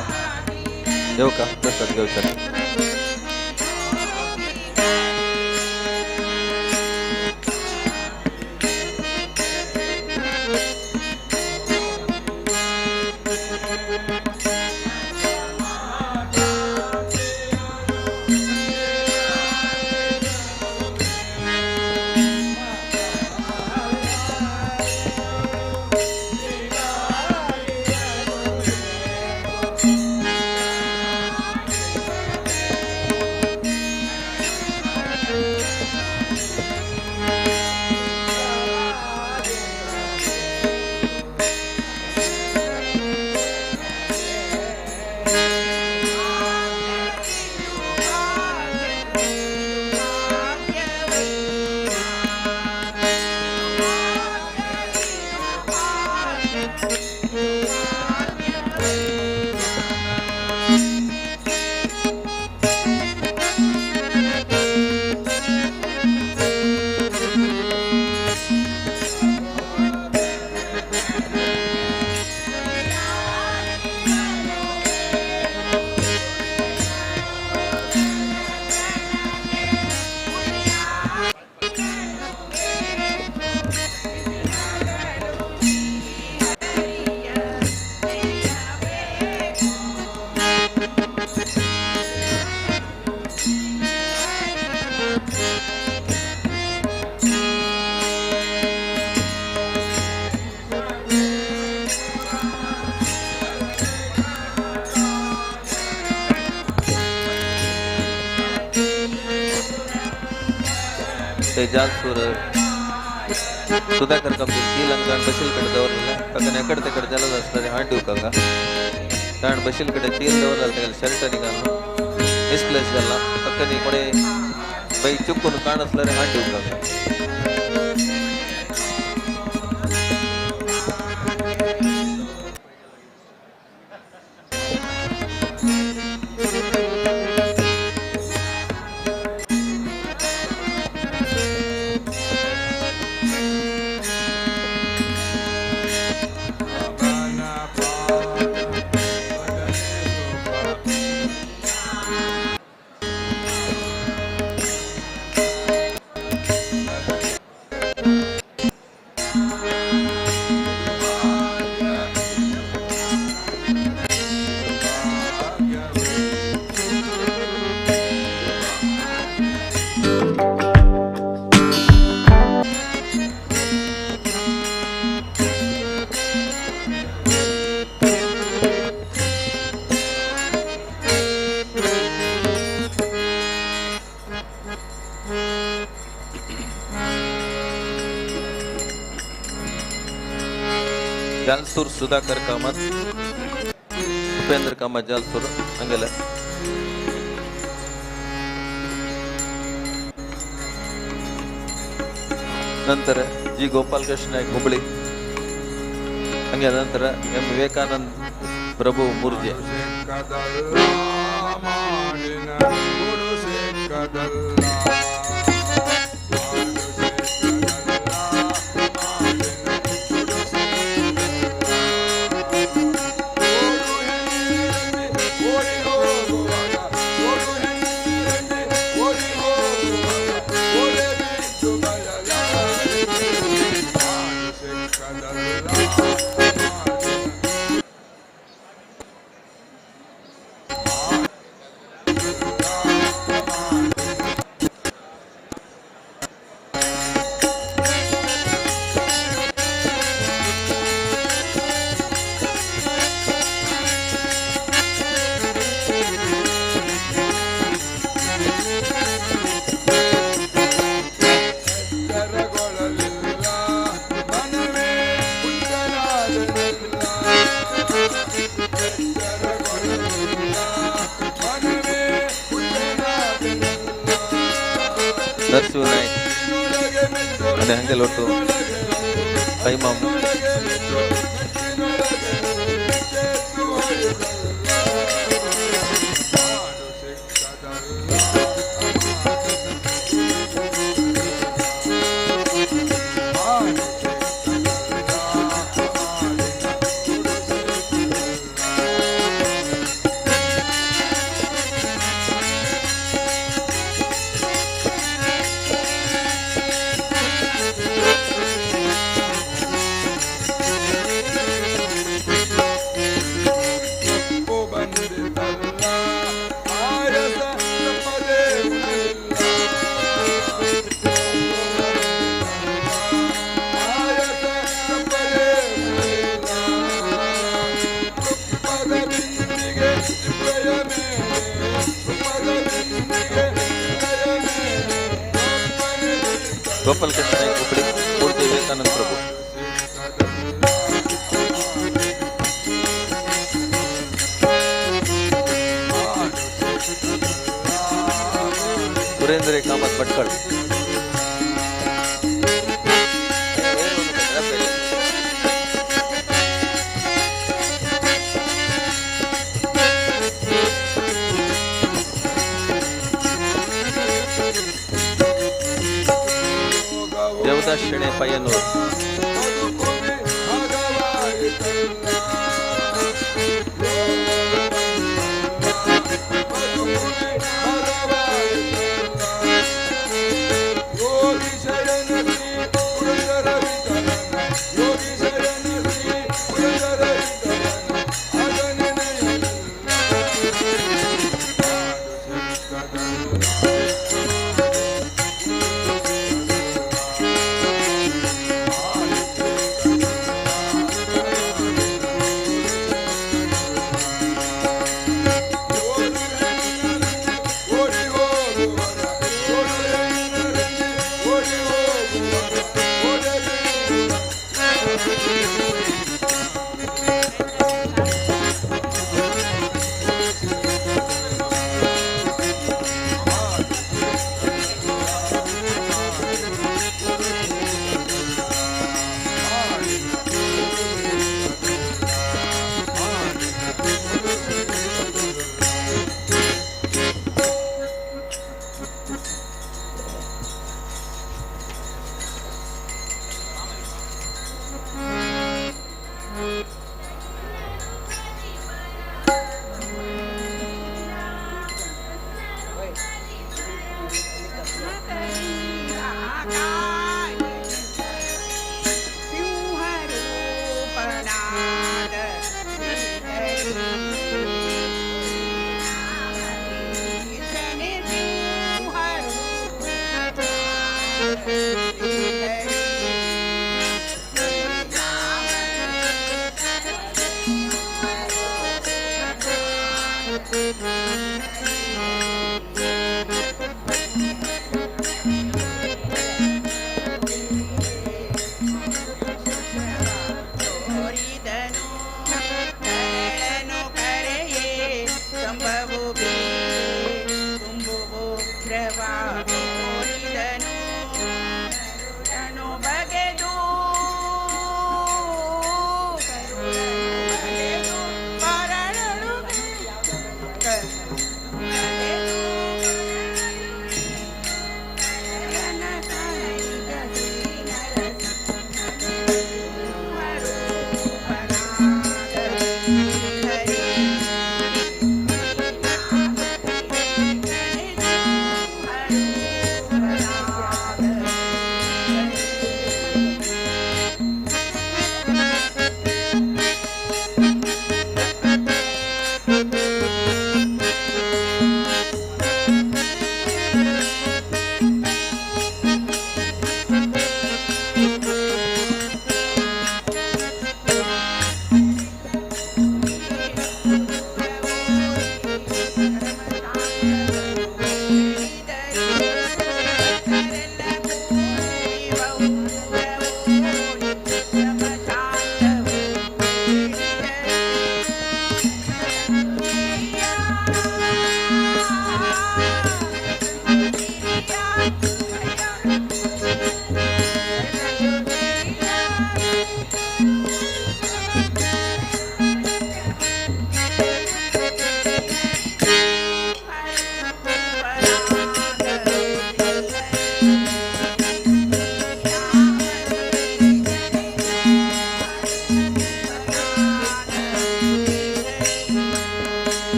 येऊ का प्रसाद घेवच्याक. जालसूर सुधाकर कंपनी ತೀಲಂಗಾಣ ಬಶಿಲ್ ಕಡೆ ದವರಲ್ಲ ಪಕ್ಕನೆ ಎಕಡೆ ತೆಕಡೆ ಜಲದ ಅಷ್ಟೇ ಹಾಂಡಿ ಉಕ್ಕಂಗ ಕಾಣ ಬಶಿಲ್ ಕಡೆ ತೀಲ್ ದವರಲ್ಲ ತೆಗಲ್ ಶರ್ಟ್ ಅನಿಗಾನು ಮಿಸ್ಪ್ಲೇಸ್ ಅಲ್ಲ ಪಕ್ಕನೆ ಕೊಡೆ ಬೈ ಚುಕ್ಕುನು ಕಾಣಸ್ಲರೆ ಹಾಂಡಿ ಉಕ್ಕಂಗ. जालसूर सुधाकर कामत उपेंद्र कामत जालसूर हंगेला ನಂತರ ಜಿ ಗೋಪಾಲಕೃಷ್ಣ ನಾಯ್ಕ ಹುಬ್ಬಳ್ಳಿ ಹಂಗೆ ನಂತರ ಎಂ ವಿವೇಕಾನಂದ್ ಪ್ರಭು ಮುರ್ಜೆ. नरसिंह नाईक અને હંગેલોટુ પૈમામુ ಗೋಪಾಲಕೃಷ್ಣ ನಾಯ್ಕ ಹುಬ್ಳಿ, ಮೂರ್ತಿ ವಿವೇಕಾನಂದ ಪ್ರಭು. ಸುರೇಂದ್ರ ಕಾಮತ್ ಭಟ್ಕಳ್. ದೇವದಾಸ್ ಶೆಣೆ ಪಯ್ಯನೂರು.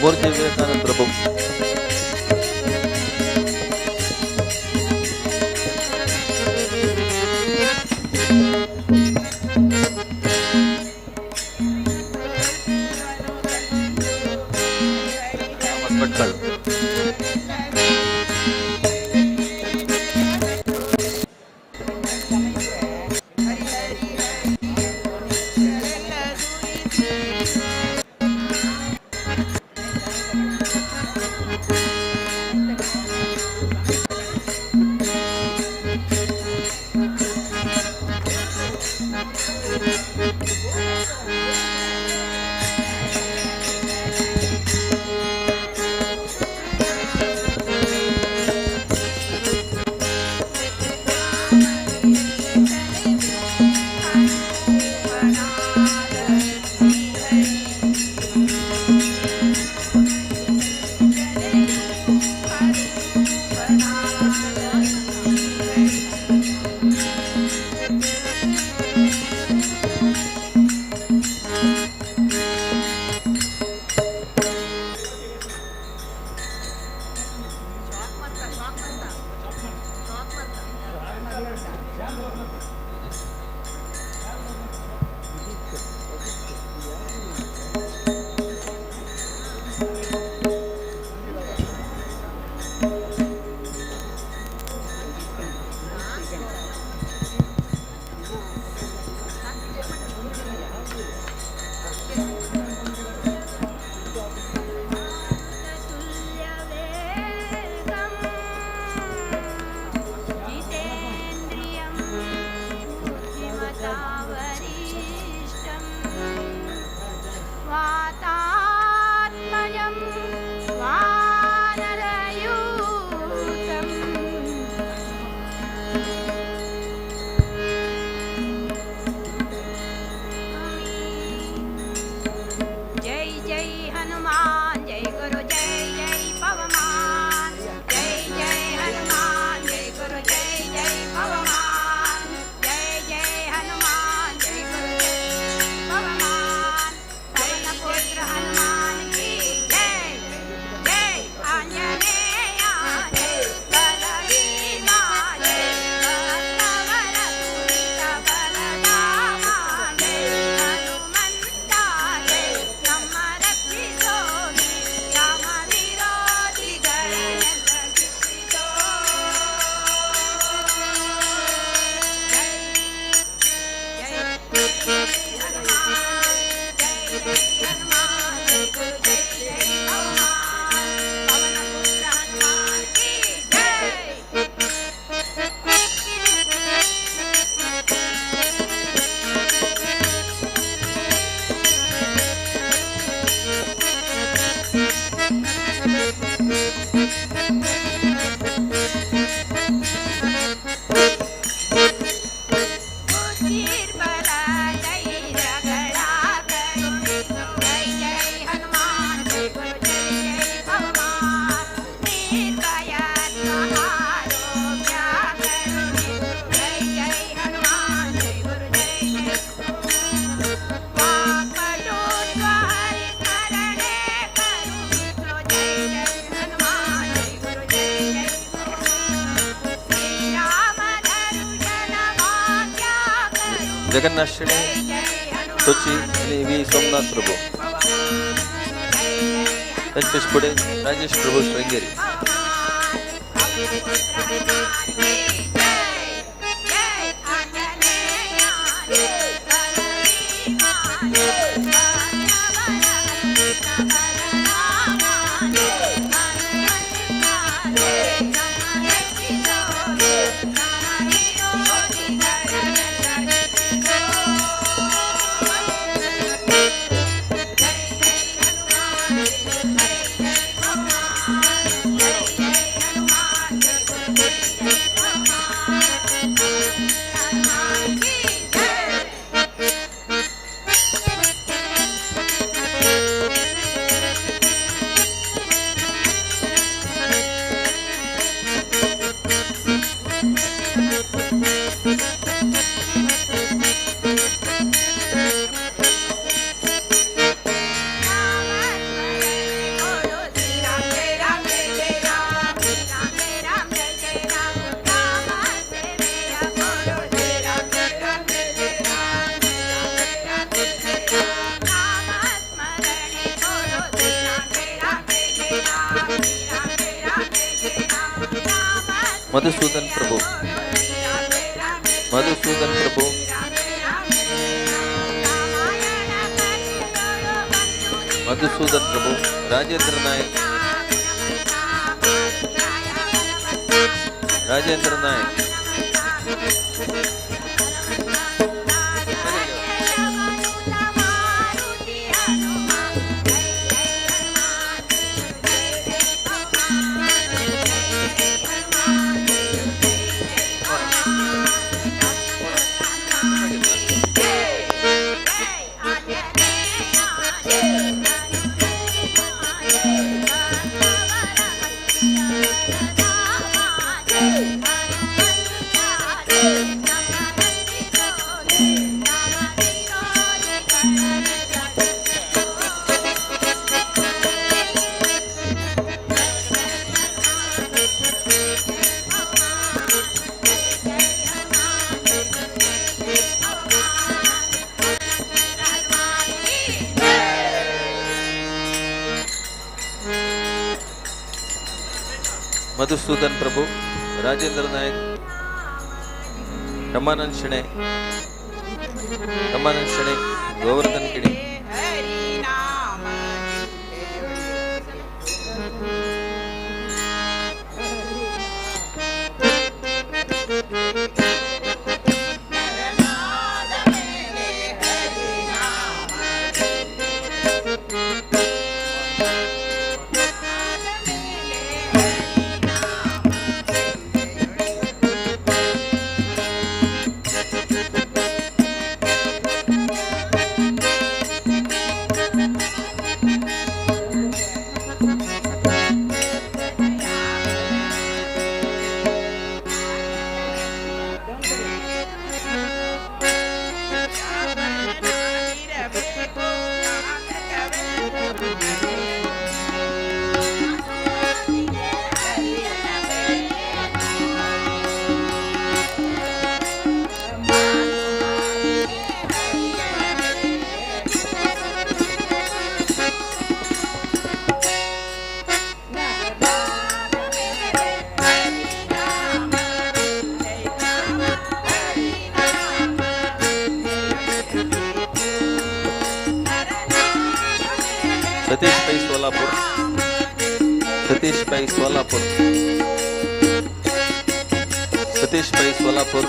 ಮೂರ್ತಿ ವಿವೇಕಾನಂದ ಪ್ರಭು. ಭಟ್ಕಳ್. जगन्नाथ शेणे कोची आणि व्ही सोमनाथ प्रभू. त्यांच्याच पुढे राजेश प्रभू श्रृंगेरी. मधुसूदन प्रभु, मधुसूदन प्रभु, मधुसूदन प्रभु, राजेंद्र नायक, राजेंद्र नायक, मधुसूदन प्रभु, राजेंद्र नायक, रमानंद शेणे, गोवर्धन किडी. Satish Pai Solapur, Satish Pai Solapur, Satish Pai Solapur,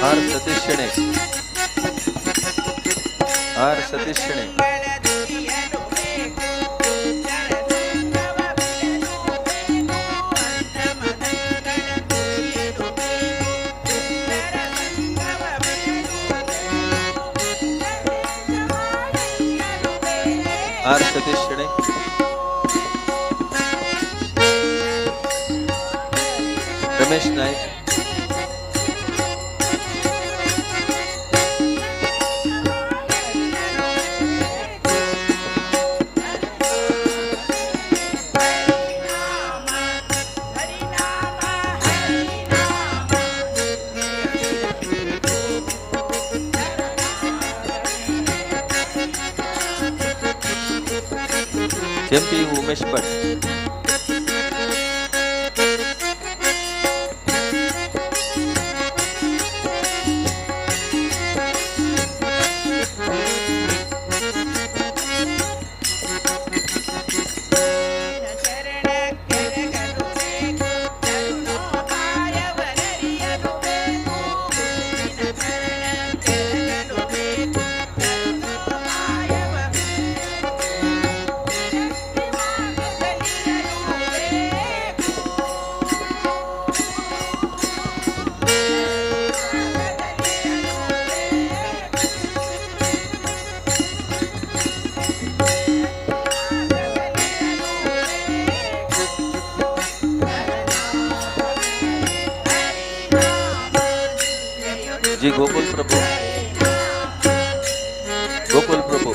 R Satish Shenoy, R Satish Shenoy, R Satish Shenoy, Ramesh Nayak, MP Umesh Bhat. G Gokul Prabhu. Gokul Prabhu.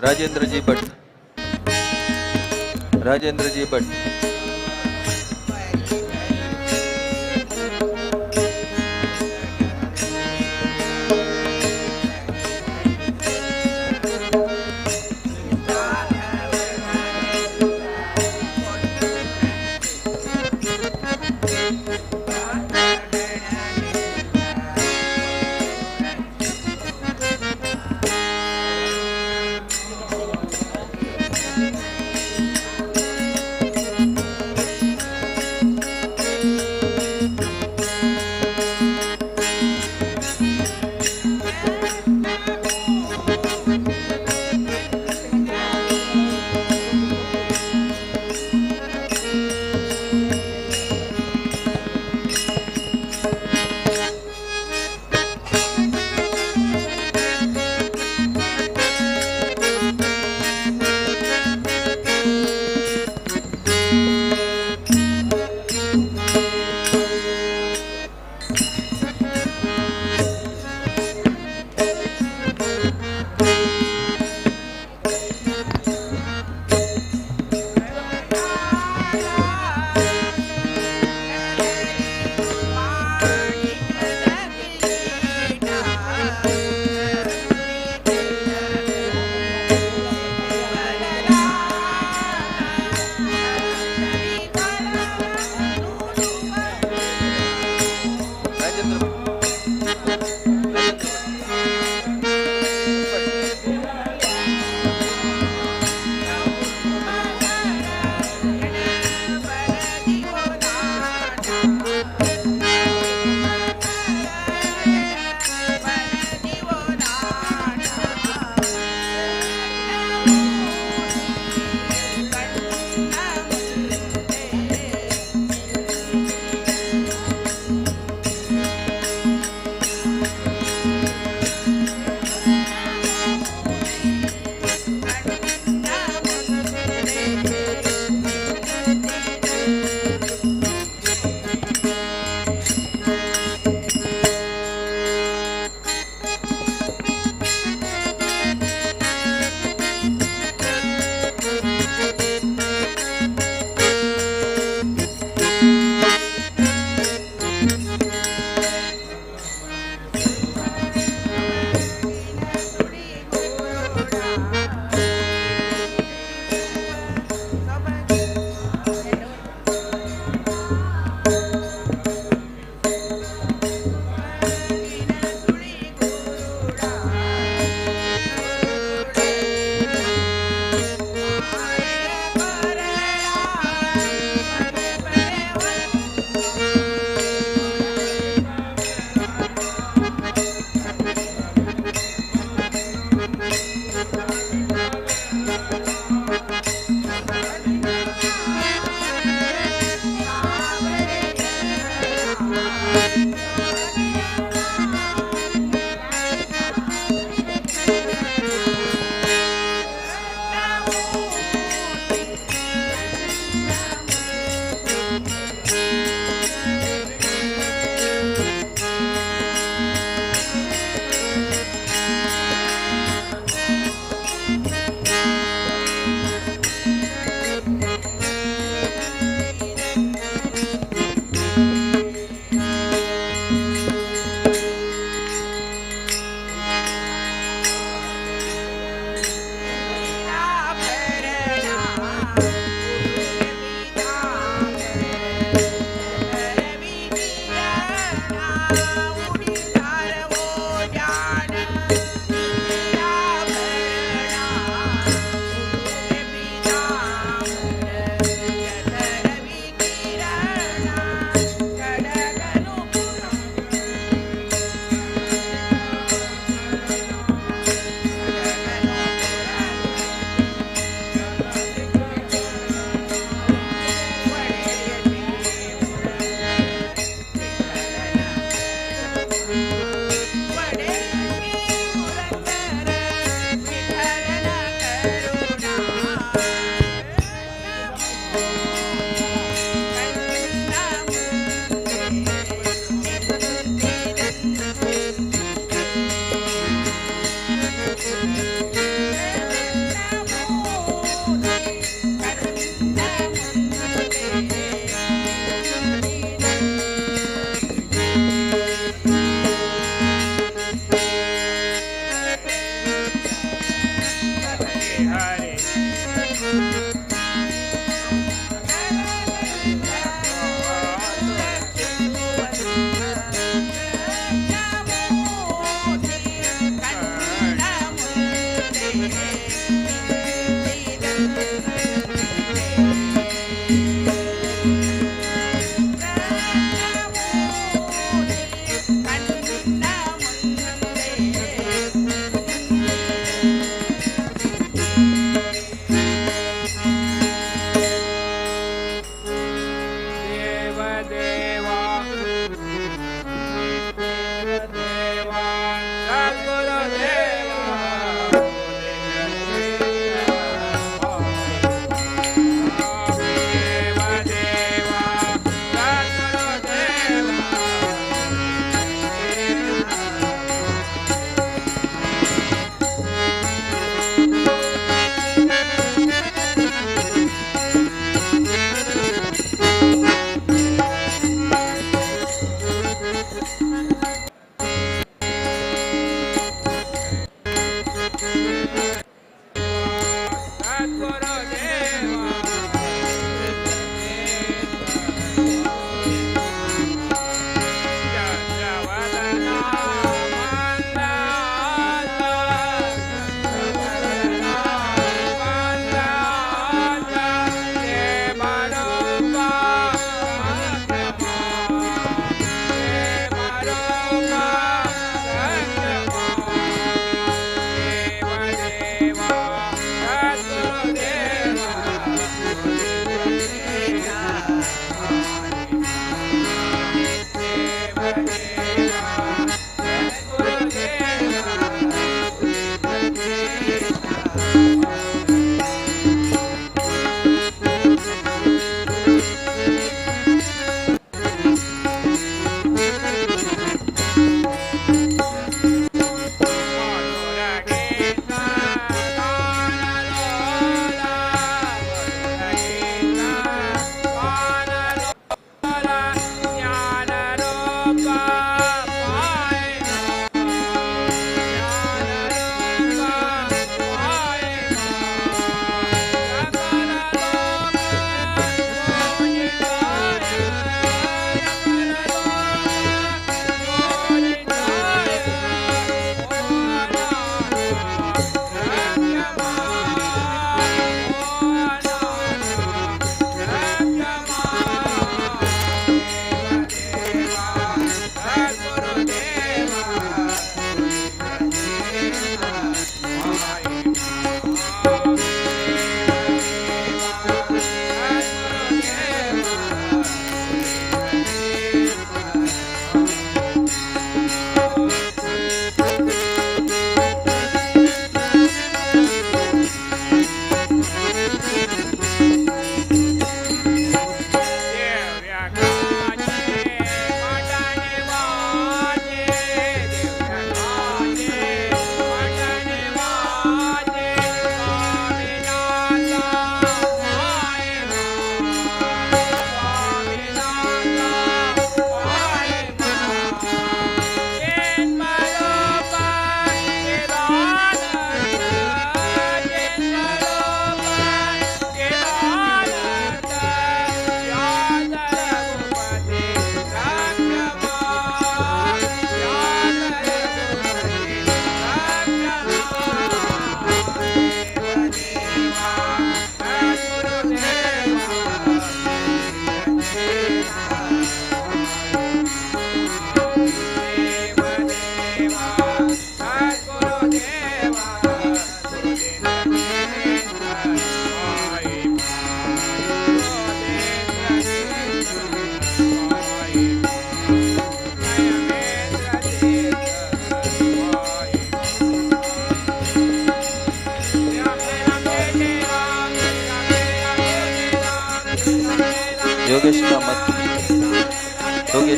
Rajendra G Bhat. Rajendra G Bhat.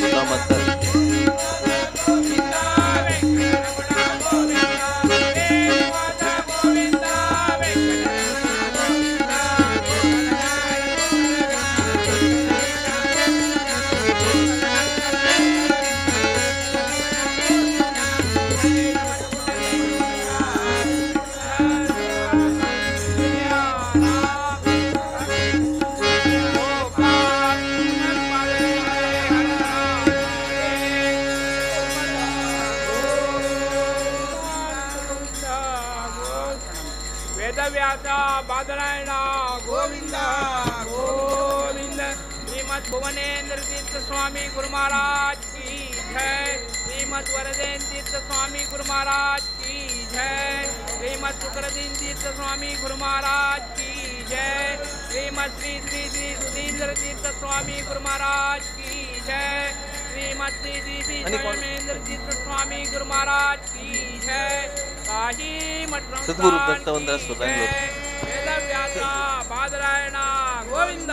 Prakash Kamath Vedavyasa Badarayana Govind Govind. Shrimad Bhuvanendra Tirtha Swami Guru Maharaj की जय। श्रीमद वरदेन तीर्थ स्वामी गुरु महाराज की जय। श्रीमद सुखरदीन तीर्थ स्वामी गुरु महाराज की जय। श्रीमद श्री श्री श्री सुधींद्र तीर्थ स्वामी गुरु महाराज की जय। श्रीमद श्री श्री श्री स्वयमेंद्र तीर्थ स्वामी गुरु महाराज की जय। काशी मठ सद्गुरु दत्तवंदर बेंगलूर। वेदव्यास बादरायण गोविंद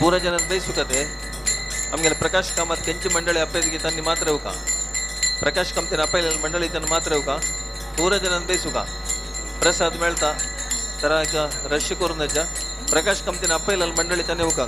पूरा जन बयसुकते आमगे प्रकाश कामत केंची मंडळी अप्पेदिगे तन्नी मात्र येऊ का प्रकाश कामतीन अप्पयलेल मंडळी तन्न मात्र येऊ का पूरा जन बयसुका प्रसाद मेळता तर रश करून जा प्रकाश कामतीन अप्पयलेल मंडळी तन्ने येऊ का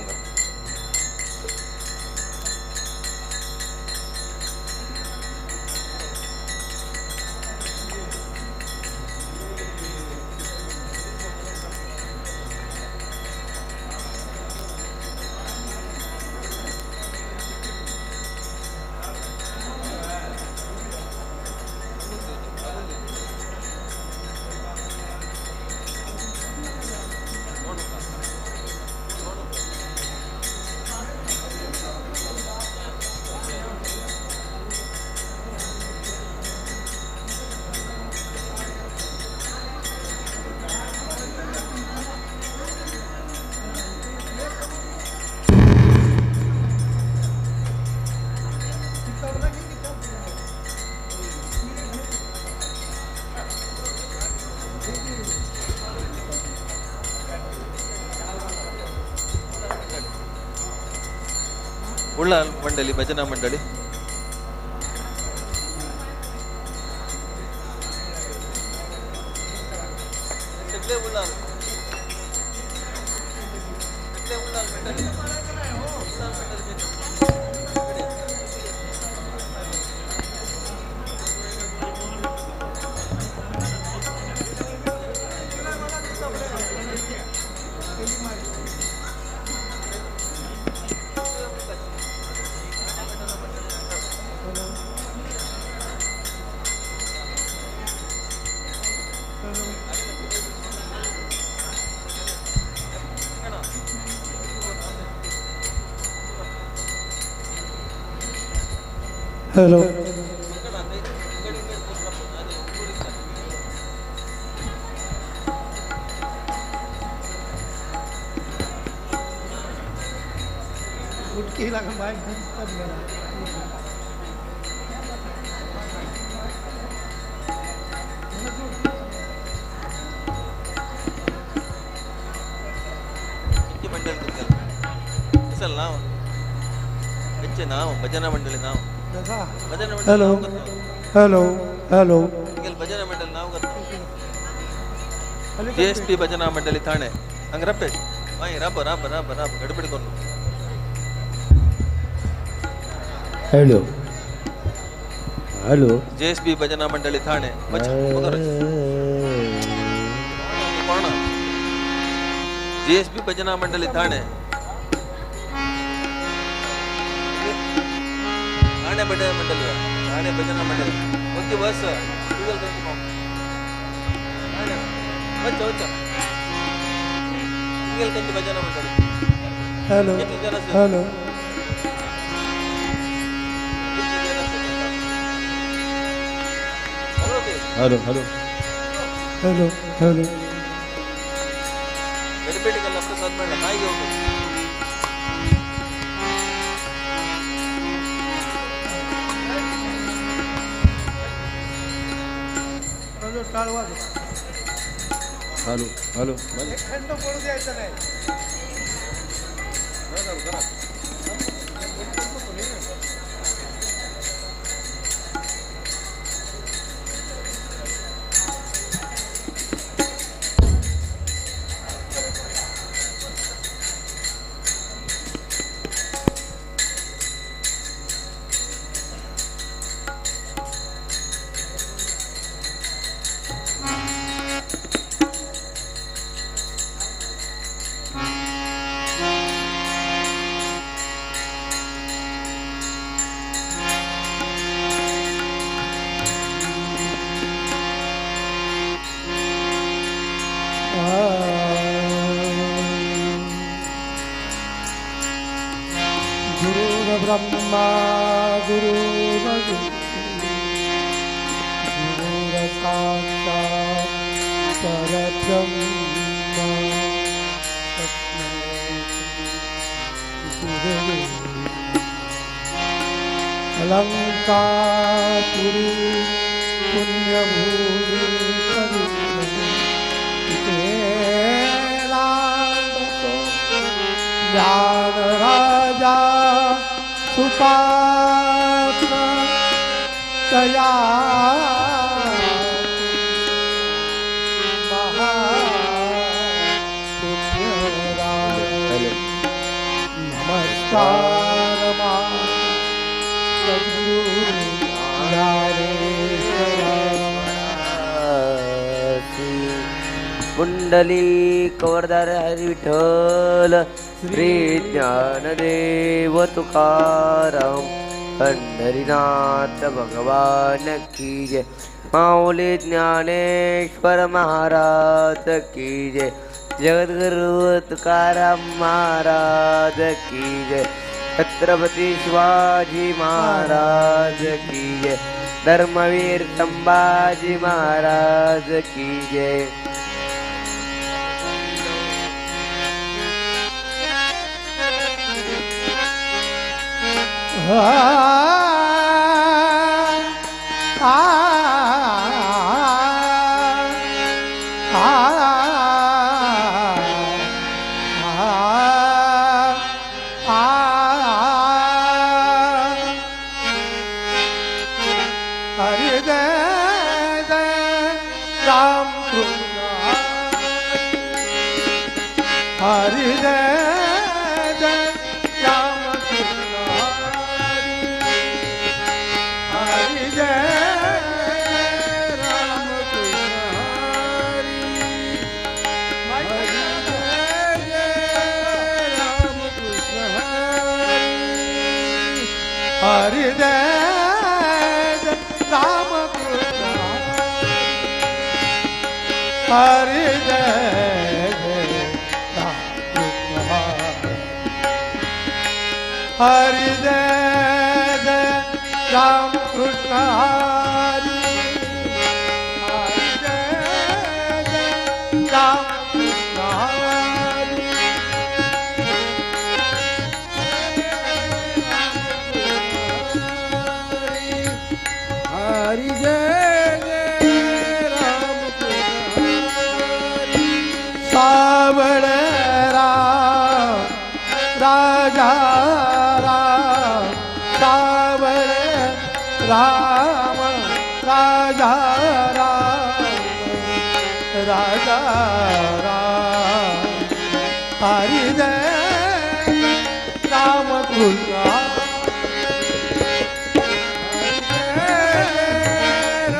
उल्लाल मंडली भजना मंडली सगळे उल्लाल मंडली हेलो मंडल असल नाव ಹೆಚ್ಚೆ ನಾವು ಭಜನಾ ಮಂಡಳಿ ನಾವು ಭಜನಾ ಮಂಡಳಿ हेलो हेलो हेलो ಭಜನಾ ಮಂಡಳಿ ನಾವು ಜೆಎಸ್ಪಿ ಭಜನಾ ಮಂಡಳಿ ಥಾಣೆ ಹಂಗ ರಪ್ಪೆ ಮಾಯಿ ರಾಬ ರಾಬ ರಾಬ ರಾಬ ಗಡಿಬಿಡಿಕೊಂಡು हेलो हेलो ಜೆಎಸ್ಪಿ ಭಜನಾ ಮಂಡಳಿ ಥಾಣೆ ಕೋಣ ಜೆಎಸ್ಪಿ ಭಜನಾ ಮಂಡಳಿ ಥಾಣೆ ठाणे भजन मंडळ ठाणे भजन मंडळ ओके बस गूगल करतो वच्चा वच्चा गूगल करतो भजन मंडळ hello hello hello hello hello hello गणपेटी कल्ला प्रसाद म्हणला काय घेऊ हॅलो हॅलो गुरु ब्रह्मा गुरु साक्षात् परब्रह्म अलंकापुरी पुण्यभूमि ज्ञान राजा सुपात्र तया नमस्कार कुंडली कवरदार हरी विठ्ठल श्री ज्ञानदेव तुकाराम पंढरीनाथ भगवान की जय माऊली ज्ञानेश्वर महाराज की जय जगद्गुरु तुकाराम महाराज की जय छत्रपति शिवाजी महाराज की जय धर्मवीर संभाजी महाराज की जय हरि जय जय राम हरि जय जय राम हरि जय राम हरि जय राम हरि जय हरि जय जय राम कृष्ण हरि हरि जय जय राम कृष्ण हरि हरि जय सावड़ राम राजा राम सावड़ राम राजा राम राजा राम हरि जय राम कृष्ण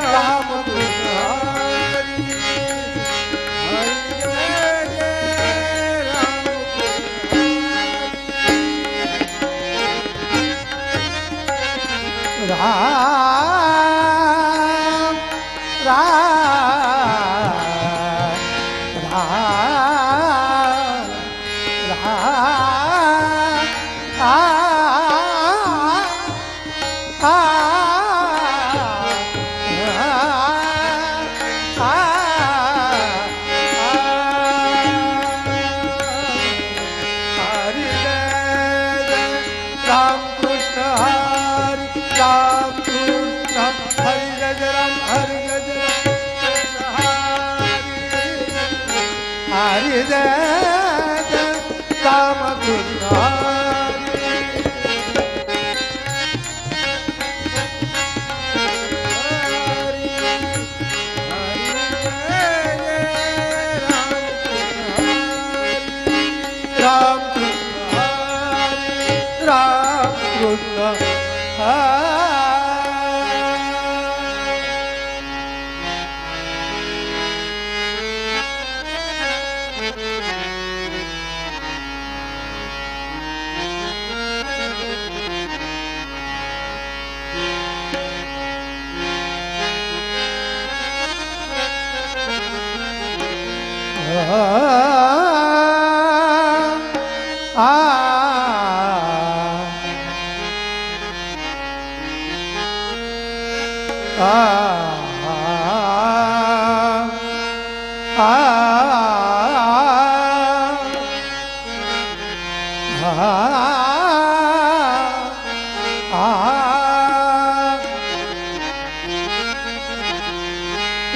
राम कृष्ण राम राम हरि जय राम कृष्ण राम कृष्ण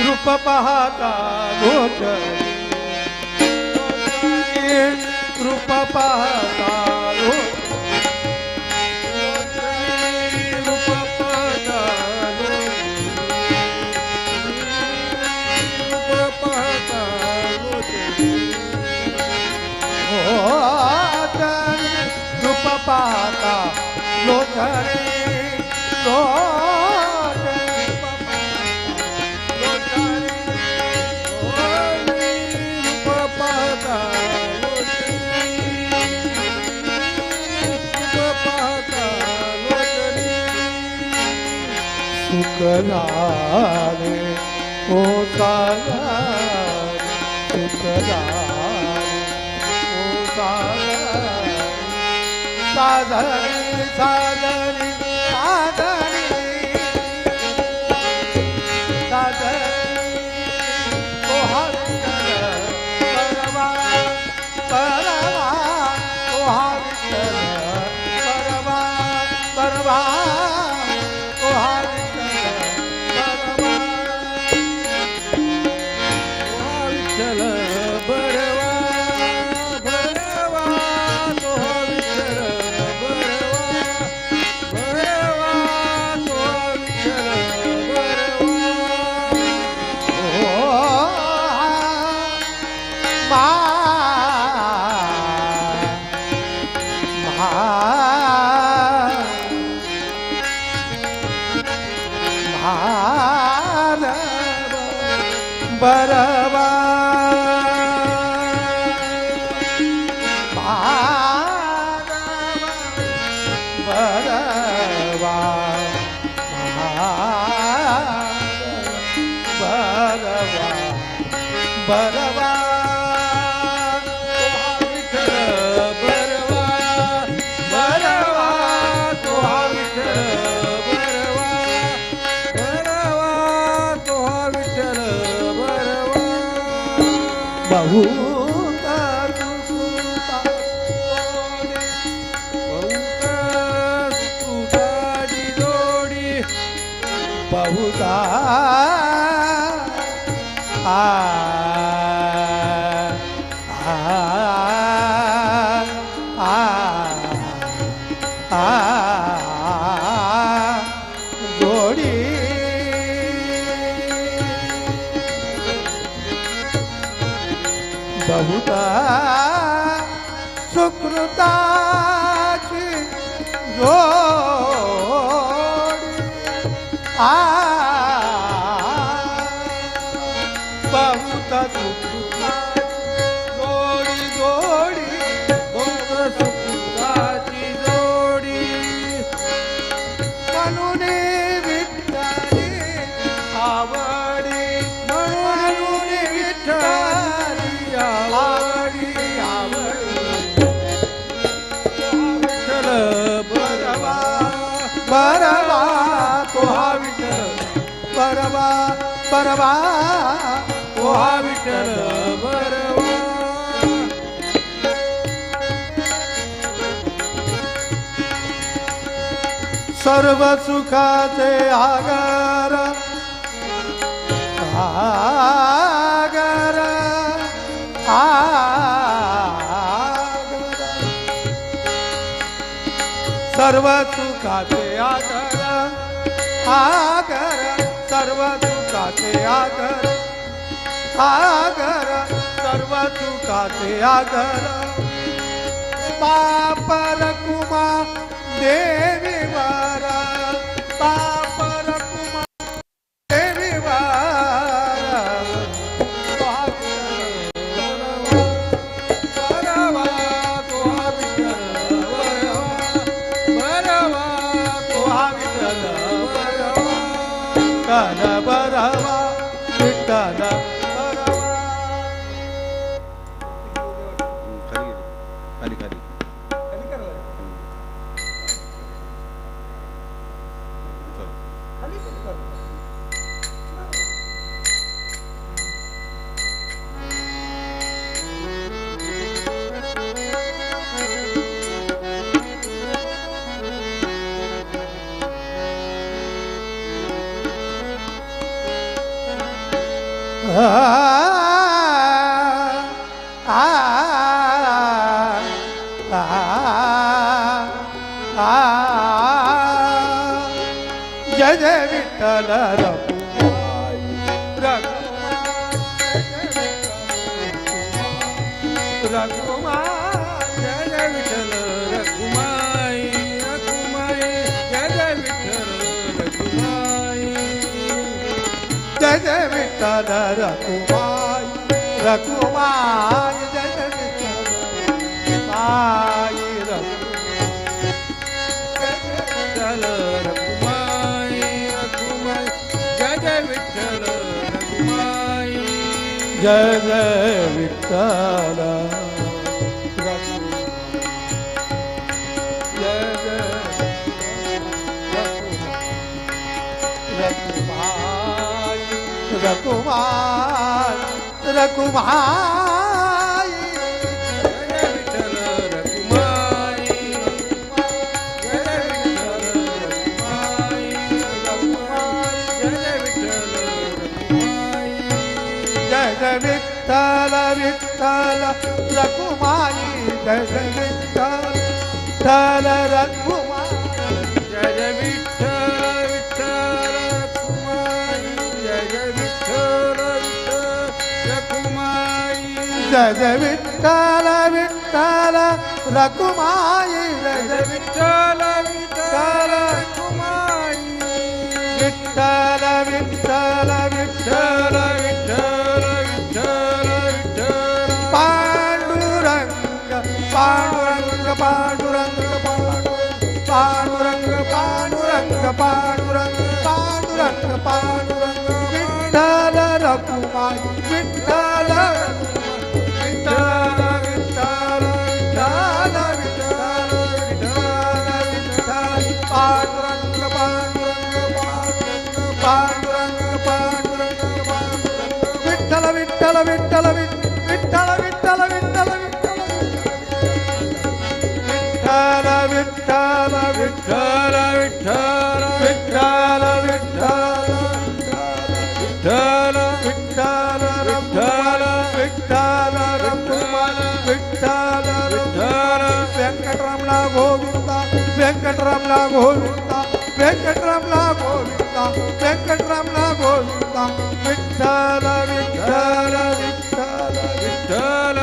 रूप पाहता रूप पाहता रूप पाहता लोचने सुखदारे ओ सागरे सुखदारे ओ सागरे साधरी साधरी साधरी साधरी ओ हरिचर परवा परवा ओ हरिचर परवा परवा ओ बरवा बरवा बरवा बहुता जोडी बहुता सुकृताची जोडी बहुता जोडी जोडी बहुता सुकृताची जोडी म्हणून बरवा पोहा विठ्ठल बरवा. सर्व सुखाचे आगार आगार आगार सर्व सुखाचे आगार आगार सर्व सुखाचे आगार आगार सर्व सुखाचे आगार. पापर कुमा देवी वारा पापर कुमा देवी वारा बरवा पोहा विठ्ठल बरवा पोहा विठ्ठल बरवा कान बरवा विठ्ठल बरवा. खाली खाली जय जय विठ्ठल रघुमाई रघुमाई जय जय विठ्ठल रघुमाई रघुमाई जय जय विठ्ठल रघुमाई जय जय विठ्ठल रघुमाई रघुमाई जय जय विठ्ठल रघुमाई विठ्ठल रघुमाई रघुमाई जय जय विठ्ठल रघुमाई जय जय विठ्ठल जय जय रघुमाई रघुमाई रघुमाई जय विठ्ठल रघुमाई जय जय विठ्ठल विठ्ठल रघुमाई जय जय विठ्ठल विठ्ठल रघुमाई जय जय विठ्ठल विठ्ठल रघुमाई जय जय विठ्ठल विठ्ठल रघुमाई जय जय विठ्ठल विठ्ठल रघुमाई जय जय विठ्ठल विठ्ठल रघुमाई विठ्ठल विठ्ठल विठ्ठल विठ्ठल विठ्ठल विठ्ठल पांडुरंग पांडुरंग पांडुरंग पांडुरंग पांडुरंग पांडुरंग पांडुरंग पांडुरंग विठ्ठल रघुमाई विठ्ठल विठ्ठल विठ्ठल विठ्ठल विठ्ठल विठ्ठल विठ्ठल पांडुरंग पांडुरंग पांडुरंग पांडुरंग पांडुरंग विठ्ठल विठ्ठल विठ्ठल विठ्ठल विठ्ठल विठ्ठल विठ्ठल विठ्ठल विठ्ठल विठ्ठल विठ्ठल विठ्ठल विठ्ठल विठ्ठल रघुमाई विठ्ठल विठ्ठल वेंकटरमणा गोविंदा वेंकटरमणा गोविंदा वेंकटरमणा गोविंदा वेंकटरमणा गोविंदा विठ्ठल विठ्ठल विठ्ठल विठ्ठल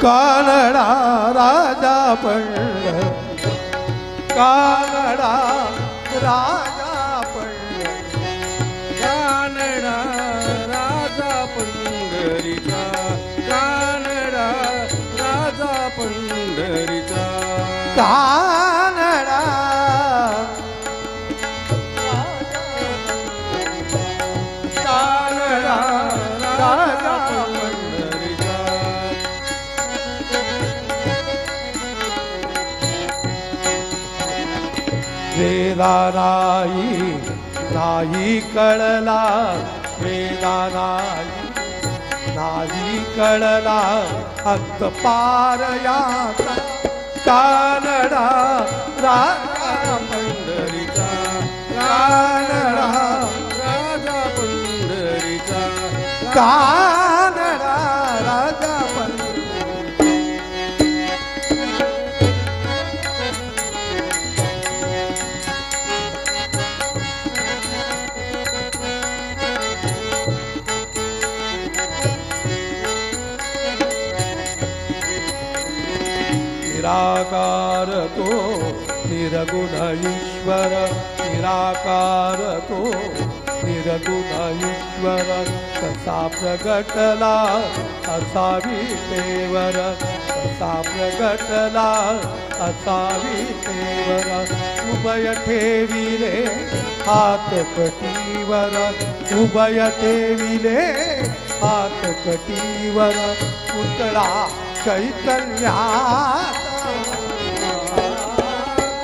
कानडा राजा पडलं कानडा राजा पडलं कानडा राजा पंढरीचा कानडा राजा पंढरीचा कानडा वेदा नाही कळला, वेदा नाही कळला, अंत पार याचा कानडा राजा पंढरीचा, कानडा राजा पंढरीचा, कानडा राजा पंढरीचा. निराकार तो निर्गुण ईश्वर, निराकार तो निर्गुण ईश्वर, कसा प्रगटला असावी तेवर, कसा प्रगटला असावी तेवर. उभय ठेविले हात कटीवर, उभय ठेविले हात कटीवर, पुतळा चैतन्या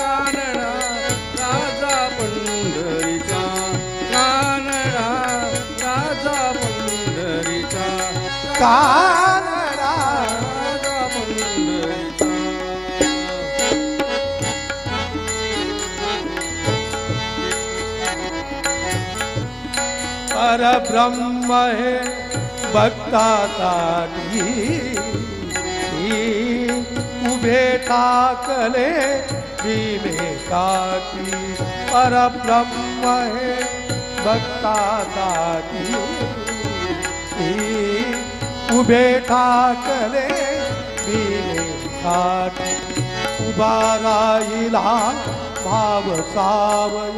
कानडा राजा पंढरीचा. परब्रह्म हे भक्तासाठी उभे ठाकले विवेकाची, परब्रह्म हे भक्तासाठी उभे ठाकले विवेकाची. उभा राहिला भाव सावयव,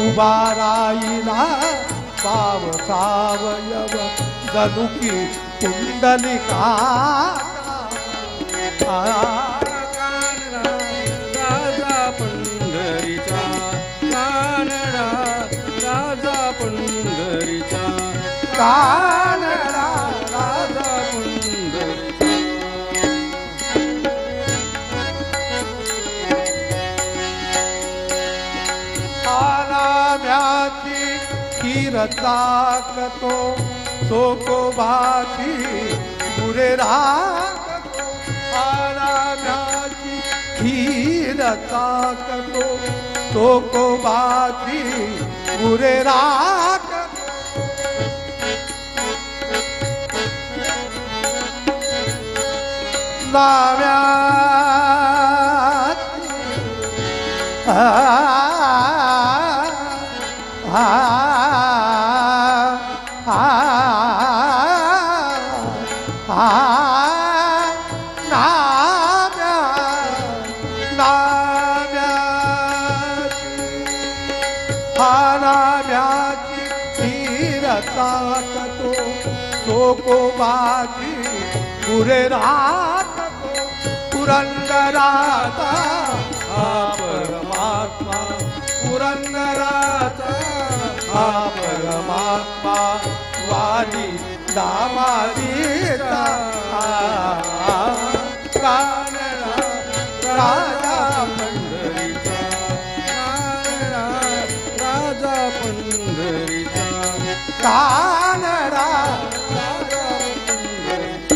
उभा राहिला भाव सावयव, जणू की कुंडलिका राजा पंढरीचा, कानडा राजा पंढरीचा, कानडा राजा पंढरीचा. आराम्याची खीर चाकतो, सोकोबाची पुरे राखतो, आराम्याची खीर चाकतो, सोकोबाची पुरे राखतो. नाव्याची नाव्याची खीर चाकतो, सोकोबाची पुरे राखतो, पुरंदराचा हा परमात्मा, पुरंदराचा हा परमात्मा, वाली दामादीचा कानडा राजा पंढरीचा, कानडा राजा पंढरीचा, कानडा राजा पंढरीचा.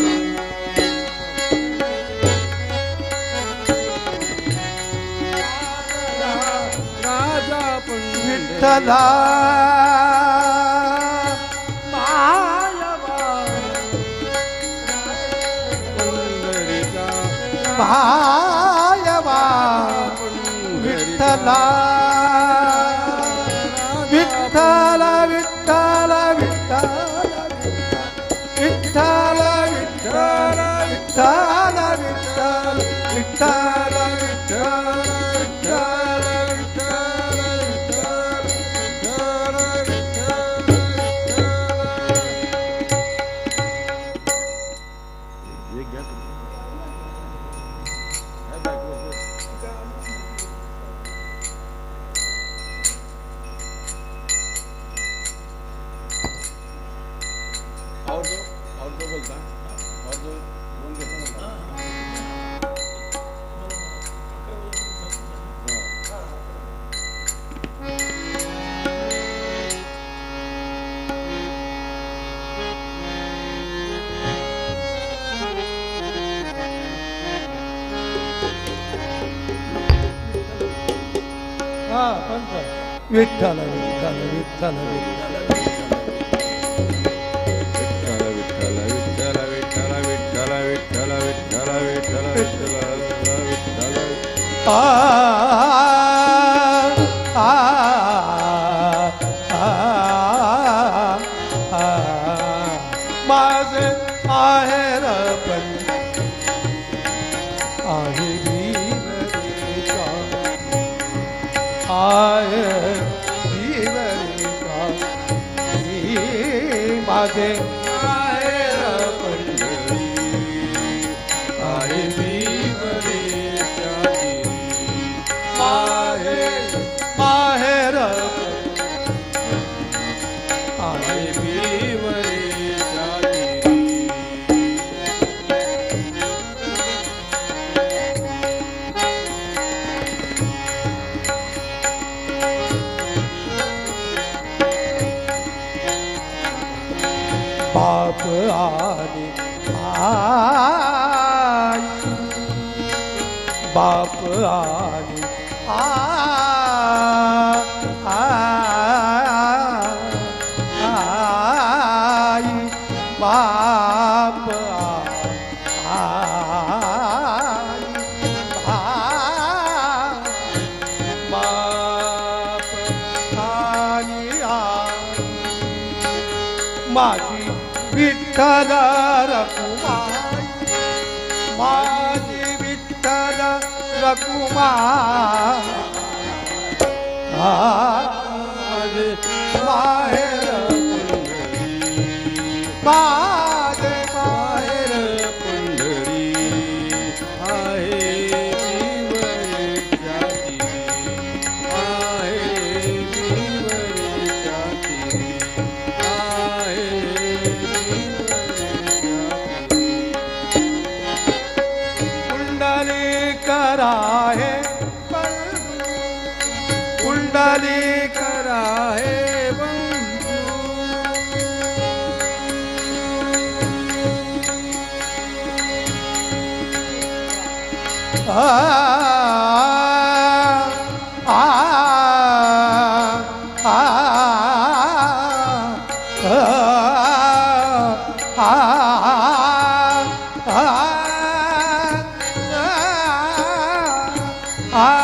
विठ्ठला मायवा मायवा, विठ्ठला विठ्ठल विठ्ठल विठ्ठल विठ्ठल विठ्ठल विठ्ठल विठ्ठल विठ्ठल विठ्ठल हा पंच विठ्ठल विठ्ठल विठ्ठल विठ्ठल विठ्ठल विठ्ठल विठ्ठल विठ्ठल विठ्ठल विठ्ठल विठ्ठल विठ्ठल विठ्ठल आ आ माझे आहेर पण आहे जीवरेचा आहे जीवरेचा माझे आहेर पंढरी आहे जीवरेचा माहेर माहेर आहे जीवरेचा बाप आले आई बाप आले आई बाप आई बाप आणि आई माझी विठ्ठल रखुमाई माझी विठ्ठल रखुमाई माझे माहेर माझे माहेर पंढरी आहे जीवरेच्या तिरी आहे जीवरेच्या तिरी आहे कुंडली कराहे कुंडली कराहे आ आ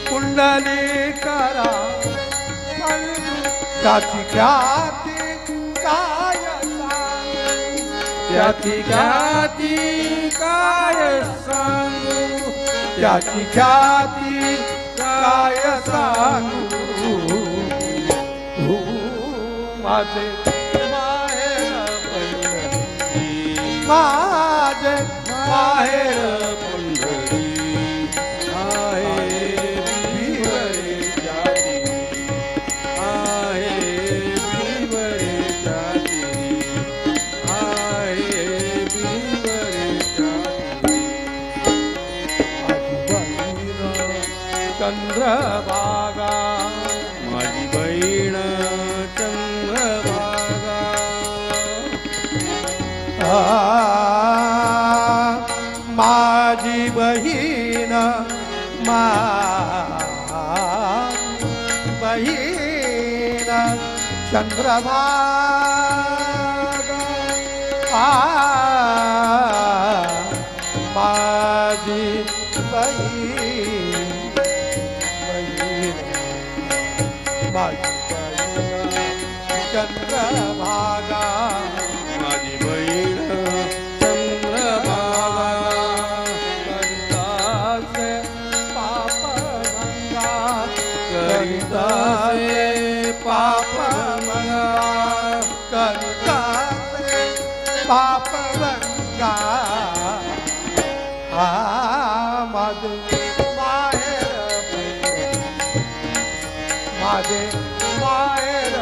कुंडली करा त्याची ख्याती काय त्याची ख्याती काय सांगू त्याची ख्याती काय सांगू माझे माहेर पंढरी माझे माहेर पंढरी आहे जीवरेच्या तिरी आहे जीवरेच्या तिरी आहे जीवरेच्या चंद्रभागा माझी बहीण चंद्रभागा माझी बहीण बहीण चंद्रभागा माझी बहीण माझी चंद्रभागा माझी बहीण चंद्रभागा करितासे पाप गंगा करितासे पाप गंगा करितासे पाप गंगा माझे माहेर माझे माहेर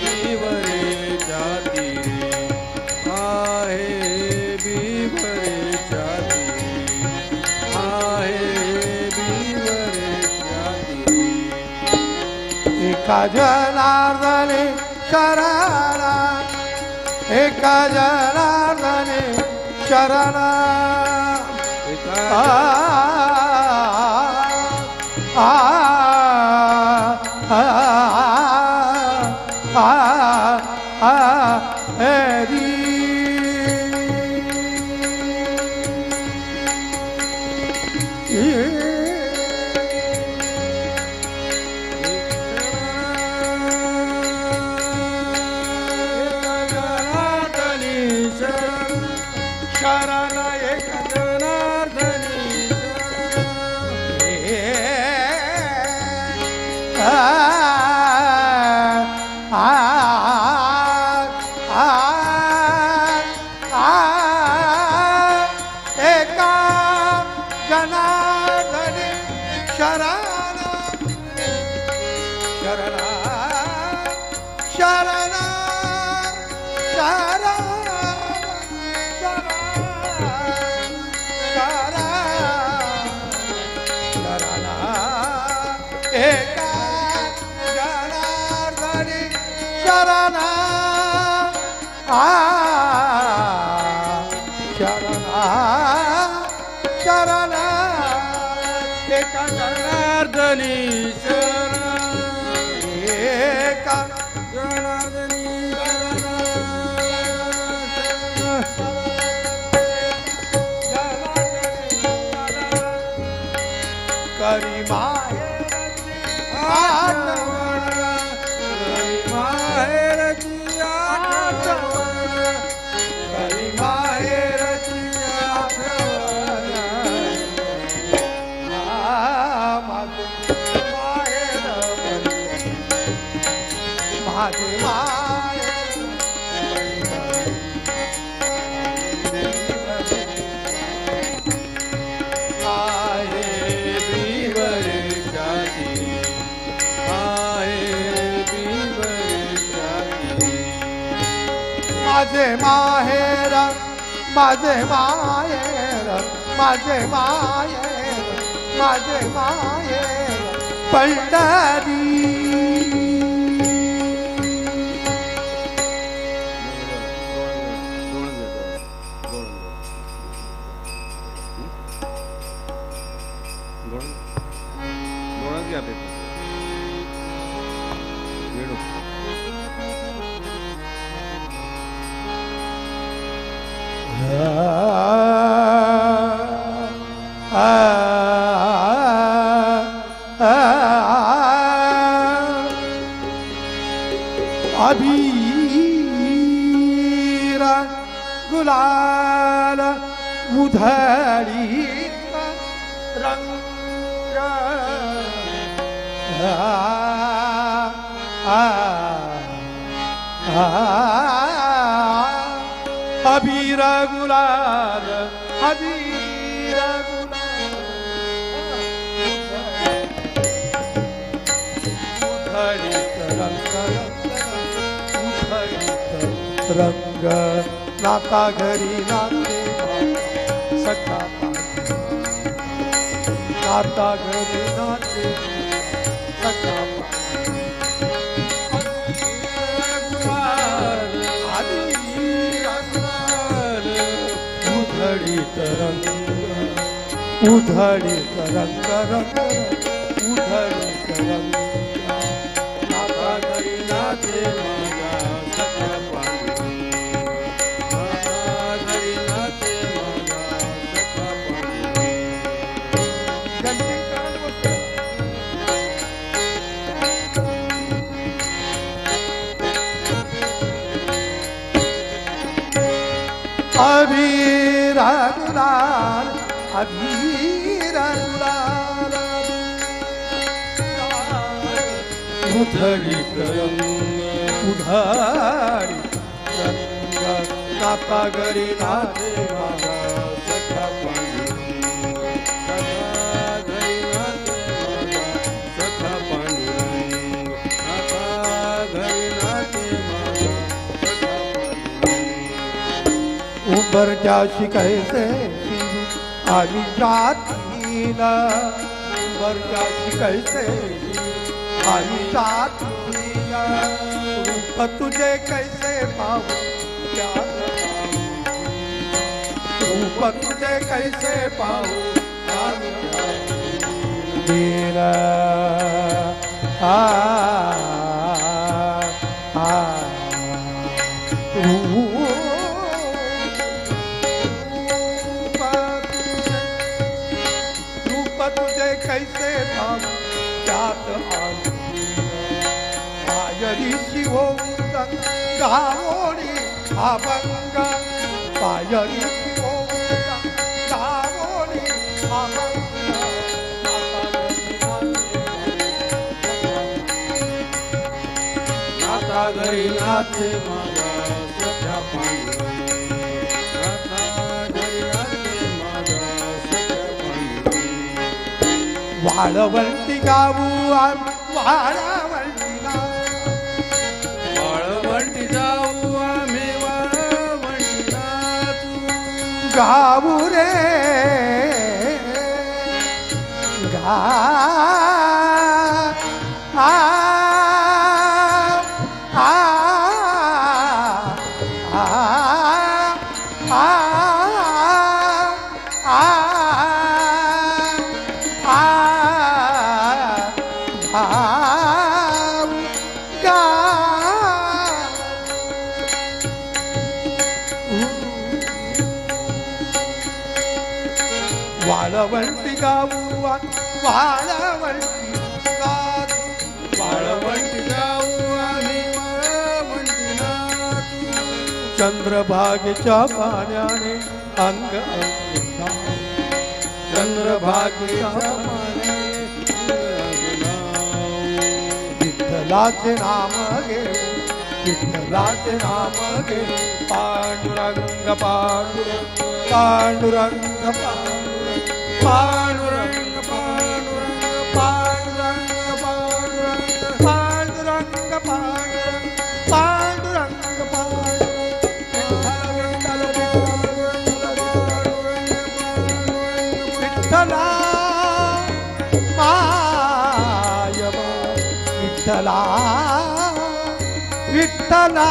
बीवरेच्या तिरी आहे बीवरेच्या तिरी आहे बीवरेच्या तिरी एका जनार्दने शरणा एका जनार्दने शरण शरण एक जनार्दनी एका जनार्दनी शरण शरण शरण शरण एका जनार्दनी शरण शरण शरण एका जनार्दनी शरण एका जनार्दनी करी माहेरची आठवण करी माहेरची आठवण माझे माहेर माझे माहेर माझे माहेर माझे माहेर माझे माहेर पंढरी अबीर गुलाल उधळीत रंग अबीर गुलाल अबीर गुलाल रंग नाता घरी नाते सखा नाता घरी नाते सखा उधळीत रंग उधळीत रंग रंग उधळीत रंग नाता घरी नाते अबीर गुलाल अबीर गुलाल उधळीत रंग उधळीत रंग नाता घरी नाते माझा सखा पांडुरंग नाता घरी नाते माझा सखा पांडुरंग नाता घरी नाते माझा सखा पांडुरंग उंबरठ्याशी कैसे आली जातीला उंबरठ्याशी कैसे आली जातीला रूप तुझे कैसे पाहू प्यार रूप तुझे कैसे पाहू दीन आ रूप तुझे कैसे पाहू त्यात पायरी शिवोंद गावोडी अभंग पायरी शिवोंद गावोडी अभंग आता घरी नाचे माझा सख्या पांडुरंग आता घरी नाचे माझा सख्या पांडुरंग वाळवंटी गावू वाळवंटी वाळवंटी जाऊ आम्ही वाळवंटी नाचू गावू रे गा वाळवंटी गावू वाळवंटी वाळवंटी जाऊ आम्ही वाळवंटी नाचू चंद्रभागेच्या पाण्याने अंग चंद्रभागेच्या पाण्याने विठ्ठलाचे नाम घेऊ विठ्ठलाचे नाम घेऊ पांडुरंग पांडुरंग पांडुरंग पांडुरंग पांडुरंग पांडुरंग पांडुरंग पांडुरंग पांडुरंग पांडुरंग विठ्ठला मायबा विठ्ठला विठ्ठला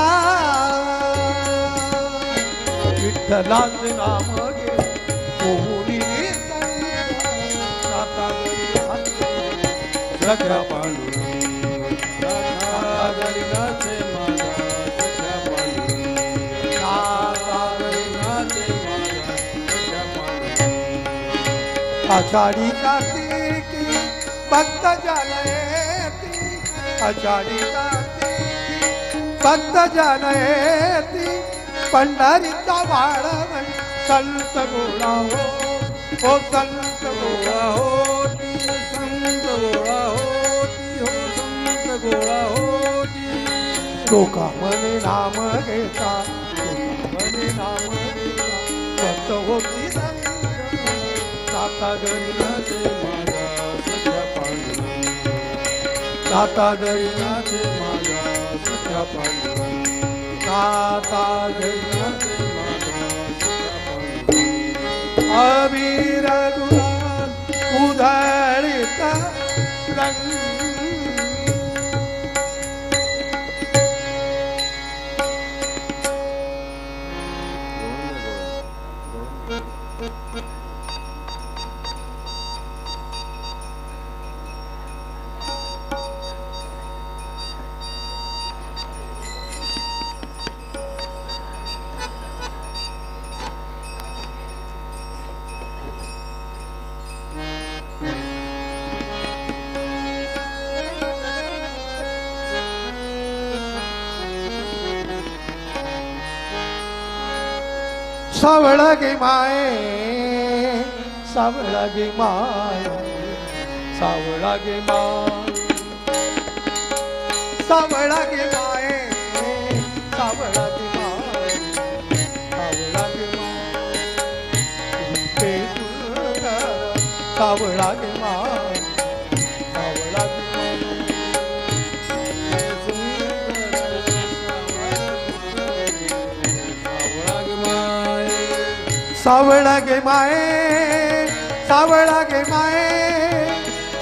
विठ्ठलाचे नाम घे कोणी सख्या पांडुरंग आता घरी नाचे माझा सख्या पांडुरंग आता घरी नाचे माझा सख्या पांडुरंग आषाढी कार्तिकी भक्त जनयेती आषाढी कार्तिकी भक्त जनयेती पंढरीचा वाळवंट संत गोळा हो संत गोळा हो संत गोळा होती हो संत गोळा होती लोका मने नाम घेता मने नाम घेता भक्त होती आता घरी नाचे माझा सख्या पांडुरंग आता घरी नाचे माझा सख्या पांडुरंग आता घरी नाचे माझा सख्या पांडुरंग अबीर गुलाल उधळीत रंग सावळा गे माये सावळा गे माये सावळा गे माये सावळा गे माये सावळा गे माये सावळा गे माये सावळा गे माये सावळा गे सावळा गे माये सावळा गे माये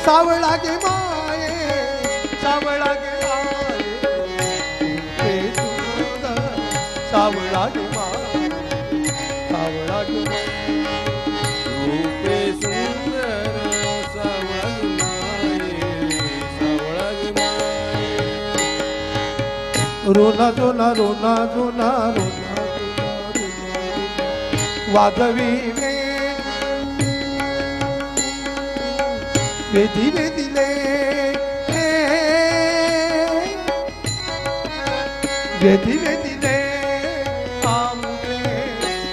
सावळा गे माये सावळा गे माये सावळा गे माये सावळा गे माये रुना जुना रुना जुना रुना वाजविले वेदी वेदिले वेदी वेदिले आमुले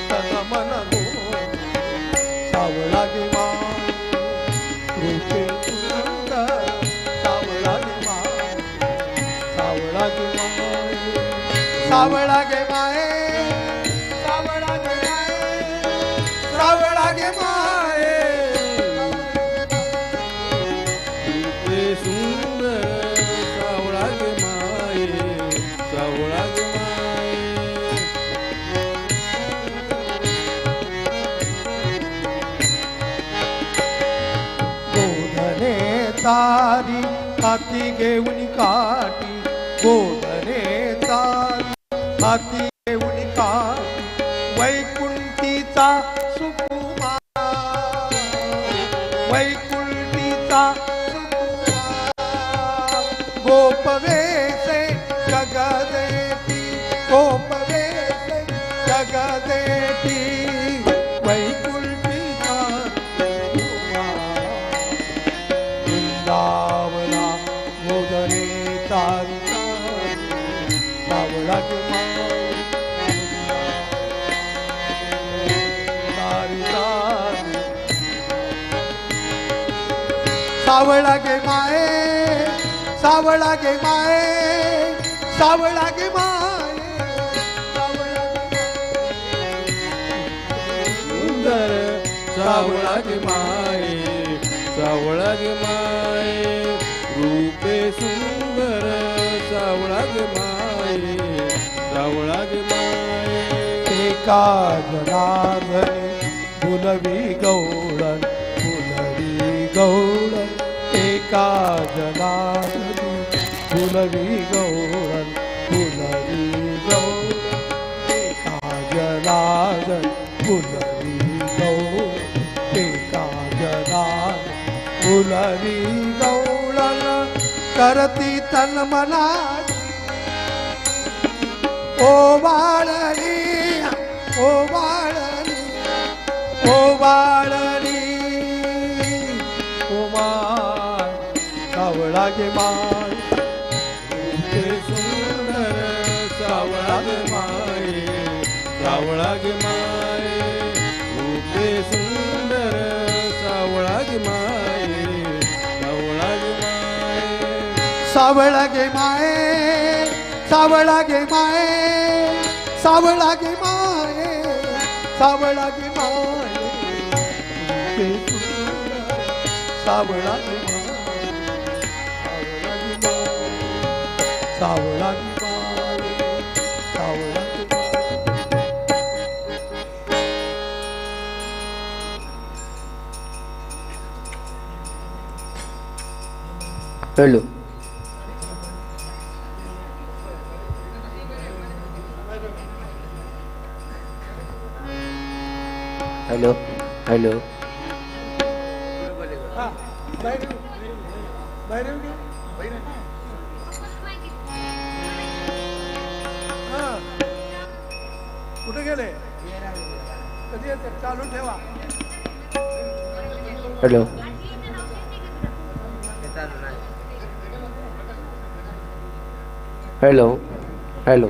तन मन गो सावळा गे मा रूपे सुंदर सावळा गे मा सावळा गे माये सावळा गे माये सावळा गे माये सावळा गे माये रूपे सुंदर सावळा गे माये सावळा गे माये गोधने तारी हाती घेऊन काठी गोधने तारी हाती घेऊन काठी वैकुंठीचा सुकुमार वैकुंठीचा सुकुमार गोपवेसे जगदेती गोपवेसे जगदेती वैकुंठीचा सुकुमार वृंदावना मोदने तारी सावळा गे माये तारी तारी सावळा गे माये सावळा गे माये सावळा गे माये सावळा गे सुंदर सावळा गे माये सावळा गे माये रूपे सुंदर सावळा गे माये सावळा गे माये एका जनार्दने फुलवी गौळण फुलवी गौळण एका जनार्दने फुलवी गौळण फुलवी गौळण एका जनार्दन फुलवी गौळण एका जनार्दन फुलवी गौळण करती तन मना ओ बाळणी ओ बाळणी ओ बाळणी ओ माय सावळा गे माय रूपे सुंदर सावळा गे माये सावळा गे माये रूपे सुंदर सावळा गे माये सावळा गे माये सावळा गे माये सावळा गे माये सावळा गे माये सावळा गे माये सावळा गे माये सावळा गे माये सावळा गे हॅलो हॅलो हॅलो कुठे गेले कधी येते चालू ठेवा हॅलो हॅलो हॅलो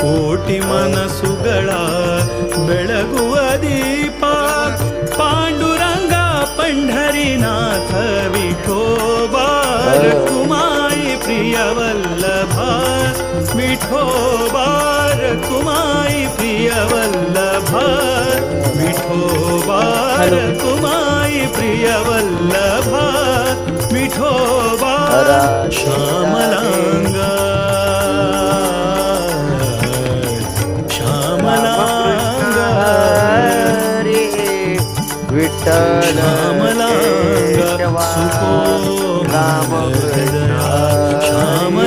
ಕೋಟಿ ಮನಸುಗಳ ಬೆಳಗುವ ದೀಪ ಪಾಂಡುರಂಗ ಪಂಢರಿನಾಥ ವಿಠೋಬಾ ಕುಮಾಯಿ ಪ್ರಿಯವಲ್ಲಭ ವಿಠೋಬಾ ಕುಮಾಯಿ ಪ್ರಿಯವಲ್ಲಭ ವಿಠೋಬಾ ಕುಮಾಯಿ ಪ್ರಿಯವಲ್ಲಭ ವಿಠೋಬಾ ಶ್ಯಾಮಲಾಂಗ विठ्ठल राम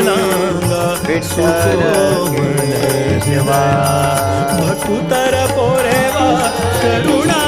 भकुतर पोरेवा करुणा